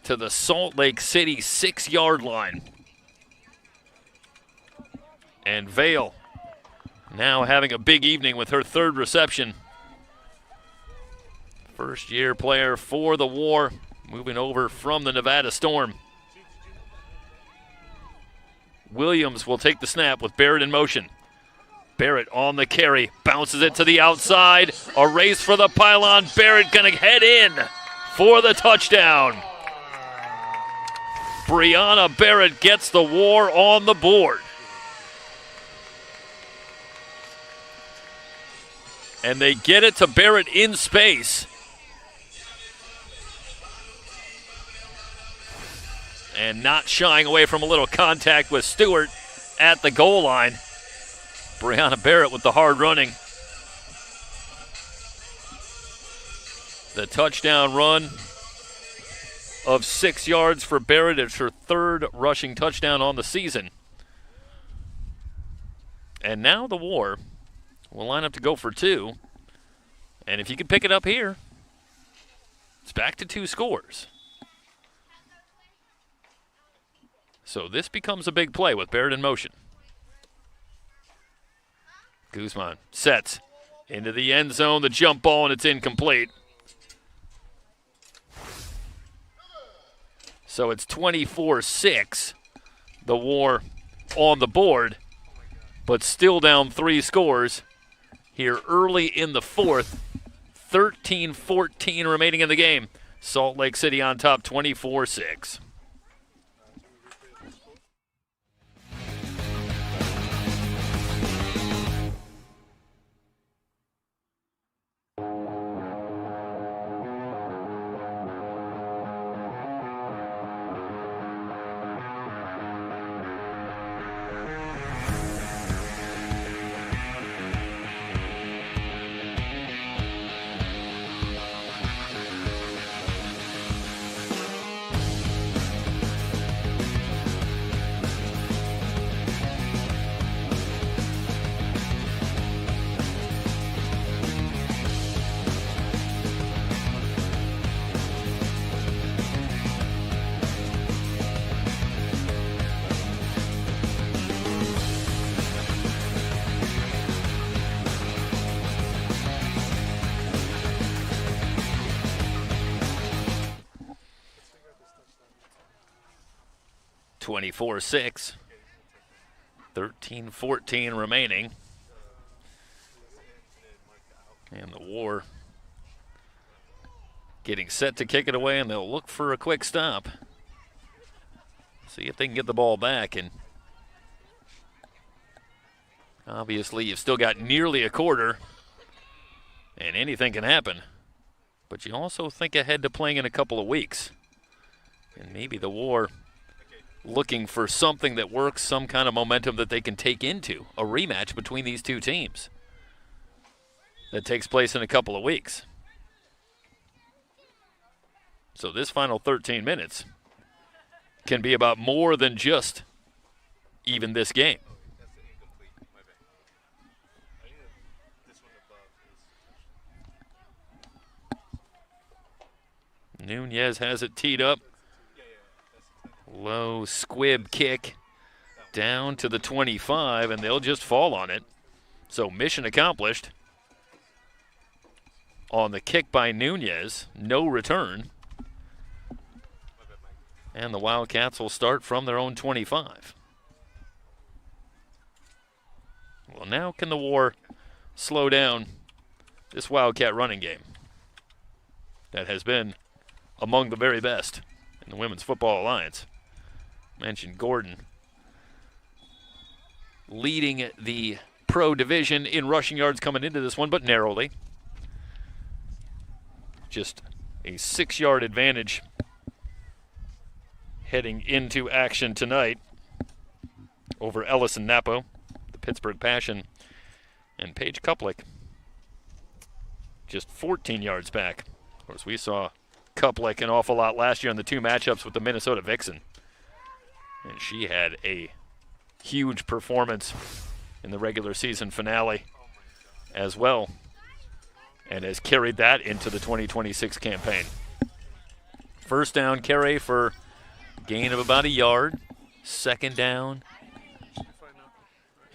to the Salt Lake City 6-yard line. And Vale now having a big evening with her third reception. First-year player for the War, moving over from the Nevada Storm. Williams will take the snap with Barrett in motion. Barrett on the carry, bounces it to the outside. A race for the pylon. Barrett gonna head in for the touchdown. Brianna Barrett gets the War on the board. And they get it to Barrett in space. And not shying away from a little contact with Stewart at the goal line. Brianna Barrett with the hard running. The touchdown run of 6 yards for Barrett. It's her third rushing touchdown on the season. And now the War will line up to go for 2. And if you can pick it up here, it's back to 2 scores. So this becomes a big play with Barrett in motion. Guzman sets into the end zone, the jump ball, and it's incomplete. So it's 24-6, the War on the board, but still down 3 scores here early in the fourth. 13-14 remaining in the game. Salt Lake City on top, 24-6. (24-6). 13-14 remaining. And the War getting set to kick it away, and they'll look for a quick stop. See if they can get the ball back. And obviously you've still got nearly a quarter, and anything can happen. But you also think ahead to playing in a couple of weeks. And maybe the War looking for something that works, some kind of momentum that they can take into a rematch between these two teams that takes place in a couple of weeks. So this final 13 minutes can be about more than just even this game. Nunez has it teed up. Low squib kick down to the 25, and they'll just fall on it. So mission accomplished on the kick by Nunez. No return. And the Wildcats will start from their own 25. Well, now can the War slow down this Wildcat running game that has been among the very best in the Women's Football Alliance? Mentioned Gordon leading the pro division in rushing yards coming into this one, but narrowly. Just a 6-yard advantage heading into action tonight over Ellison Napo, the Pittsburgh Passion, and Paige Kuplick just 14 yards back. Of course, we saw Kuplick an awful lot last year in the 2 matchups with the Minnesota Vixen. And she had a huge performance in the regular season finale as well. and has carried that into the 2026 campaign. First down carry for gain of about a yard. Second down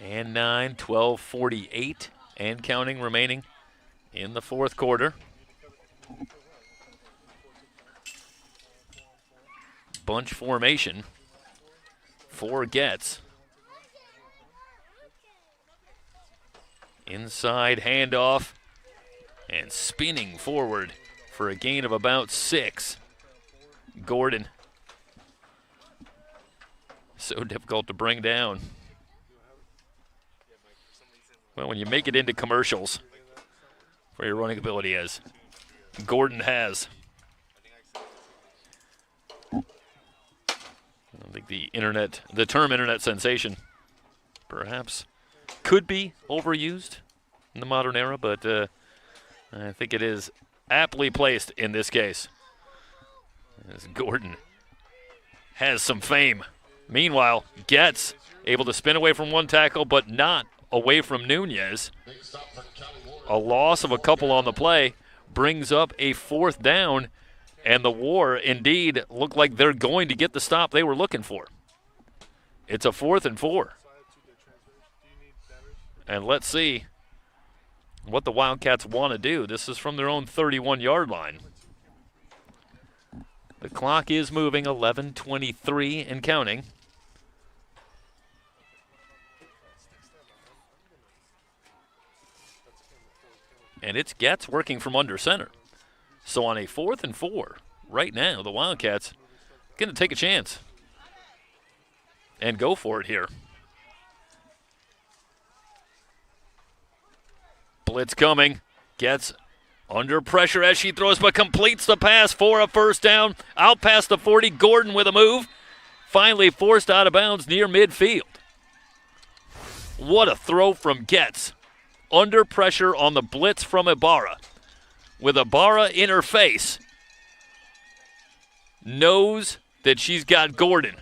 and 9, 12:48 and counting remaining in the fourth quarter. Bunch formation for Getz. Inside handoff and spinning forward for a gain of about 6. Gordon. So difficult to bring down. Well, when you make it into commercials for your running ability, as Gordon has. I think the term internet sensation perhaps could be overused in the modern era, but I think it is aptly placed in this case, as Gordon has some fame. Meanwhile, Getz able to spin away from one tackle, but not away from Nunez. A loss of a couple on the play brings up a fourth down, and the War indeed look like they're going to get the stop they were looking for. It's a 4th and 4. And let's see what the Wildcats want to do. This is from their own 31-yard line. The clock is moving, 11:23 and counting. And it's Getz working from under center. So on a 4th and 4, right now, the Wildcats going to take a chance and go for it here. Blitz coming. Getz under pressure as she throws, but completes the pass for a first down. Out past the 40, Gordon with a move. Finally forced out of bounds near midfield. What a throw from Getz. Under pressure on the blitz from Ibarra. With Ibarra in her face. Knows that she's got Gordon.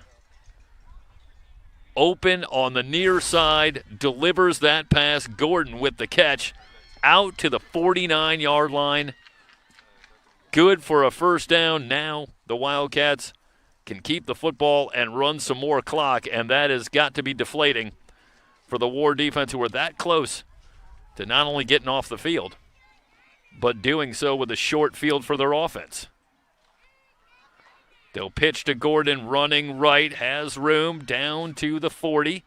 Open on the near side. Delivers that pass. Gordon with the catch. Out to the 49-yard line. Good for a first down. Now the Wildcats can keep the football and run some more clock, and that has got to be deflating for the War defense, who are that close to not only getting off the field, but doing so with a short field for their offense. They'll pitch to Gordon, running right, has room down to the 40.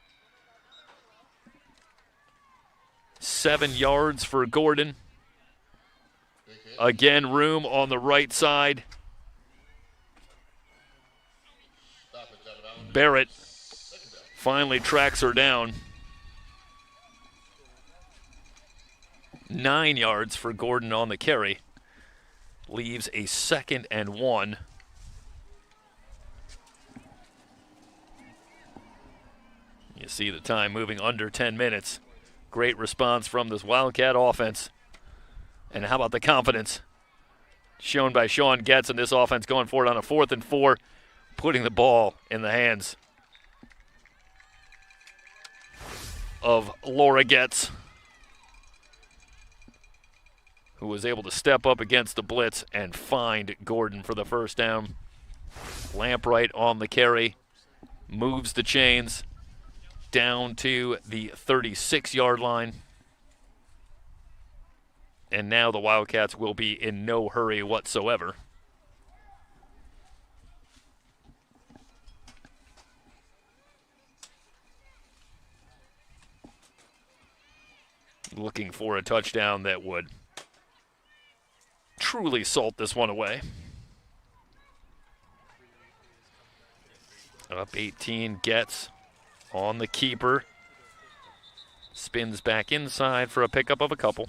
7 yards for Gordon. Again, room on the right side. Barrett finally tracks her down. 9 yards for Gordon on the carry. Leaves a 2nd and 1. You see the time moving under 10 minutes. Great response from this Wildcat offense. And how about the confidence shown by Sean Getz in this offense, going forward on a 4th and 4, putting the ball in the hands of Laura Getz, who was able to step up against the blitz and find Gordon for the first down. Lampright on the carry, moves the chains down to the 36-yard line. And now the Wildcats will be in no hurry whatsoever. Looking for a touchdown that would truly salt this one away. Up 18, Getz on the keeper. Spins back inside for a pickup of a couple.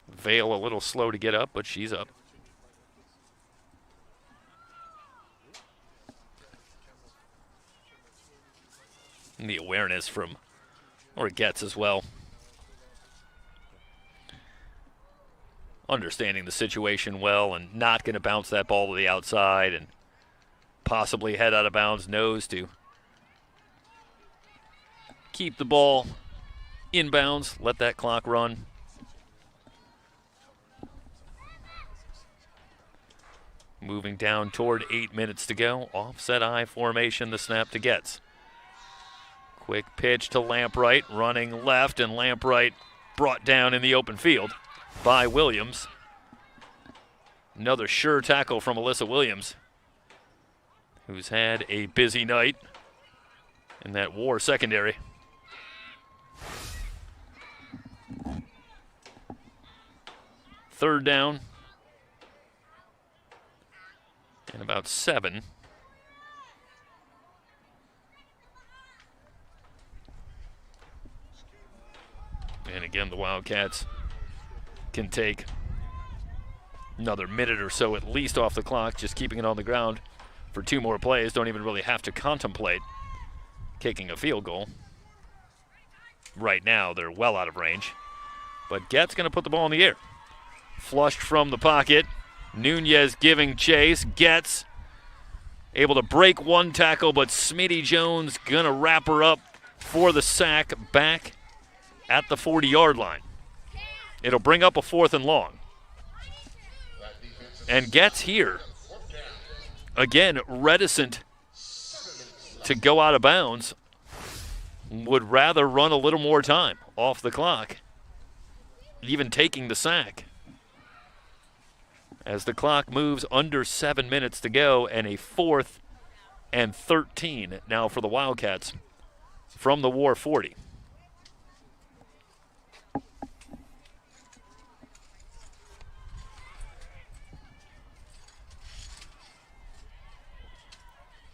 Vale a little slow to get up, but she's up. And the awareness from Getz as well. Understanding the situation well and not going to bounce that ball to the outside and possibly head out of bounds, knows to keep the ball inbounds, let that clock run. Moving down toward 8 minutes to go. Offset I formation, the snap to Getz. Quick pitch to Lampright, running left, and Lampright brought down in the open field by Williams. Another sure tackle from Alyssa Williams, who's had a busy night in that War secondary. Third down. And about 7. And again, the Wildcats can take another minute or so at least off the clock, just keeping it on the ground for 2 more plays. Don't even really have to contemplate kicking a field goal. Right now, they're well out of range. But Getz going to put the ball in the air. Flushed from the pocket. Nunez giving chase. Getz able to break one tackle, but Smitty Jones going to wrap her up for the sack back at the 40-yard line. It'll bring up a 4th and long. And Getz here, again, reticent to go out of bounds, would rather run a little more time off the clock, even taking the sack. As the clock moves under 7 minutes to go, and a 4th and 13 now for the Wildcats from the War 40.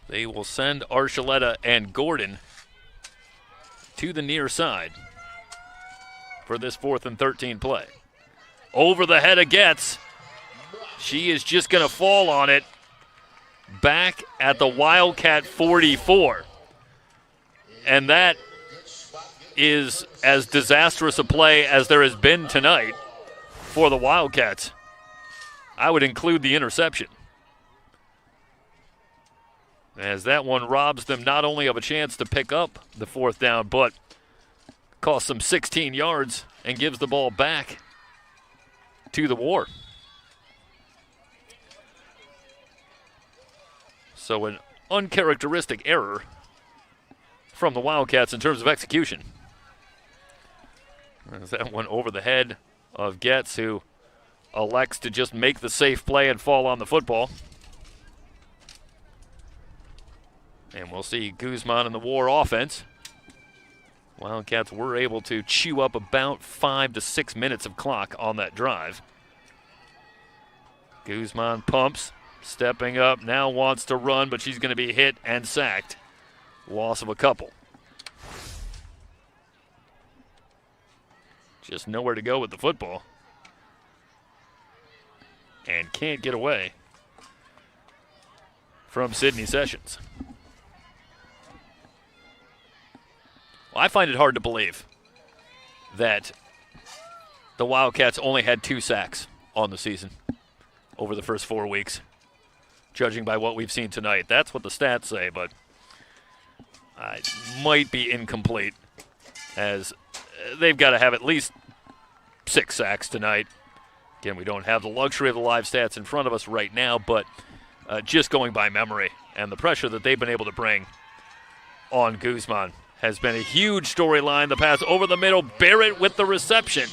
They will send Archuleta and Gordon to the near side for this 4th and 13 play. Over the head of Getz. She is just going to fall on it back at the Wildcat 44. And that is as disastrous a play as there has been tonight for the Wildcats. I would include the interception, as that one robs them not only of a chance to pick up the 4th down, but costs them 16 yards and gives the ball back to the War. So an uncharacteristic error from the Wildcats in terms of execution. As that one over the head of Getz, who elects to just make the safe play and fall on the football. And we'll see Guzman in the War offense. Wildcats were able to chew up about 5 to 6 minutes of clock on that drive. Guzman pumps, stepping up, now wants to run, but she's going to be hit and sacked. Loss of a couple. Just nowhere to go with the football. And can't get away from Sydney Sessions. Well, I find it hard to believe that the Wildcats only had 2 sacks on the season over the first 4 weeks, judging by what we've seen tonight. That's what the stats say, but it might be incomplete, as they've got to have at least 6 sacks tonight. Again, we don't have the luxury of the live stats in front of us right now, but just going by memory and the pressure that they've been able to bring on Guzman has been a huge storyline. The pass over the middle, Barrett with the reception.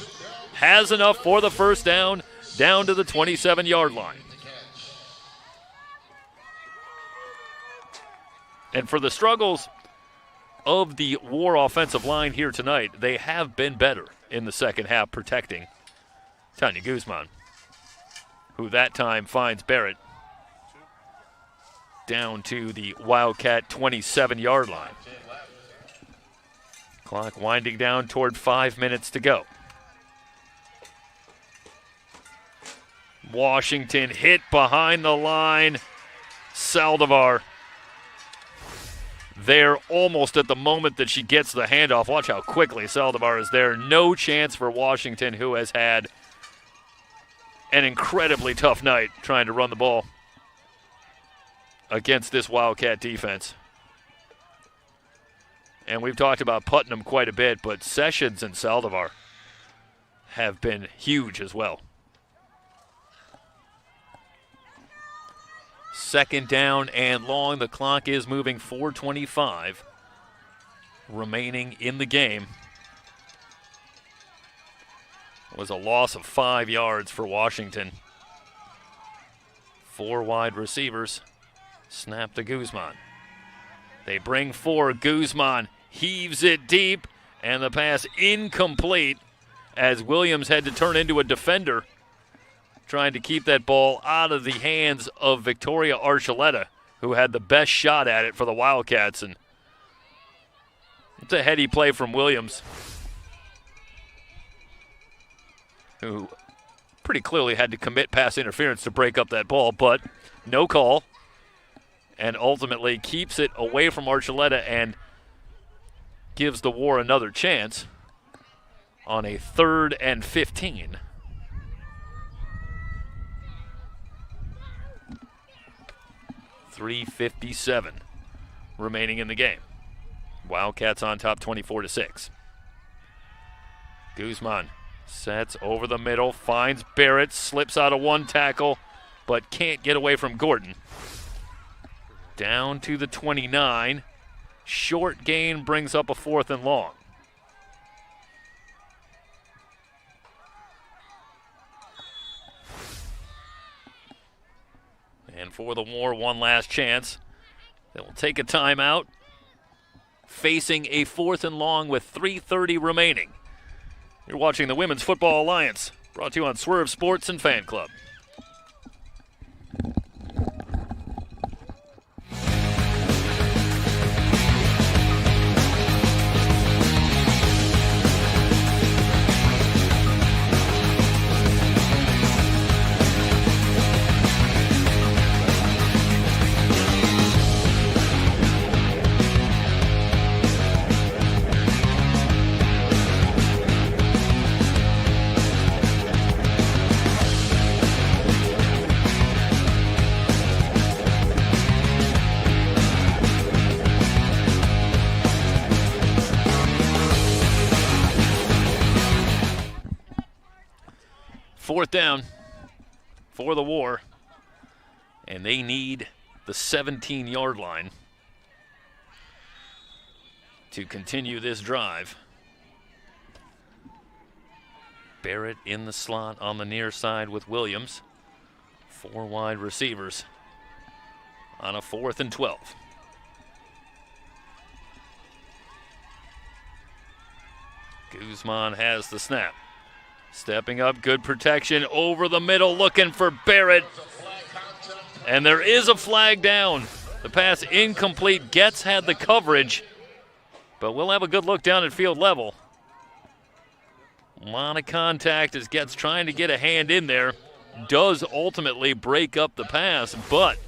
Has enough for the first down to the 27-yard line. And for the struggles of the War offensive line here tonight, they have been better in the second half protecting Tanya Guzman, who that time finds Barrett down to the Wildcat 27-yard line. Clock winding down toward 5 minutes to go. Washington hit behind the line. Saldivar there almost at the moment that she gets the handoff. Watch how quickly Saldivar is there. No chance for Washington, who has had an incredibly tough night trying to run the ball against this Wildcat defense. And we've talked about Putnam quite a bit, but Sessions and Saldivar have been huge as well. Second down and long. The clock is moving. 4:25 remaining in the game. It was a loss of 5 yards for Washington. 4 wide receivers. Snap to Guzman. They bring 4. Guzman heaves it deep, and the pass incomplete as Williams had to turn into a defender, trying to keep that ball out of the hands of Victoria Archuleta, who had the best shot at it for the Wildcats. And it's a heady play from Williams, who pretty clearly had to commit pass interference to break up that ball, but no call, and ultimately keeps it away from Archuleta and gives the War another chance on a 3rd and 15. .357 remaining in the game. Wildcats on top 24-6. Guzman sets over the middle, finds Barrett, slips out of one tackle, but can't get away from Gordon. Down to the 29. Short gain brings up a 4th and long. And for the War, one last chance. They will take a timeout, facing a 4th and long with 3:30 remaining. You're watching the Women's Football Alliance, brought to you on Swerve Sports and Fan Club. Fourth down for the War, and they need the 17-yard line to continue this drive. Barrett in the slot on the near side with Williams. 4 wide receivers on a 4th and 12. Guzman has the snap. Stepping up, good protection over the middle, looking for Barrett. And there is a flag down. The pass incomplete. Getz had the coverage, but we'll have a good look down at field level. A lot of contact as Getz trying to get a hand in there. Does ultimately break up the pass, but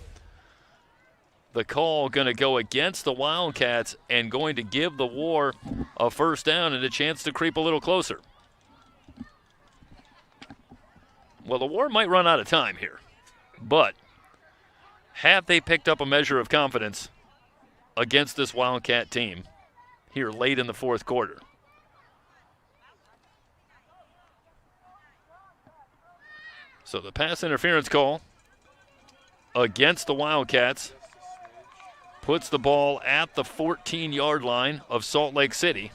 the call going to go against the Wildcats and going to give the War a 1st down and a chance to creep a little closer. Well, the War might run out of time here, but have they picked up a measure of confidence against this Wildcat team here late in the 4th quarter? So the pass interference call against the Wildcats puts the ball at the 14-yard line of Salt Lake City.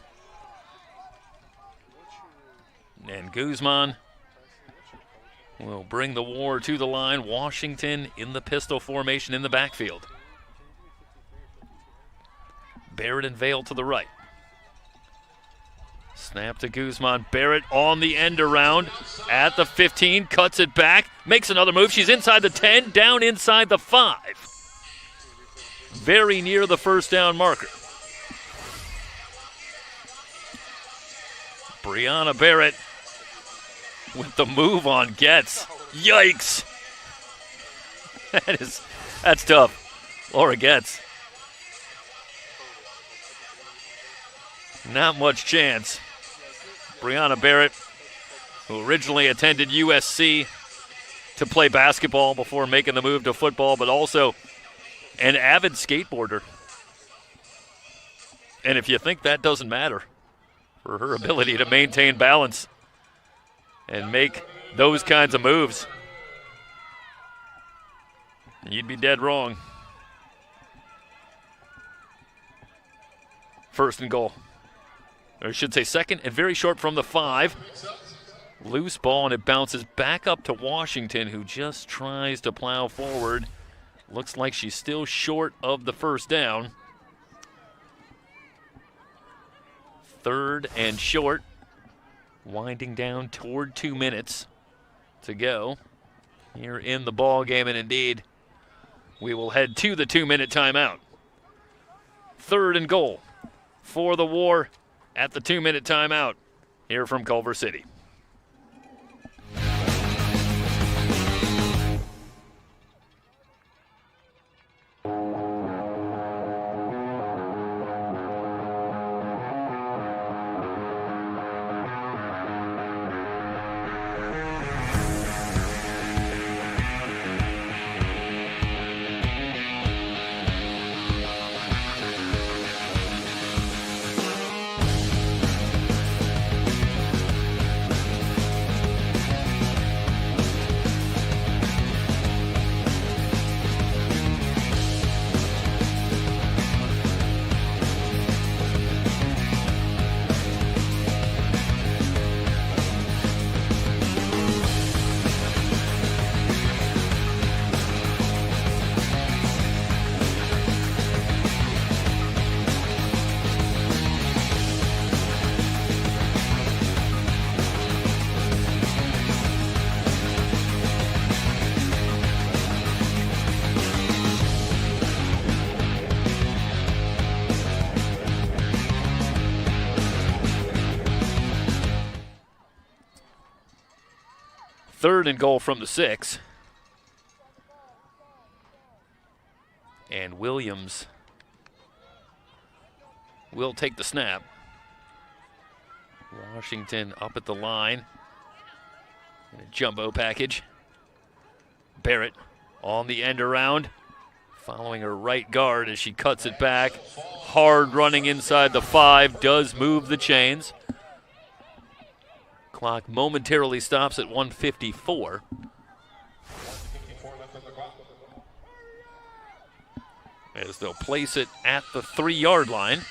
And Guzman will bring the War to the line. Washington in the pistol formation in the backfield. Barrett and Vale to the right. Snap to Guzman. Barrett on the end around at the 15. Cuts it back. Makes another move. She's inside the 10. Down inside the 5. Very near the 1st down marker. Brianna Barrett with the move on Getz. Yikes. That's tough. Laura Getz. Not much chance. Brianna Barrett, who originally attended USC to play basketball before making the move to football, but also an avid skateboarder. And if you think that doesn't matter, for her ability to maintain balance and make those kinds of moves, you'd be dead wrong. First and goal. Or I should say second and very short from the 5. Loose ball, and it bounces back up to Washington, who just tries to plow forward. Looks like she's still short of the first down. Third and short. Winding down toward 2 minutes to go here in the ball game, and indeed, we will head to the 2-minute timeout. Third and goal for the War at the 2-minute timeout here from Culver City. Third and goal from the 6. And Williams will take the snap. Washington up at the line in a jumbo package. Barrett on the end around, following her right guard as she cuts it back. Hard running inside the 5, does move the chains. Clock momentarily stops at 1:54. As they'll place it at the 3-yard line.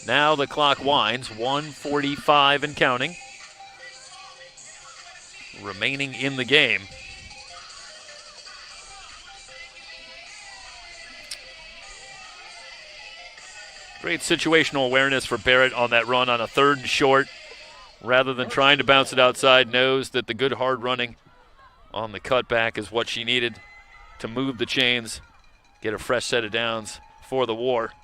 Now the clock winds, 1:45 and counting remaining in the game. Great situational awareness for Barrett on that run on a 3rd and short. Rather than trying to bounce it outside, knows that the good hard running on the cutback is what she needed to move the chains, get a fresh set of downs for the War.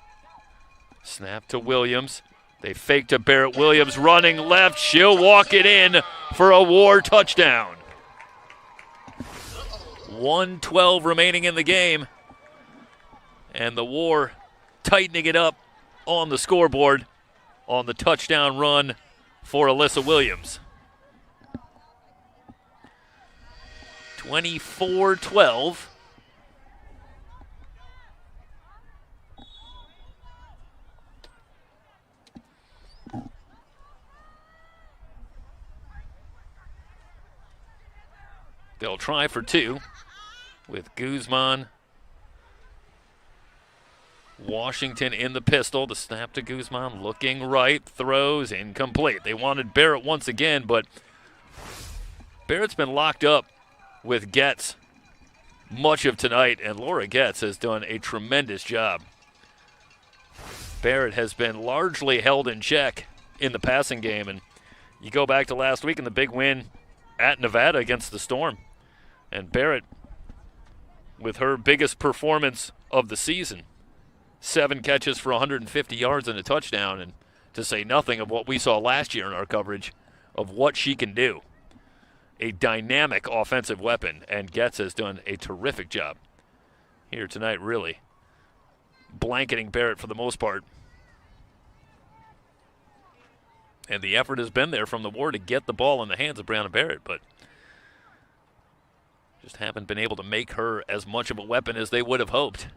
Snap to Williams. They fake to Barrett. Williams running left. She'll walk it in for a War touchdown. 1:12 remaining in the game. And the War tightening it up on the scoreboard on the touchdown run for Alyssa Williams. 24-12. They'll try for 2 with Guzman. Washington in the pistol. The snap to Guzman, looking right, throws incomplete. They wanted Barrett once again, but Barrett's been locked up with Getz much of tonight, and Laura Getz has done a tremendous job. Barrett has been largely held in check in the passing game, and you go back to last week in the big win at Nevada against the Storm, and Barrett with her biggest performance of the season. 7 catches for 150 yards and a touchdown, and to say nothing of what we saw last year in our coverage of what she can do. A dynamic offensive weapon, and Getz has done a terrific job here tonight, really blanketing Barrett for the most part. And the effort has been there from the War to get the ball in the hands of Brianna Barrett, but just haven't been able to make her as much of a weapon as they would have hoped.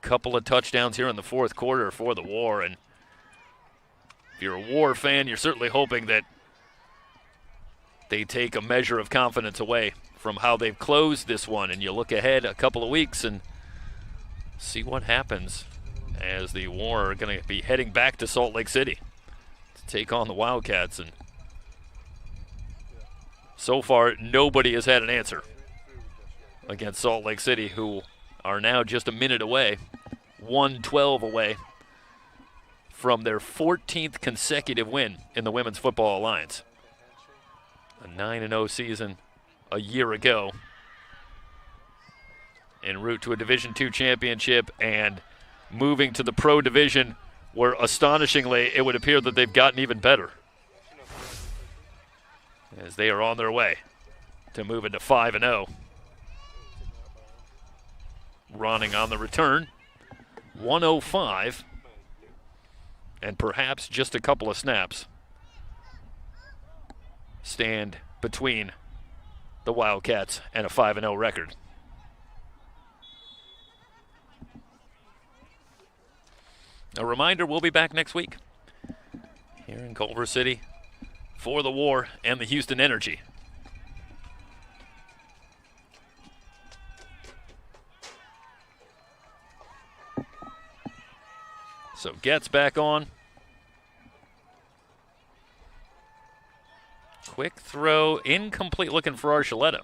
Couple of touchdowns here in the fourth quarter for the War, and if you're a War fan, you're certainly hoping that they take a measure of confidence away from how they've closed this one, and you look ahead a couple of weeks and see what happens as the War are going to be heading back to Salt Lake City to take on the Wildcats. And so far, nobody has had an answer against Salt Lake City, who are now just a minute away, 1-12 away from their 14th consecutive win in the Women's Football Alliance. A 9-0 season a year ago, en route to a Division II championship and moving to the Pro Division, where astonishingly it would appear that they've gotten even better, as they are on their way to move into 5-0. Running on the return, 105, and perhaps just a couple of snaps stand between the Wildcats and a 5-0 record. A reminder, we'll be back next week here in Culver City for the War and the Houston Energy. So gets back on. Quick throw, incomplete, looking for Archuleta.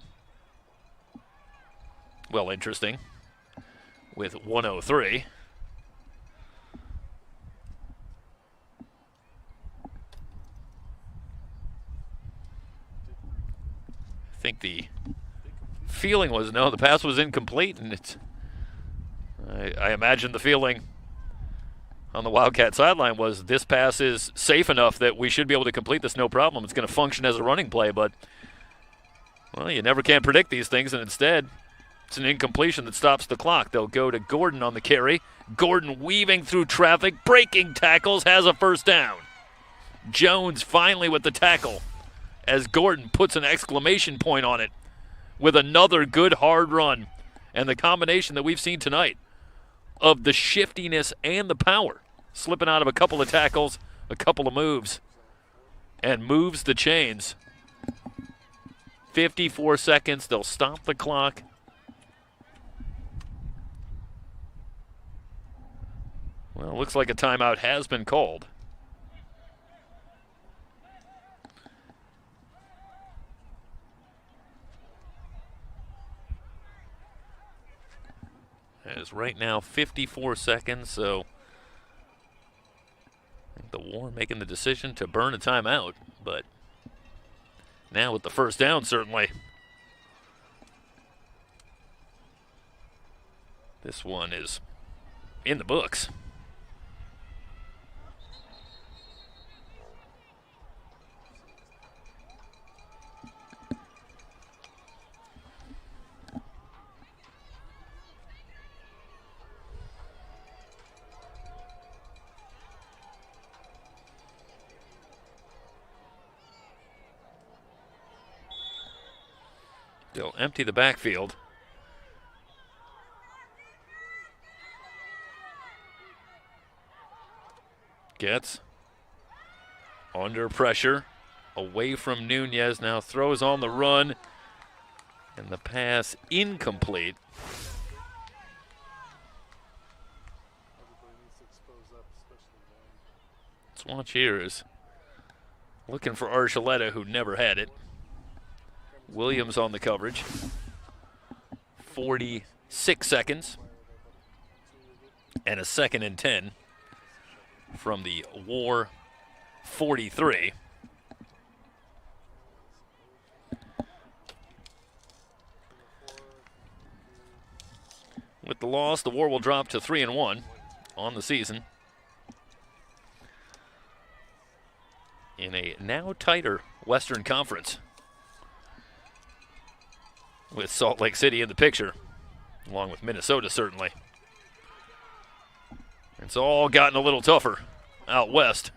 Well, interesting. With 103. I think the feeling was, no, the pass was incomplete, and it's, I imagine the feeling on the Wildcat sideline was, this pass is safe enough that we should be able to complete this no problem. It's going to function as a running play, but, well, you never can predict these things, and instead it's an incompletion that stops the clock. They'll go to Gordon on the carry. Gordon weaving through traffic, breaking tackles, has a first down. Jones finally with the tackle as Gordon puts an exclamation point on it with another good hard run. And the combination that we've seen tonight of the shiftiness and the power, slipping out of a couple of tackles, a couple of moves, and moves the chains. 54 seconds, they'll stop the clock. Well, it looks like a timeout has been called. As right now 54 seconds, so I think the War making the decision to burn a timeout, but now with the first down, certainly this one is in the books. They'll empty the backfield. Gets under pressure, away from Nunez, now throws on the run, and the pass incomplete. Let's watch here is looking for Archuleta, who never had it. Williams on the coverage. 46 seconds. And a 2nd and 10 from the War 43. With the loss, the War will drop to 3-1 on the season, in a now tighter Western Conference, with Salt Lake City in the picture, along with Minnesota, certainly. It's all gotten a little tougher out west.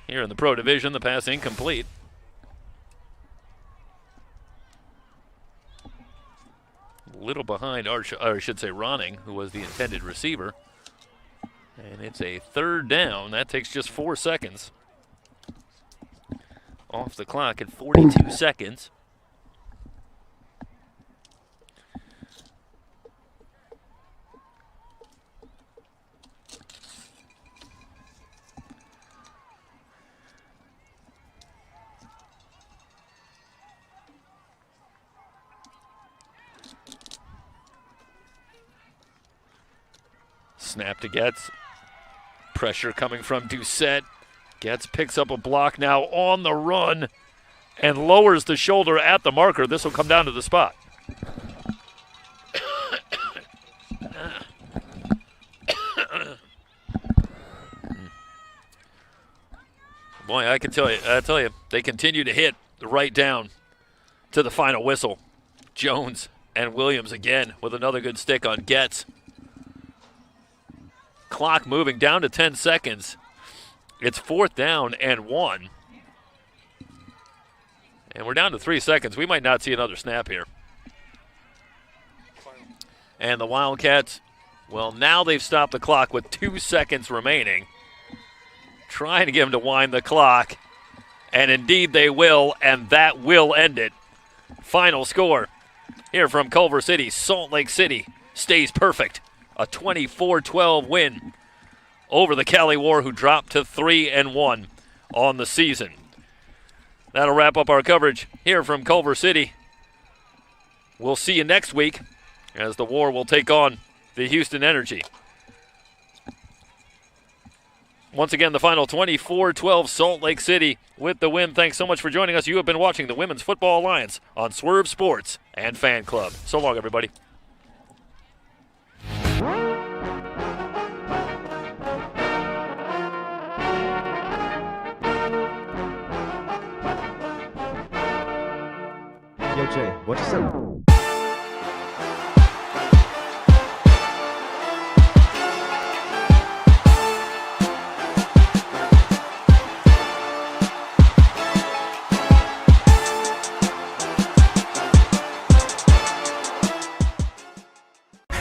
Here in the Pro Division, the pass incomplete. little behind, or I should say Ronning, who was the intended receiver. And it's a 3rd down. That takes just 4 seconds. Off the clock at 42 seconds. Snap to Getz. Pressure coming from Doucette. Getz picks up a block now on the run and lowers the shoulder at the marker. This will come down to the spot. Boy, I tell you, they continue to hit right down to the final whistle. Jones and Williams again with another good stick on Getz. Clock moving down to 10 seconds. It's 4th down and 1. And we're down to 3 seconds. We might not see another snap here. And the Wildcats, well, now they've stopped the clock with 2 seconds remaining. Trying to get them to wind the clock. And indeed they will, and that will end it. Final score here from Culver City. Salt Lake City stays perfect. A 24-12 win over the Cali War, who dropped to 3-1 on the season. That'll wrap up our coverage here from Culver City. We'll see you next week as the War will take on the Houston Energy. Once again, the final 24-12 Salt Lake City with the win. Thanks so much for joining us. You have been watching the Women's Football Alliance on Swerve Sports and Fan Club. So long, everybody. Yo, Jay, what you say?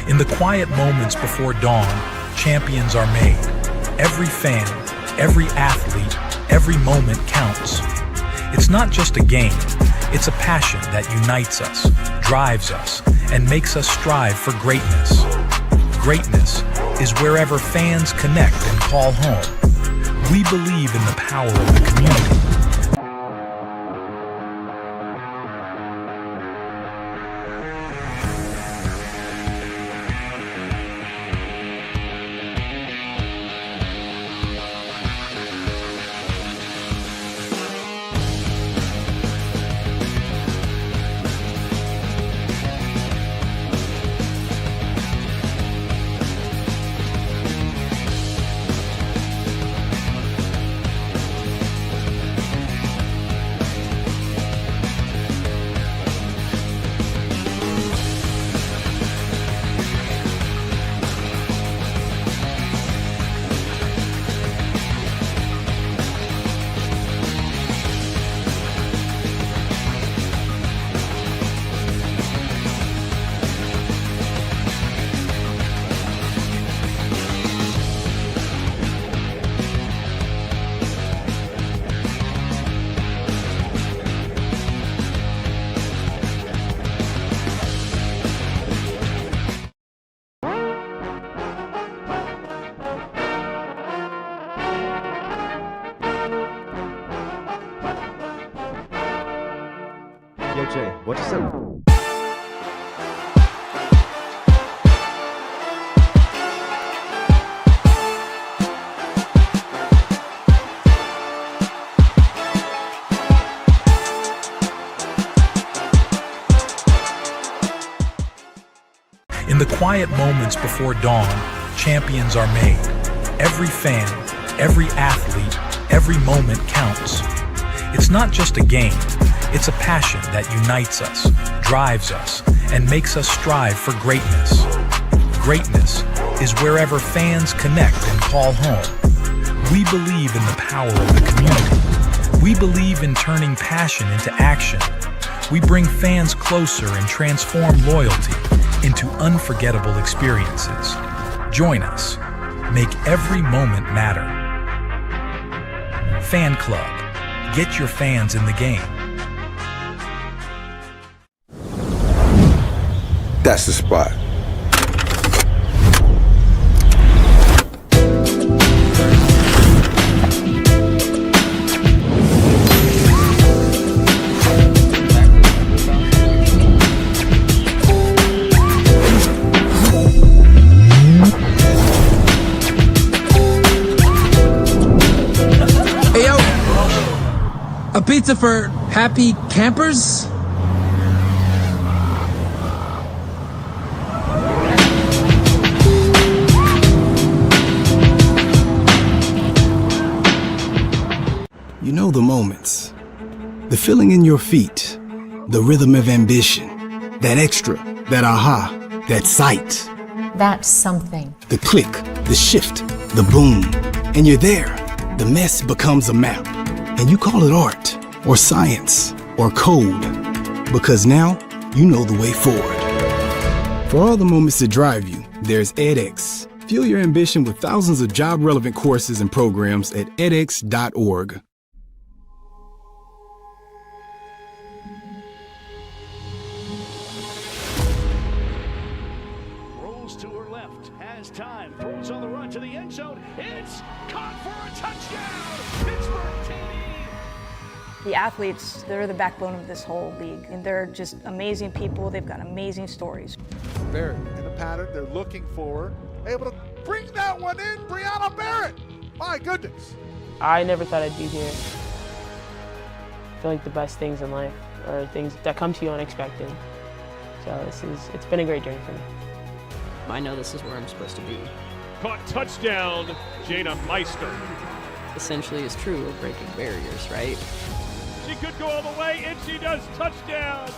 In the quiet moments before dawn, champions are made. Every fan, every athlete, every moment counts. It's not just a game, it's a passion that unites us, drives us, and makes us strive for greatness. Greatness is wherever fans connect and call home. We believe in the power of the community. Yo, Jay, what you say? In the quiet moments before dawn, champions are made. Every fan, every athlete, every moment counts. It's not just a game, it's a passion that unites us, drives us, and makes us strive for greatness. Greatness is wherever fans connect and call home. We believe in the power of the community. We believe in turning passion into action. We bring fans closer and transform loyalty into unforgettable experiences. Join us. Make every moment matter. Fan Club. Get your fans in the game. That's the spot. Hey, yo! A pizza for happy campers? You know the moments. The feeling in your feet. The rhythm of ambition. That extra. That aha. That sight. That's something. The click. The shift. The boom. And you're there. The mess becomes a map. And you call it art. Or science. Or code. Because now, you know the way forward. For all the moments that drive you, there's edX. Fuel your ambition with thousands of job-relevant courses and programs at edX.org. Rolls to her left, has time, throws on the run to the end zone. It's caught for a touchdown. Pittsburgh TD. The athletes, they're the backbone of this whole league, and they're just amazing people. They've got amazing stories. Barrett in the pattern, they're looking for her. Able to bring that one in, Brianna Barrett. My goodness. I never thought I'd be here. I feel like the best things in life are things that come to you unexpected. So it's been a great journey for me. I know this is where I'm supposed to be. Caught touchdown, Jada Meister. Essentially is true of breaking barriers, right? She could go all the way, and she does. Touchdown.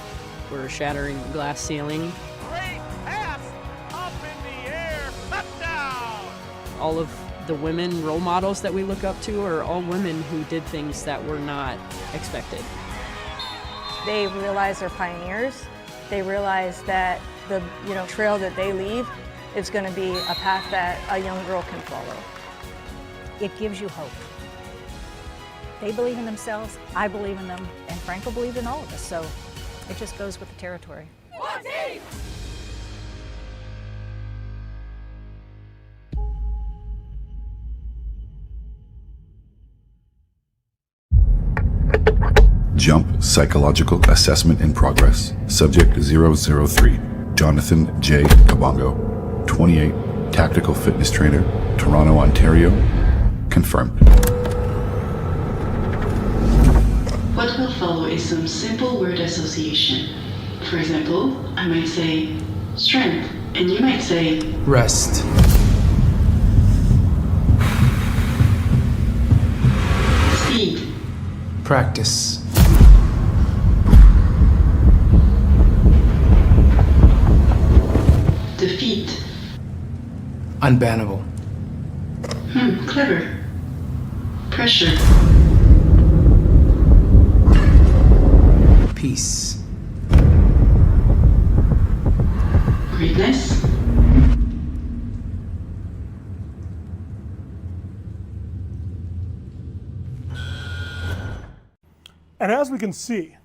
We're shattering the glass ceiling. Great pass up in the air. Touchdown. All of the women role models that we look up to are all women who did things that were not expected. They realize they're pioneers. They realize that the trail that they leave is going to be a path that a young girl can follow. It gives you hope. They believe in themselves, I believe in them, and Frank will believe in all of us, so it just goes with the territory. One team! Jump Psychological Assessment in Progress. Subject 003, Jonathan J. Kabongo, 28, Tactical Fitness Trainer, Toronto, Ontario. Confirmed. What will follow is some simple word association. For example, I might say strength, and you might say Rest. speed. Practice. Defeat. Unbannable. Clever. Pressure. Peace. Greatness. And as we can see,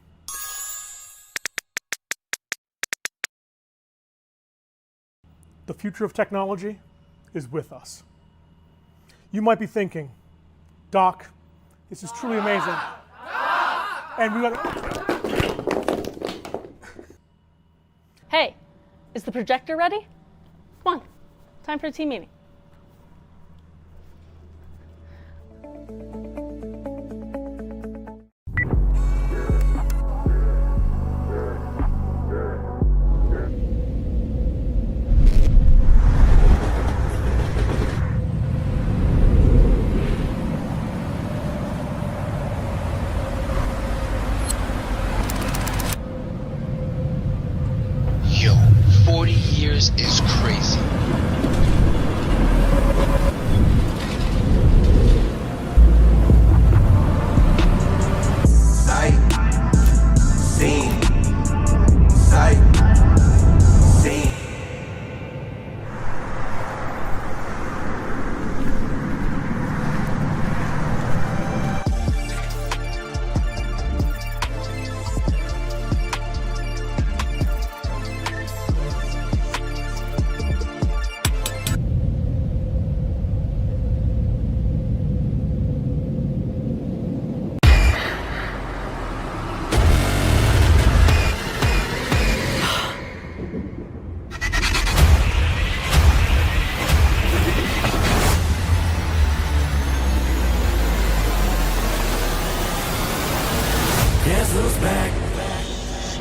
the future of technology is with us. You might be thinking, Doc, this is truly amazing. And we got Hey, is the projector ready? Come on, time for a team meeting. Yo, 40 years is crazy.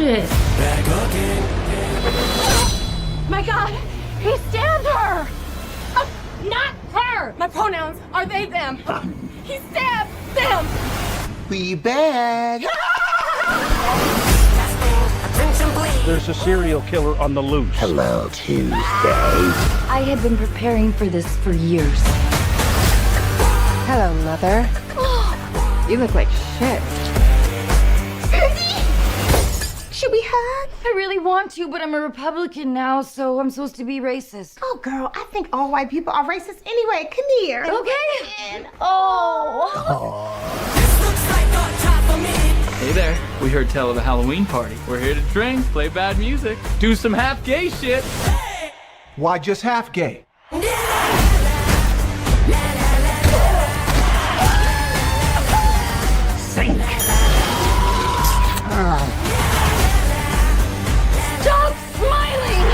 shit. My God, he stabbed her! Not her! My pronouns are they, them. He stabbed them! We back. There's a serial killer on the loose. Hello, Tuesday. I had been preparing for this for years. Hello, Mother. You look like shit. Should we hug? I really want to, but I'm a Republican now, so I'm supposed to be racist. Oh, girl, I think all white people are racist anyway. Come here. Okay. Oh. Hey there. We heard tell of a Halloween party. We're here to drink, play bad music, do some half gay shit. Why just half gay? Sink. Stop smiling!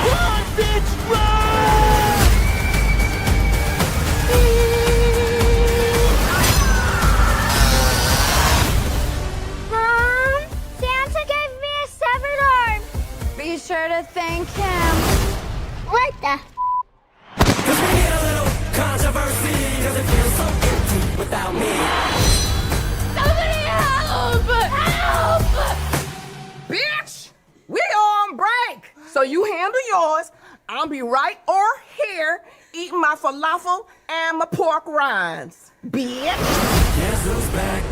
Run, bitch, run! Mom, Santa gave me a severed arm. Be sure to thank him. What the? Somebody help! Help! Bitch, we on break. So you handle yours. I'll be right over here eating my falafel and my pork rinds. Bitch. Guess who's back?